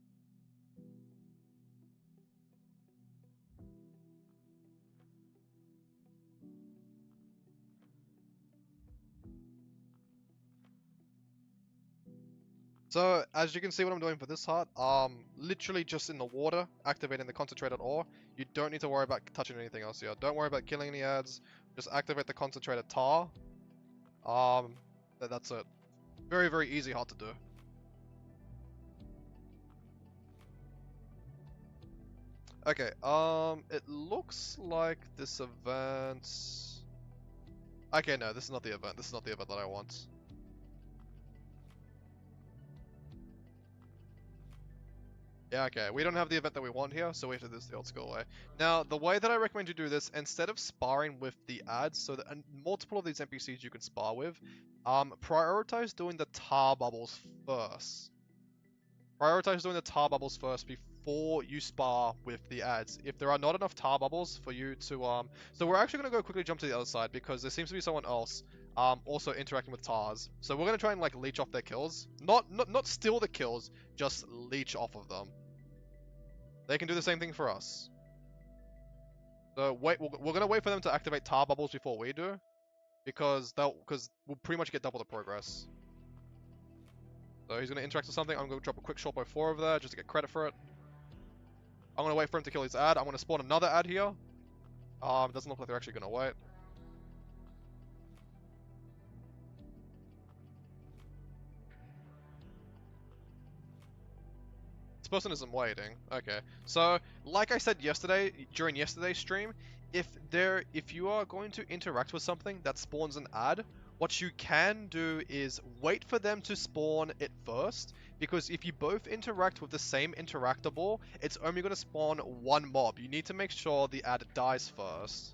So, as you can see what I'm doing for this heart, literally just in the water, activating the concentrated ore. You don't need to worry about touching anything else here. Don't worry about killing any ads. Just activate the concentrated tar. That's it. Very, very easy heart to do. Okay, it looks like this event... Okay, no, this is not the event. This is not the event that I want. Yeah, okay, we don't have the event that we want here, so we have to do this the old school way. Now, the way that I recommend you do this, instead of sparring with the ads, so that multiple of these NPCs you can spar with, prioritize doing the tar bubbles first. Prioritize doing the tar bubbles first before you spar with the ads. If there are not enough tar bubbles for you to, So we're actually going to go quickly jump to the other side, because there seems to be someone else also interacting with tars. So we're going to try and, like, leech off their kills. Not steal the kills, just leech off of them. They can do the same thing for us. So wait, we're going to wait for them to activate tar bubbles before we do, because we'll pretty much get double the progress. So he's going to interact with something. I'm going to drop a quick short bow 4 over there just to get credit for it. I'm going to wait for him to kill his ad. I'm going to spawn another ad here. Doesn't look like they're actually going to wait. This person isn't waiting. Okay. So, like I said yesterday, during yesterday's stream, if you are going to interact with something that spawns an ad, what you can do is wait for them to spawn it first, because if you both interact with the same interactable, it's only going to spawn one mob. You need to make sure the ad dies first.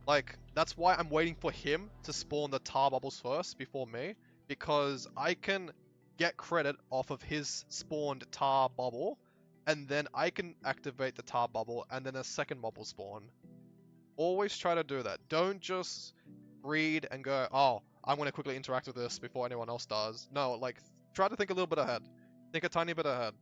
Like, that's why I'm waiting for him to spawn the tar bubbles first before me, because I can get credit off of his spawned tar bubble, and then I can activate the tar bubble, and then a second mob will spawn. Always try to do that. Don't just read and go, oh, I'm going to quickly interact with this before anyone else does. No, like, try to think a little bit ahead. Think a tiny bit ahead.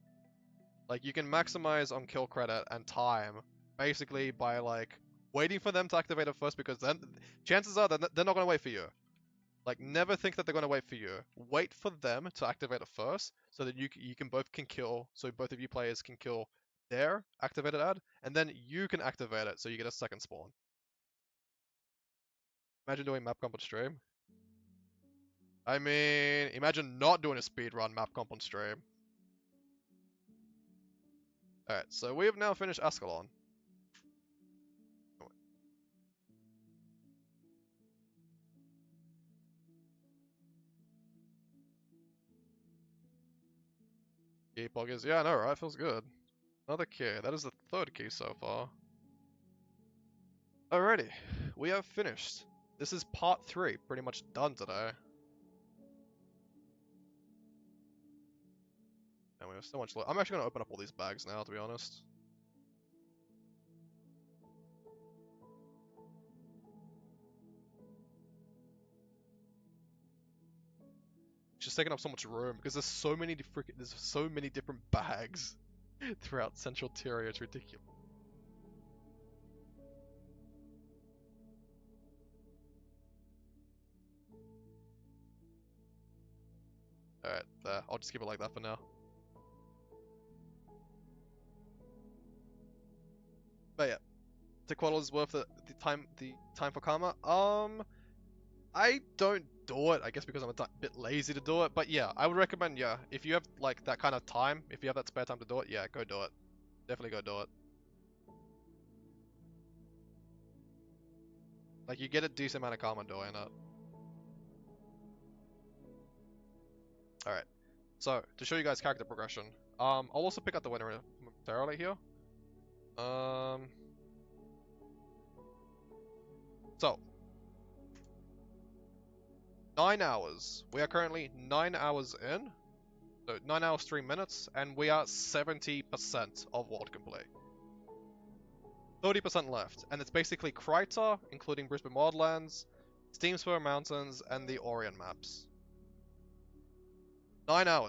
Like, you can maximize on kill credit and time, basically by, like, waiting for them to activate it first, because then chances are that they're not going to wait for you. Like, never think that they're going to wait for you. Wait for them to activate it first, so that you can both can kill, so both of you players can kill their activated ad, and then you can activate it, so you get a second spawn. Imagine doing map comp on stream. I mean, imagine not doing a speedrun map comp on stream. Alright, so we have now finished Ascalon. Key poggers. Yeah, I know, right? Feels good. Another key. That is the third key so far. Alrighty, we have finished. This is part 3, pretty much done today. And we have so much left. I'm actually going to open up all these bags now, to be honest. It's just taking up so much room because there's so many different bags throughout Central Tyria. It's ridiculous. Alright, there. I'll just keep it like that for now. But yeah, Tequatl is worth the time for karma. I don't do it, I guess because I'm a bit lazy to do it. But yeah, I would recommend, yeah, if you have like that kind of time, if you have that spare time to do it, yeah, go do it. Definitely go do it. Like, you get a decent amount of karma doing it. Alright, so, to show you guys character progression, I'll also pick out the winner momentarily here. So, 9 hours. We are currently 9 hours in. So, 9 hours, 3 minutes, and we are 70% of world complete. 30% left, and it's basically Kryta, including Brisbane Wildlands, Steamspur Mountains, and the Orion maps. 9 hours.